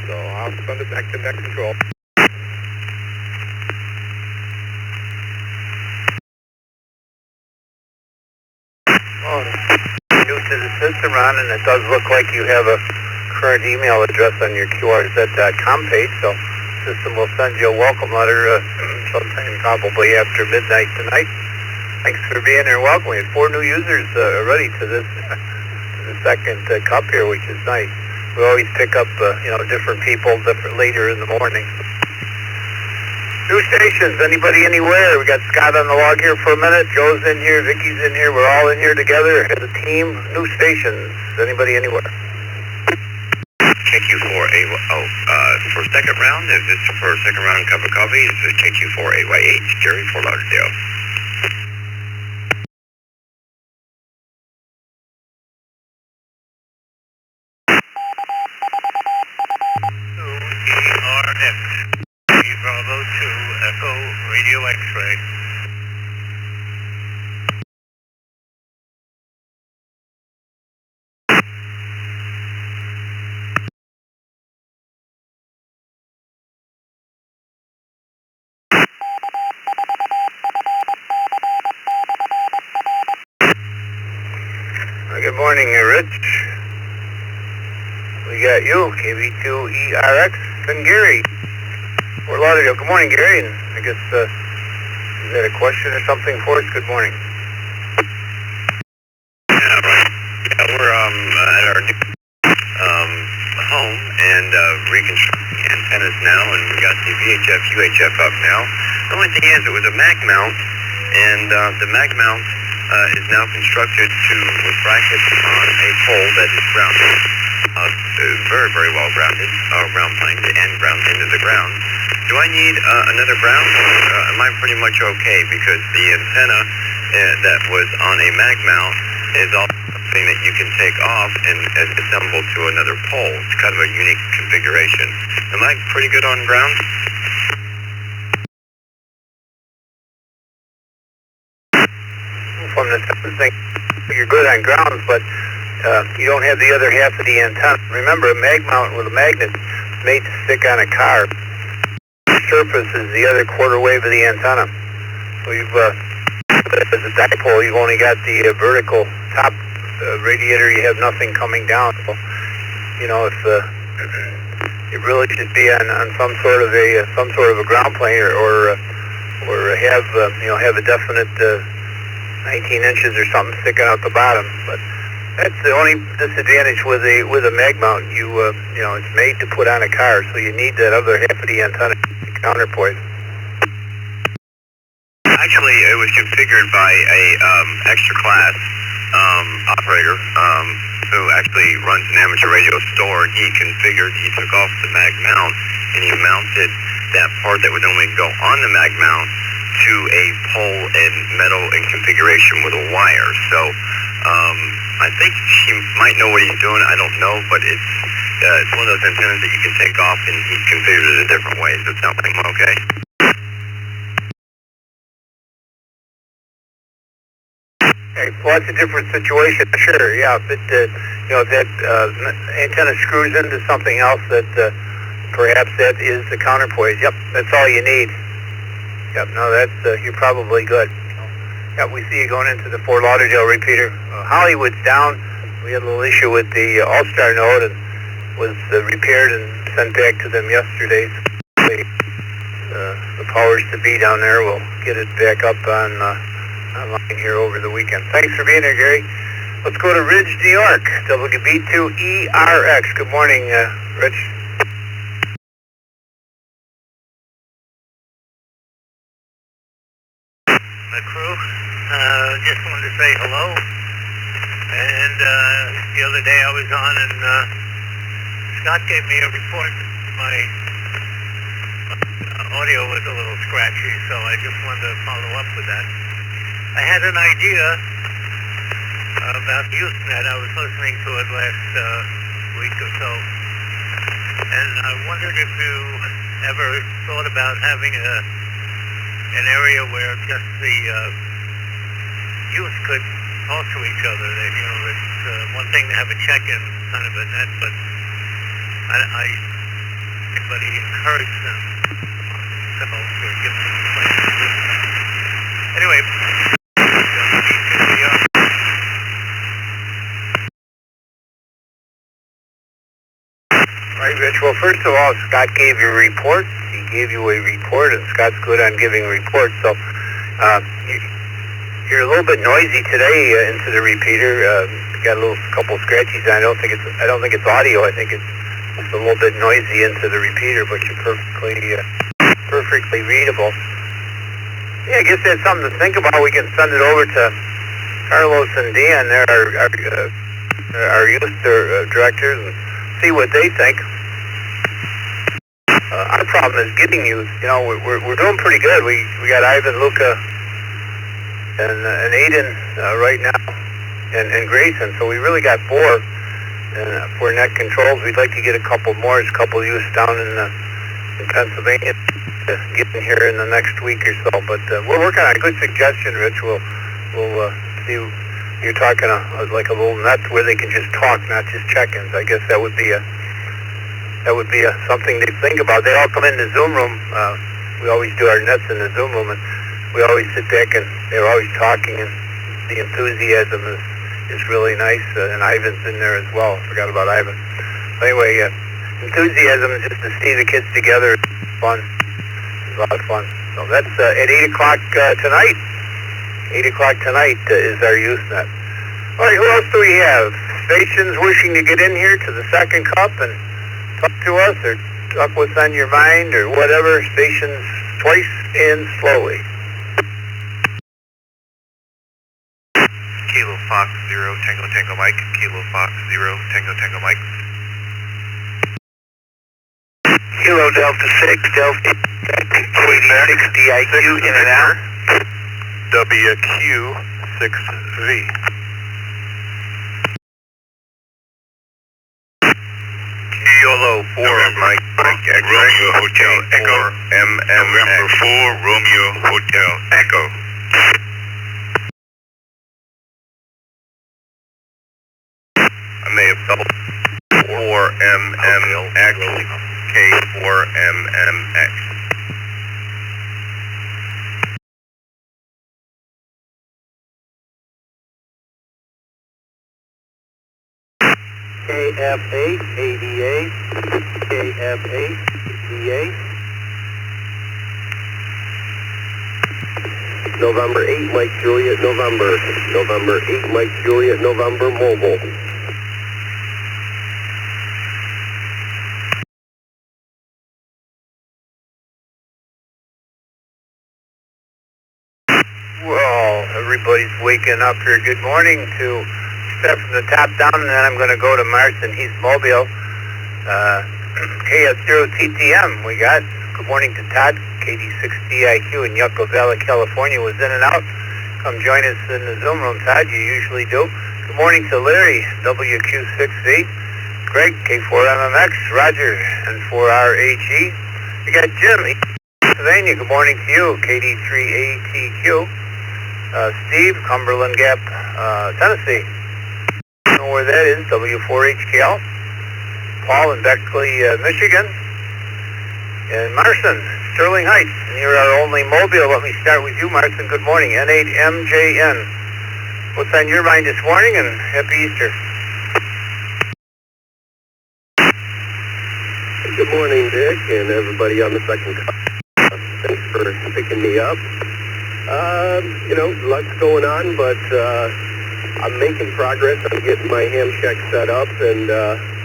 [SPEAKER 2] So I'll send it back to net control.
[SPEAKER 3] Oh, new to the system, Ron, and it does look like you have a current email address on your QRZ.com page, so the system will send you a welcome letter sometime probably after midnight tonight. Thanks for being here. Welcome. We had 4 new users already to this the second cup here, which is nice. We always pick up, different people later in the morning. New stations, anybody anywhere? We got Scott on the log here for a minute. Joe's in here, Vicky's in here. We're all in here together as a team. New stations, anybody anywhere?
[SPEAKER 5] KQ4A, for second round, if it's for a second round cup of coffee, it's KQ4AY8, Jerry, Fort Lauderdale.
[SPEAKER 3] ERX, Bravo 2, Echo, Radio X-ray. Good morning, Rich. We got you, KB2ERX, and Gary. Fort Lauderdale. Good morning, Gary. And I guess, is that a question or something for us? Good morning.
[SPEAKER 5] and reconstructing antennas now, and we got the VHF, UHF up now. The only thing is, it was a mag mount, and the mag mount is now constructed with brackets on a pole that is grounded, very, very well grounded, ground planed and ground into the ground. Do I need another ground, or am I pretty much okay? Because the antenna that was on a mag mount is also something that you can take off and assemble to another pole. It's kind of a unique configuration. Am I pretty good on ground?
[SPEAKER 2] From the thing, you're good on ground, but you don't have the other half of the antenna. Remember, a mag mount with a magnet is made to stick on a car. The surface is the other quarter wave of the antenna. So as a dipole, you've only got the vertical top radiator. You have nothing coming down. So, if it really should be on some sort of a ground plane, or have a definite 19 inches or something sticking out the bottom. But that's the only disadvantage with a mag mount. It's made to put on a car, so you need that other half of the antenna counterpoise.
[SPEAKER 5] Actually, it was configured by a extra class operator who actually runs an amateur radio store, and he took off the mag mount, and he mounted that part that would normally go on the mag mount to a pole and metal and configuration with a wire. So I think he might know what he's doing. I don't know, but it's one of those antennas that you can take off, and he configured it a different way. Does that sound like okay?
[SPEAKER 2] Well, it's a different situation, sure. Yeah, but if that antenna screws into something else, that perhaps that is the counterpoise. Yep, that's all you need. Yep, no, you're probably good. Yep, we see you going into the Fort Lauderdale repeater. Hollywood's down. We had a little issue with the All-Star node, and was repaired and sent back to them yesterday. The powers to be down there will get it back up online here over the weekend. Thanks for being here, Gary. Let's go to Ridge, New York. WB2ERX. Good morning, Rich.
[SPEAKER 12] The crew, just wanted to say hello. And the other day I was on, and Scott gave me a report. My audio was a little scratchy, so I just wanted to follow up with that. I had an idea about Usenet. I was listening to it last week or so, and I wondered if you ever thought about having an area where just the youth could talk to each other. It's one thing to have a check-in kind of a net, but anybody encourage them to give them a place to do. Anyway.
[SPEAKER 2] Right, Rich. Well, first of all, Scott gave you a report. He gave you a report, and Scott's good on giving reports. So you're a little bit noisy today into the repeater. Got a couple scratches. I don't think it's audio. I think it's a little bit noisy into the repeater, but you're perfectly readable. Yeah, I guess that's something to think about. We can send it over to Carlos and Dan. They're our youth directors, and see what they think. Our problem is getting youth. We're doing pretty good. We got Ivan, Luca, and Aiden right now, and Grayson. So we really got 4 for net controls. We'd like to get a couple more. There's a couple of youths down in Pennsylvania getting here in the next week or so. But we're working on a good suggestion, Rich. We'll see. You're talking like a little net where they can just talk, not just check-ins. I guess that would be something to think about. They all come in the Zoom room. We always do our nets in the Zoom room, and we always sit back, and they're always talking, and the enthusiasm is really nice. And Ivan's in there as well. I forgot about Ivan. Anyway, enthusiasm is just to see the kids together. It's fun. It's a lot of fun. So that's at 8 o'clock tonight. 8 o'clock tonight is our Usenet. All right, who else do we have? Stations wishing to get in here to the second cup, and
[SPEAKER 4] talk to us or talk what's on your mind or whatever. Stations twice and slowly.
[SPEAKER 5] Kilo Fox 0 Tango Tango Mike. Kilo Fox 0 Tango Tango Mike.
[SPEAKER 4] Kilo Delta 6 Delta 86 DIQ in and out.
[SPEAKER 5] WQ6V. Kilo 4 Mike X-ray
[SPEAKER 10] Romeo Hotel Echo. November 4 Romeo Hotel Echo.
[SPEAKER 5] I may have doubled 4MMX K4MMX.
[SPEAKER 2] KF8 ADA, KF8 DA. November 8 Mike Juliet November. November 8 Mike Juliet November Mobile.
[SPEAKER 4] Well, everybody's waking up here. Good morning to start from the top down, and then I'm going to go to Marston East Mobile. KF0TTM we got. Good morning to Todd. KD6DIQ in Yucca Valley, California was in and out. Come join us in the Zoom room, Todd. You usually do. Good morning to Larry. WQ6V. Greg, K4MMX. Roger, N4RHE. We got Jim. Pennsylvania, good morning to you, KD3ATQ. Steve, Cumberland Gap, Tennessee. You know where that is, W4HKL. Paul in Beckley, Michigan. And Marston, Sterling Heights. And you're our only mobile. Let me start with you, Marston. Good morning, N8MJN. What's on your mind this morning, and happy Easter.
[SPEAKER 2] Good morning, Dick, and everybody on the second call. Thanks for picking me up. Lots going on, but I'm making progress. I'm getting my ham shack set up and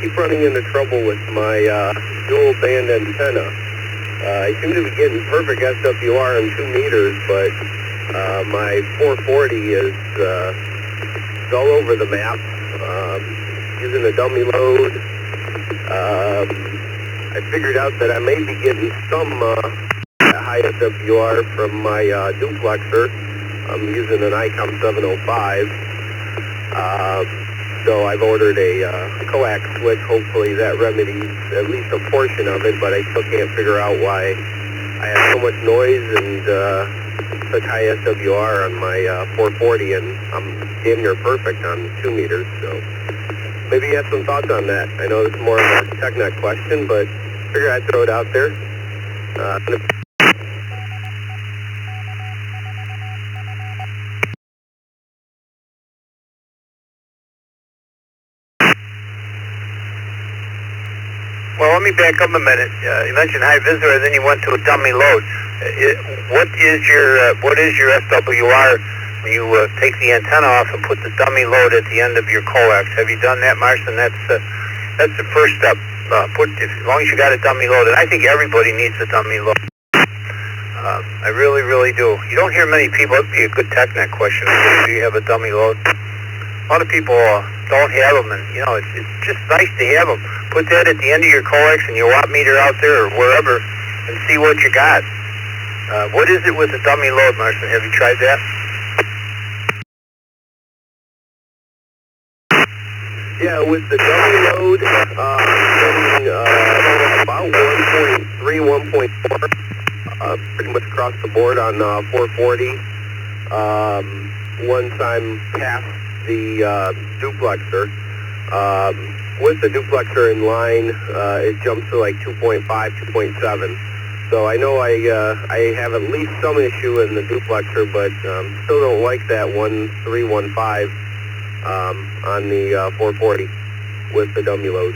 [SPEAKER 2] keep running into trouble with my dual band antenna. I seem to be getting perfect SWR on 2 meters, but my 440 is all over the map. Using a dummy load. I figured out that I may be getting some high SWR from my duplexer. I'm using an ICOM 705. So I've ordered a coax switch. Hopefully that remedies at least a portion of it, but I still can't figure out why I have so much noise and such high SWR on my 440, and I'm damn near perfect on 2 meters. So maybe you have some thoughts on that. I know it's more of a TechNet question, but figure I'd throw it out there.
[SPEAKER 4] Well, let me back up a minute. You mentioned high visitor, then you went to a dummy load. What is your SWR when you take the antenna off and put the dummy load at the end of your coax? Have you done that, Marston? That's the first step. As long as you got a dummy load, and I think everybody needs a dummy load. I really, really do. You don't hear many people. It'd be a good TechNet question. Do you have a dummy load? A lot of people don't have them, and it's just nice to have them. Put that at the end of your coax and your watt meter out there or wherever, and see what you got. What is it with the dummy load, Marston? Have you tried that?
[SPEAKER 2] Yeah, with the dummy load, getting about 1.3, 1.4, pretty much across the board on 440. Once I'm past the duplexer, with the duplexer in line, it jumps to like 2.5, 2.7. So I know I have at least some issue in the duplexer, but still don't like that 1.315 on the 440 with the dummy load.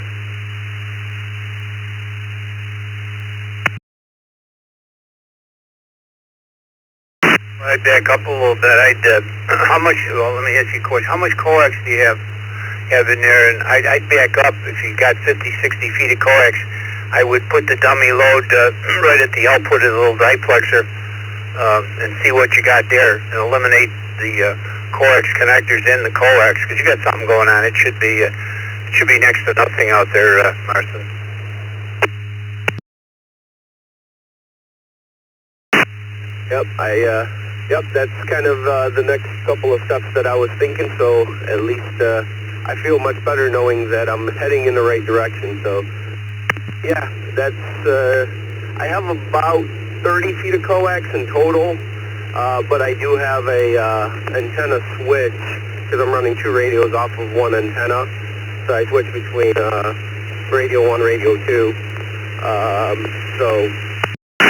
[SPEAKER 4] I'd back up a little bit. Let me ask you a question. How much coax do you have have in there, and I'd back up if you got 50, 60 feet of coax. I would put the dummy load right at the output of the little diplexer and see what you got there, and eliminate the coax connectors in the coax, because you got something going on. It should be next to nothing out there, Marston.
[SPEAKER 2] Yep, that's kind of the next couple of steps that I was thinking, so at least I feel much better knowing that I'm heading in the right direction. So, yeah, that's, I have about 30 feet of coax in total, but I do have a antenna switch, because I'm running two radios off of one antenna, so I switch between radio 1, radio 2, so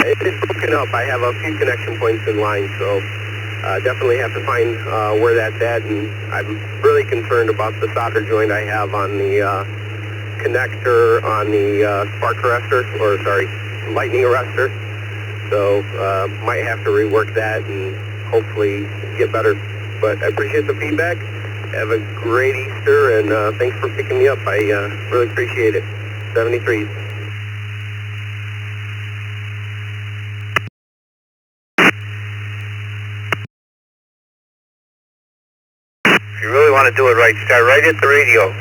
[SPEAKER 2] it's broken up. I have a few connection points in line, so definitely have to find where that's at, and I'm really concerned about the solder joint I have on the connector on the spark arrestor, or sorry, lightning arrestor. So might have to rework that and hopefully get better. But I appreciate the feedback. Have a great Easter, and thanks for picking me up. I really appreciate it. 73.
[SPEAKER 4] If you really want to do it right, start right at the radio.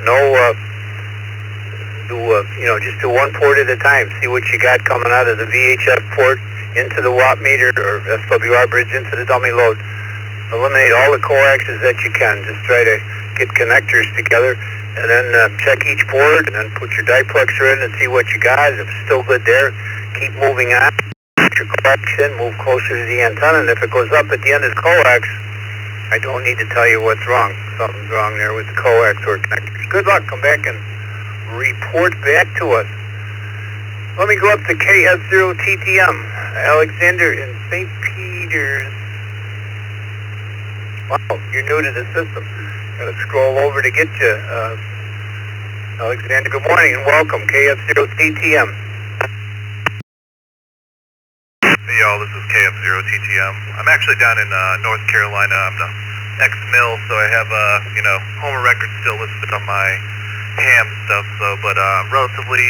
[SPEAKER 4] Just do one port at a time. See what you got coming out of the VHF port into the watt meter or SWR bridge into the dummy load. Eliminate all the coaxes that you can. Just try to get connectors together, and then check each port, and then put your diplexer in and see what you got. If it's still good there, keep moving on. Put your coax in, move closer to the antenna, and if it goes up at the end of the coax, I don't need to tell you what's wrong. Something's wrong there with the coax or connectors. Good luck. Come back and report back to us. Let me go up to KF0TTM. Alexander in St. Peter's. Wow, you're new to the system. Gotta scroll over to get you. Alexander, good morning and welcome. KF0TTM.
[SPEAKER 5] Hey y'all, this is KF0TTM. I'm actually down in North Carolina. I'm the ex-mill, so I have Homer records still listed on my ham stuff. So, but relatively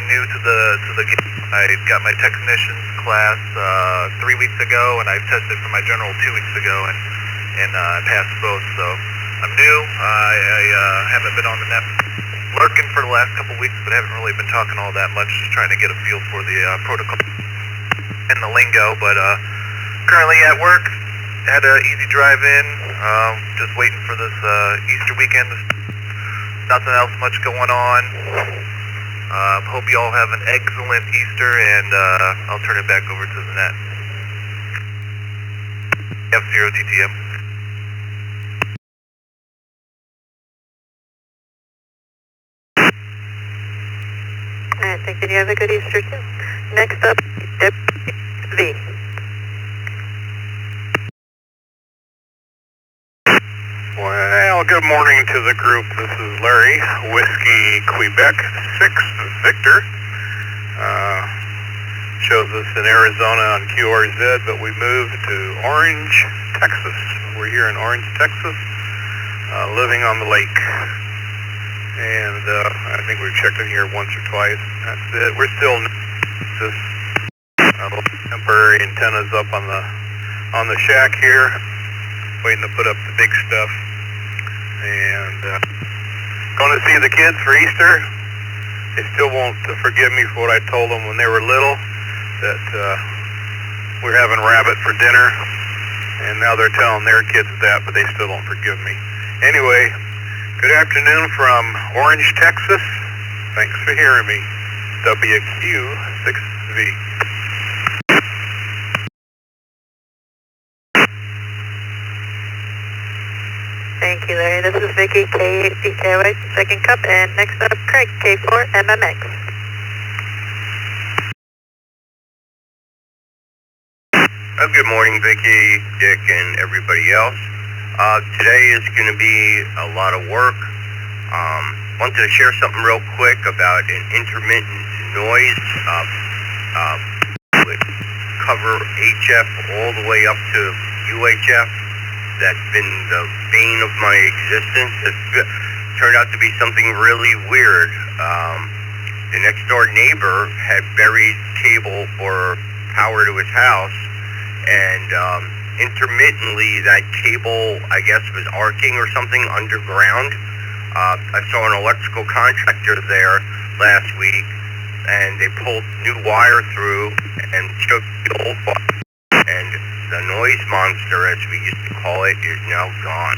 [SPEAKER 5] new to the game. I got my technician's class 3 weeks ago, and I tested for my general 2 weeks ago, and I passed both. So I'm new. I haven't been on the net lurking for the last couple weeks, but haven't really been talking all that much. Just trying to get a feel for the protocol and the lingo. But currently at work. Had an easy drive in. Just waiting for this Easter weekend. Nothing else much going on. Hope you all have an excellent Easter, and I'll turn it back over to the net. F0TTM.
[SPEAKER 11] I think that you have a good Easter too. Next up, V.
[SPEAKER 3] Well, good morning to the group. This is Larry, Whiskey Quebec 6 Victor. Shows us in Arizona on QRZ, but we moved to Orange, Texas. We're here in Orange, Texas, living on the lake. And I think we've checked in here once or twice. That's it. We're still just temporary antennas up on the shack here, waiting to put up the big stuff. And going to see the kids for Easter. They still won't forgive me for what I told them when they were little, that we're having rabbit for dinner, and now they're telling their kids that, but they still don't forgive me. Anyway, good afternoon from Orange, Texas. Thanks for hearing me. WQ6V.
[SPEAKER 11] Thank you, Larry. This is Vicky, K8BKY, second cup, and next up, Craig, K4MMX.
[SPEAKER 2] Good morning, Vicky, Dick, and everybody else. Today is going to be a lot of work. Wanted to share something real quick about an intermittent noise. Would cover HF all the way up to UHF. That's been the bane of my existence.
[SPEAKER 3] turned out to be something really weird. The next door neighbor had buried cable for power to his house, and intermittently that cable, I guess, was arcing or something underground. I saw an electrical contractor there last week, and they pulled new wire through and took the old wire, and the noise monster, as we used to call it, is now gone.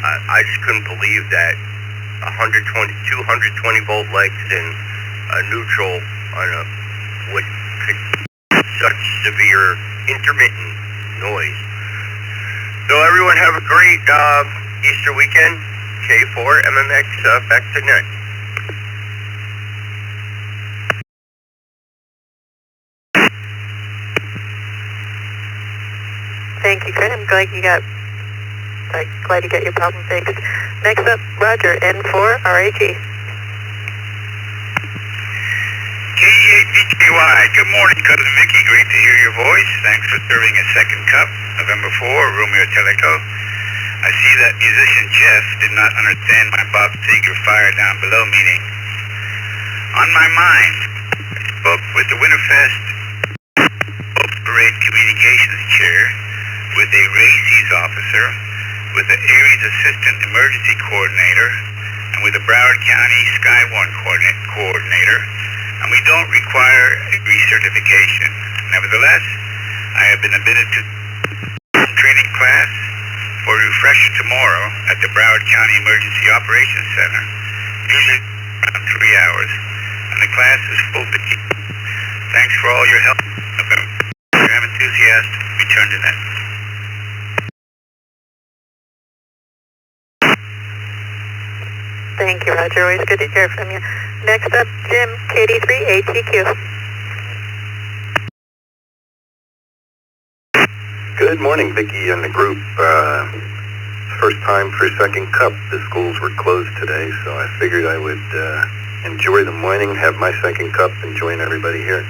[SPEAKER 3] I just couldn't believe that 220 volt legs in a neutral on a could such severe intermittent noise. So everyone have a great Easter weekend. K4 MMX back to net.
[SPEAKER 11] Thank you, Fred. I'm glad you got your problem fixed. Next up, Roger, N4 RAG.
[SPEAKER 8] K8BKY, good morning, Cousin Mickey. Great to hear your voice. Thanks for serving a second cup. November 4, Romeo Teleco. I see that musician Jeff did not understand my Bob Seger fire down below meaning. On my mind, I spoke with the Winterfest Parade Communications Chair, with a RACES officer, with the Aries Assistant Emergency Coordinator, and with the Broward County Sky One Coordinator, and we don't require a recertification. Nevertheless, I have been admitted to training class for a refresher tomorrow at the Broward County Emergency Operations Center, usually around 3 hours, and the class is full to keep. Thanks for all your help. I'm enthusiast. Return to net.
[SPEAKER 11] Thank you, Roger. Always good to hear from you. Next up, Jim, KD3 ATQ.
[SPEAKER 2] Good morning, Vicki and the group. First time for second cup. The schools were closed today, so I figured I would enjoy the morning, have my second cup, and join everybody here.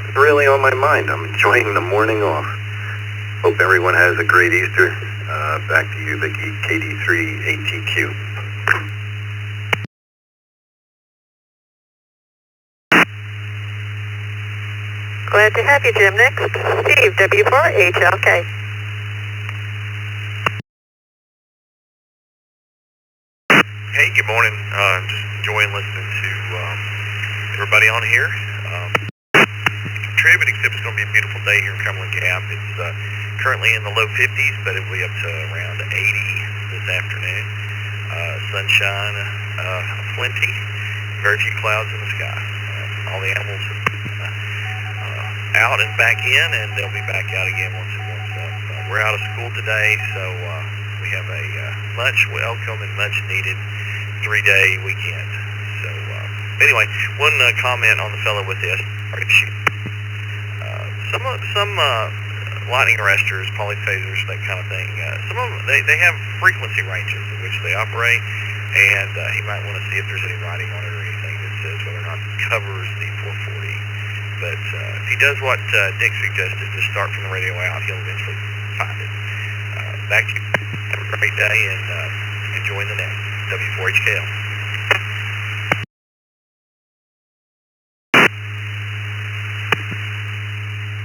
[SPEAKER 2] It's really on my mind. I'm enjoying the morning off. Hope everyone has a great Easter. Back to you, Vicki, KD3 ATQ.
[SPEAKER 11] Glad to have you, Jim. Next, Steve, W4 HLK.
[SPEAKER 5] Hey, good morning. Just enjoying listening to everybody on here. Tribute exhibit is going to be a beautiful day here in Cumberland Gap. It's currently in the low 50s, but it will be up to around 80 this afternoon. Sunshine, plenty, very few clouds in the sky. All the animals are out and back in, and they'll be back out again once it warms up. We're out of school today, so we have a much welcome and much needed 3-day weekend. So anyway, one comment on the fellow with the issue. Some lightning arresters, polyphasers, that kind of thing, some of them, they have frequency ranges in which they operate, and he might want to see if there's any writing on it or anything that says whether or not it covers the 440. But if he does what Dick suggested, just start from the radio out, he'll eventually find it. Back to you. Have a great day, and enjoy the net. W4HKL.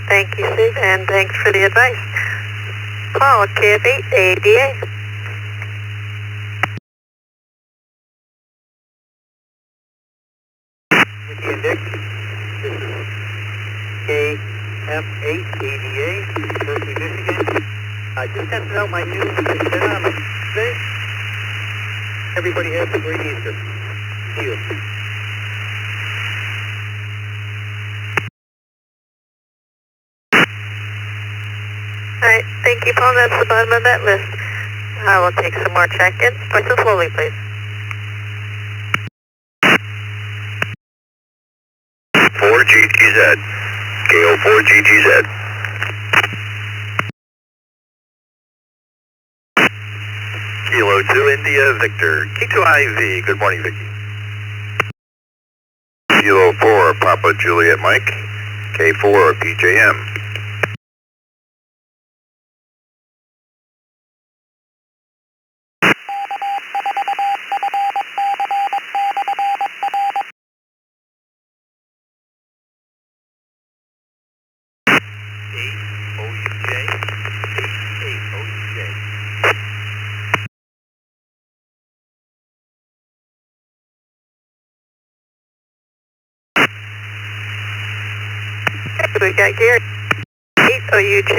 [SPEAKER 11] Thank you, Steve, and thanks for the advice. Paul, KF8 ADA.
[SPEAKER 4] Mickey and Dick, this is KF8 ADA, Berkeley, Michigan. I just tested out my new antenna on my fish. Everybody have a great Easter. See you.
[SPEAKER 11] Alright, thank you, Paul. That's the bottom of that list. I will take some more check-ins. Push them slowly, please.
[SPEAKER 3] 4GTZ. KO4GTZ. Kilo 2 India Victor. K2IV. Good morning, Vicky. Kilo 4 Papa Juliet Mike. K4 PJM. 8OUJ. 8OUJ.
[SPEAKER 11] We got Gary, 8OUJ,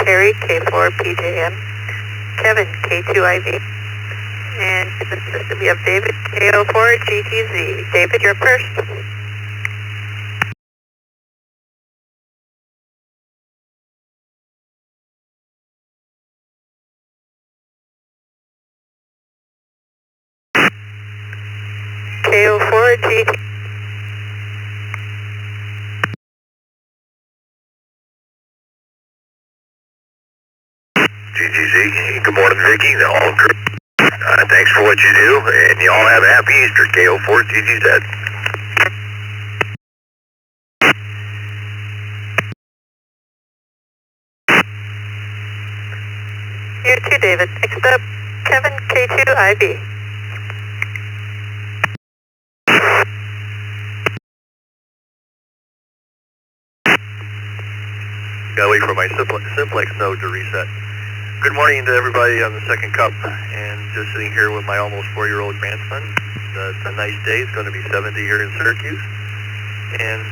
[SPEAKER 11] Terry, K4PJM, Kevin, K2IV, and we have David, K04GTZ. David, you're first. K04GT.
[SPEAKER 3] GGZ, good morning, Vicky, the all crew. Thanks for what you do, and you all have a happy Easter, KO4 GGZ.
[SPEAKER 11] You too, David. Next up, Kevin, K2IV.
[SPEAKER 3] Gotta wait for my simplex node to reset. Good morning to everybody on the second cup, and just sitting here with my almost 4-year-old grandson. It's a nice day. It's going to be 70 here in Syracuse, and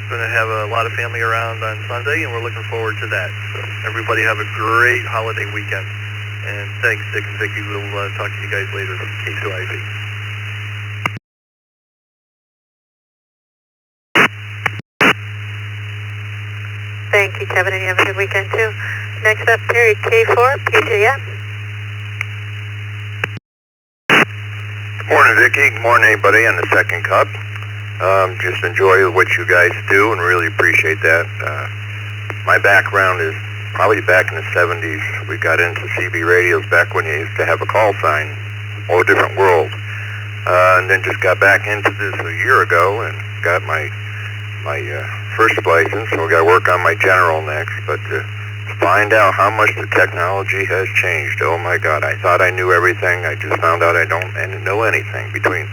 [SPEAKER 3] going to have a lot of family around on Sunday, and we're looking forward to that. So everybody have a great holiday weekend, and thanks, Dick and Vicky. We'll talk to you guys later from K2IV.
[SPEAKER 11] Thank you, Kevin, and you have a good weekend too. Next up, Terry, K4PJM.
[SPEAKER 3] Good morning, Vicky. Good morning, everybody on the second cup. Just enjoy what you guys do and really appreciate that. My background is probably back in the 70s. We got into CB radios back when you used to have a call sign, or a different world. And then just got back into this a year ago and got my first license, so we got to work on my general next. But to find out how much the technology has changed, oh my God, I thought I knew everything. I just found out I don't know anything between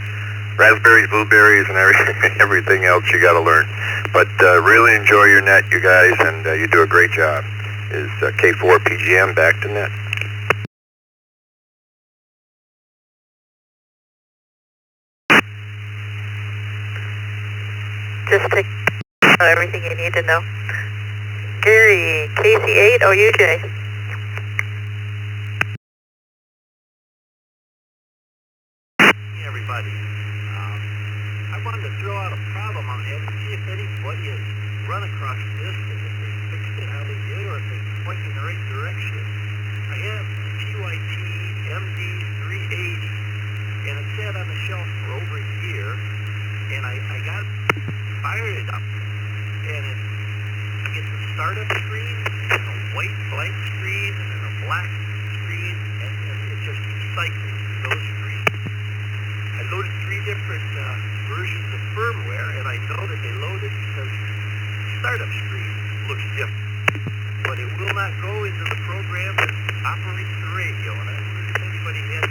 [SPEAKER 3] raspberries, blueberries, and everything else you got to learn. But really enjoy your net, you guys, and you do a great job. Is K4PGM back to net.
[SPEAKER 11] Just take everything you need to know. Gary, KC8OUJ.
[SPEAKER 13] Hey everybody, I wanted to throw out a problem on that and see if anybody has run across this, and if they fixed it, how they did, or if they point in the right direction. I have the QIT MD380, and it sat on the shelf for over a year, and I got fired it up, and it gets a startup screen, and a white blank screen, and then a black screen, and it just keeps cycling through those screens. I loaded 3 different versions of firmware, and I know that they loaded because the startup screen looks different, but it will not go into the program that operates the radio, and I wondered if anybody had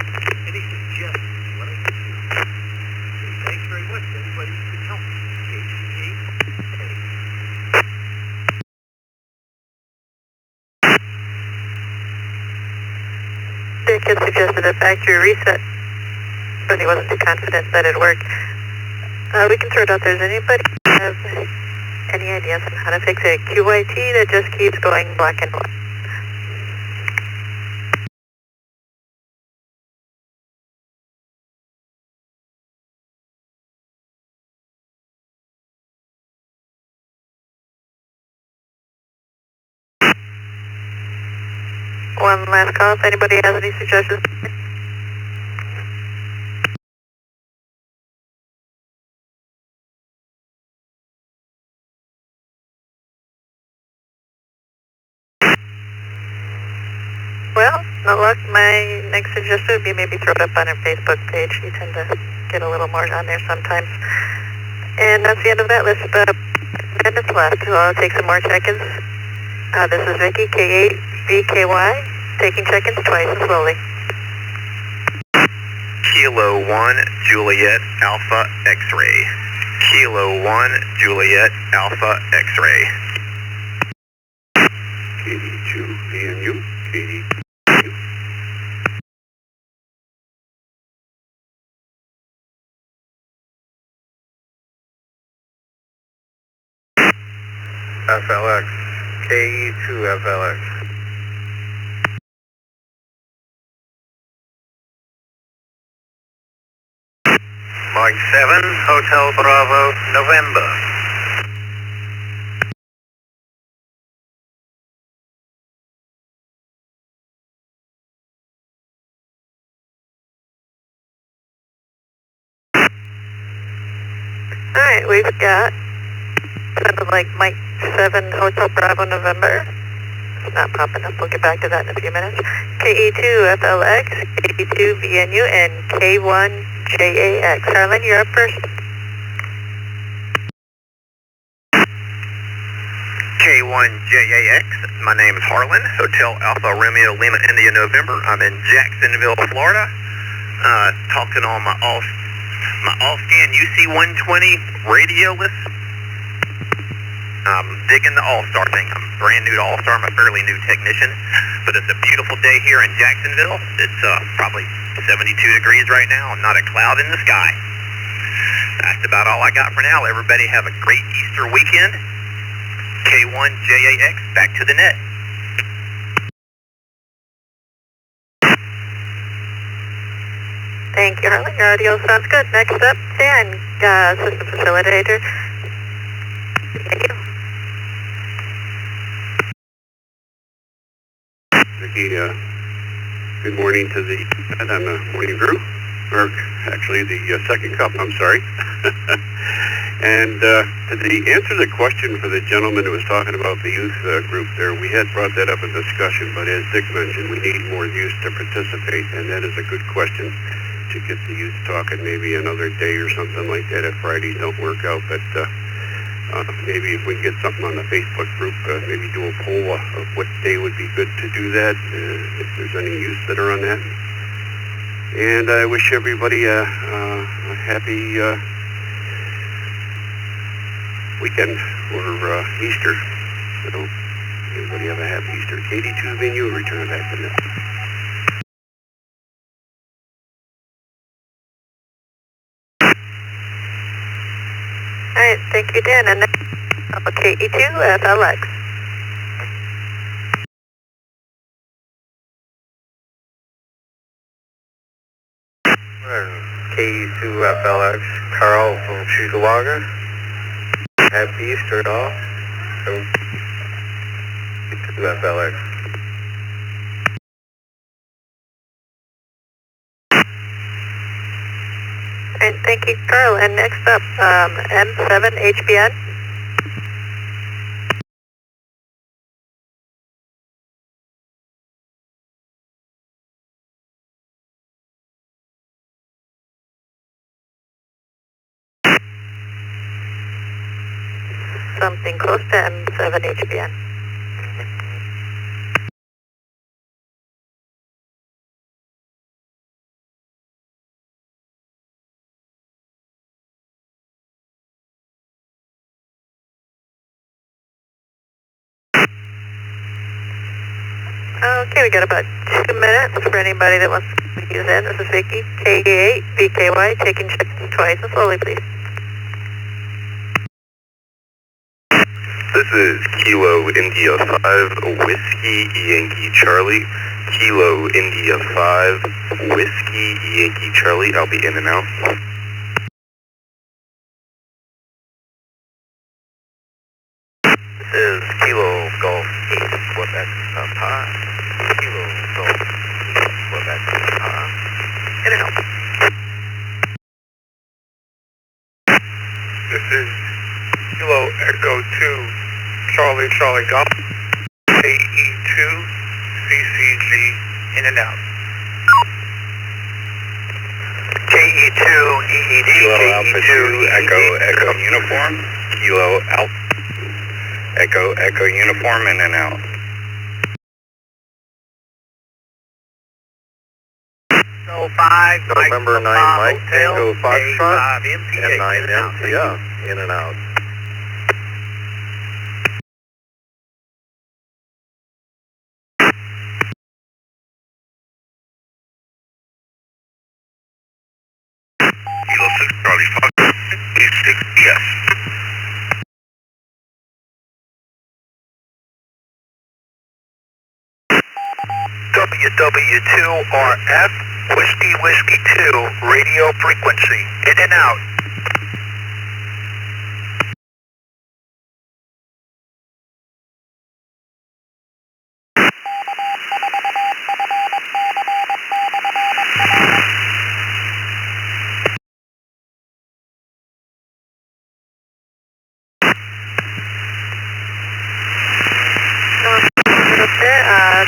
[SPEAKER 13] any suggestions what I could do. Okay, thanks very much. Anybody who can help me.
[SPEAKER 11] Dick had suggested a factory reset, but he wasn't too confident that it'd work. We can throw it out there. Does anybody have any ideas on how to fix a QIT that just keeps going black and white? One last call if anybody has any suggestions. Well, no luck. My next suggestion would be maybe throw it up on our Facebook page. You tend to get a little more on there sometimes. And that's the end of that list. minutes left. I'll take some more check-ins. This is Vicky, K8BKY, taking check-ins twice and slowly.
[SPEAKER 3] Kilo 1, Juliet, Alpha, X-ray. Kilo 1, Juliet, Alpha, X-ray.
[SPEAKER 2] KD2VNU, KD2VNU.
[SPEAKER 3] FLX, KE2FLX. Mike 7, Hotel Bravo, November.
[SPEAKER 11] Alright, we've got, sounded like Mike 7, Hotel Bravo, November. It's not popping up. We'll get back to that in a few minutes. KE2FLX, KE2VNU, and K1JAX. Harlan, you're up first.
[SPEAKER 3] K1JAX, my name is Harlan, Hotel Alpha Romeo Lima India November. I'm in Jacksonville, Florida, talking on my all-scan UC-120 radio list. I'm digging the All-Star thing. I'm brand new to All-Star. I'm a fairly new technician, but it's a beautiful day here in Jacksonville. It's probably 72 degrees right now, not a cloud in the sky. That's about all I got for now. Everybody have a great Easter weekend. K1JAX, back to the net.
[SPEAKER 11] Thank you, Harlan. Your audio sounds good. Next up, Dan, System Facilitator. Thank you.
[SPEAKER 2] Vicky, good morning to the on the Morning Brew, or actually the second cup, I'm sorry. And to answer the question for the gentleman who was talking about the youth group there, we had brought that up in discussion, but as Dick mentioned, we need more youth to participate, and that is a good question to get the youth talking maybe another day or something like that if Fridays don't work out. But maybe if we can get something on the Facebook group, maybe do a poll of what day would be good to do that, if there's any youth that are on that. And I wish everybody a happy weekend for Easter. So everybody have a happy Easter. KD2VNU, return it back to net.
[SPEAKER 11] Alright, thank you, Dan. And then KE2FLX.
[SPEAKER 3] KE2FLX, Carl from Chickamauga. Happy Easter, all. KE2FLX.
[SPEAKER 11] Alright, thank you, Carl. And next up, M7HBN. Something close to M7HBN. Okay, we got about 2 minutes for anybody that wants to use in. This is Vicky, KE8, VKY, taking shifts twice and slowly, please.
[SPEAKER 3] This is Kilo India 5, Whiskey Yankee Charlie. Kilo India 5, Whiskey Yankee Charlie. I'll be in and out. This is Kilo Golf 8, Quebec, Papa. Kilo Golf 8, Quebec, Papa. In and out.
[SPEAKER 9] This is Kilo Echo 2, Charlie Golf, KE2, CCG, in and out.
[SPEAKER 3] KE2, EED, Kilo Alpha 2, Echo Uniform. Kilo Alpha, Echo Uniform, in and out.
[SPEAKER 12] So 5,
[SPEAKER 3] November 9, Mike, Tango Foxtrot,
[SPEAKER 12] MPA,
[SPEAKER 3] and 9 MCF, in and out. WW2RF, Whiskey Whiskey 2, radio frequency, in and out.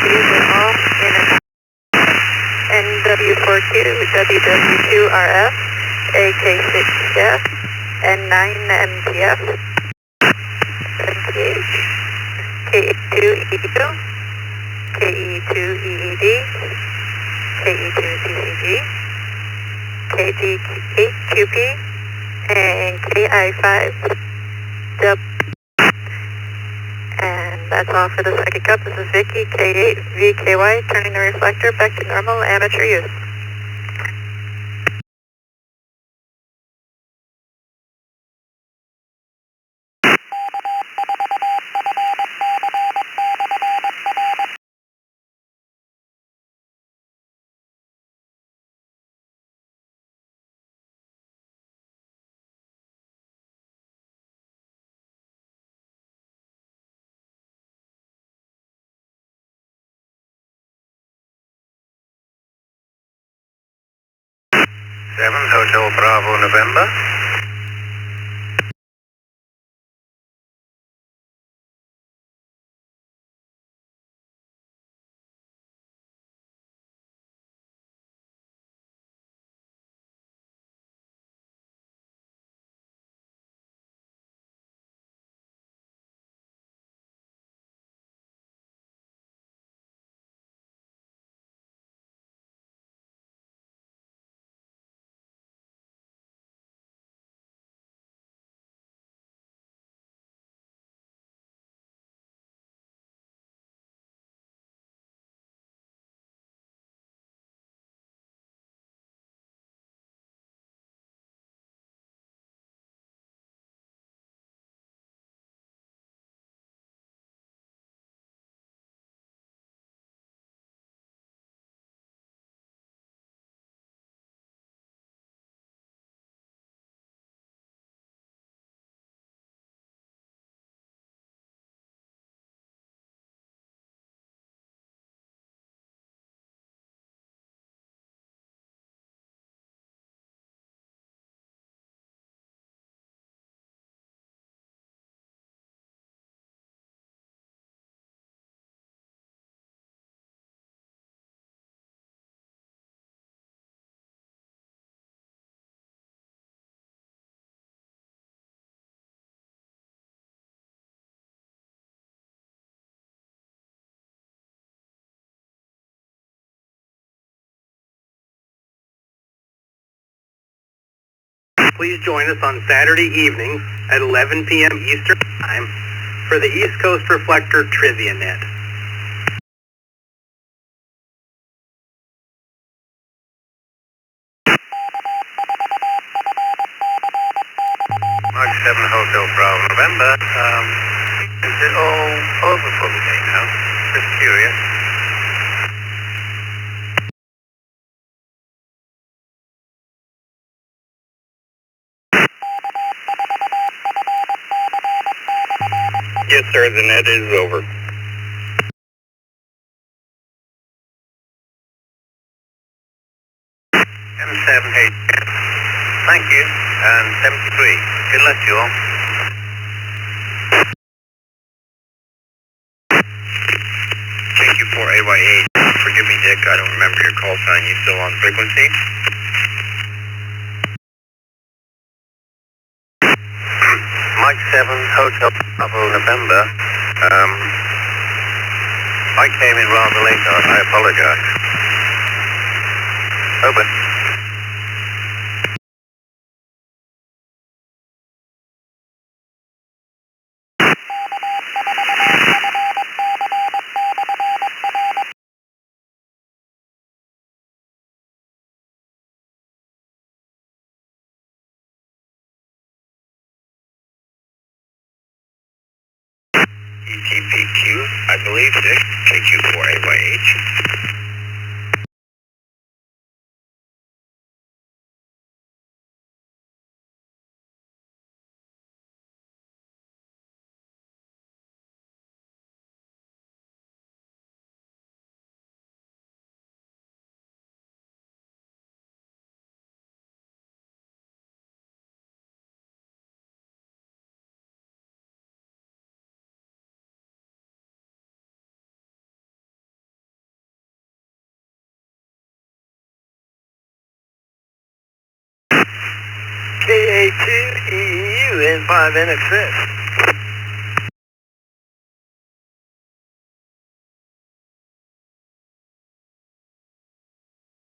[SPEAKER 11] These are all in NW4Q, WW2RF, AK6F, N9MTF, MTH, KE2EED, KE2EED, KE2CCG, KD8QP, and KI5. And that's all for the second cup. This is Vicky, K8VKY, turning the reflector back to normal amateur use.
[SPEAKER 2] Hotel Bravo November.
[SPEAKER 13] Please join us on Saturday evenings at 11 p.m. Eastern Time for the East Coast Reflector Trivia Net.
[SPEAKER 2] Mark 7 Hotel Bravo November. Is it all over for the day now? Just curious.
[SPEAKER 3] Yes, sir, the net is over.
[SPEAKER 2] M78. Thank you. And 73. Good luck to you all.
[SPEAKER 3] KQ4AY8. Forgive me, Dick, I don't remember your call sign. You still on frequency?
[SPEAKER 2] Mike 7 Hotel Bravo November. I came in rather late. I apologize. Over.
[SPEAKER 3] ETPQ, I believe, Dick. KQ4AY8.
[SPEAKER 4] KA2EU in 5NXS.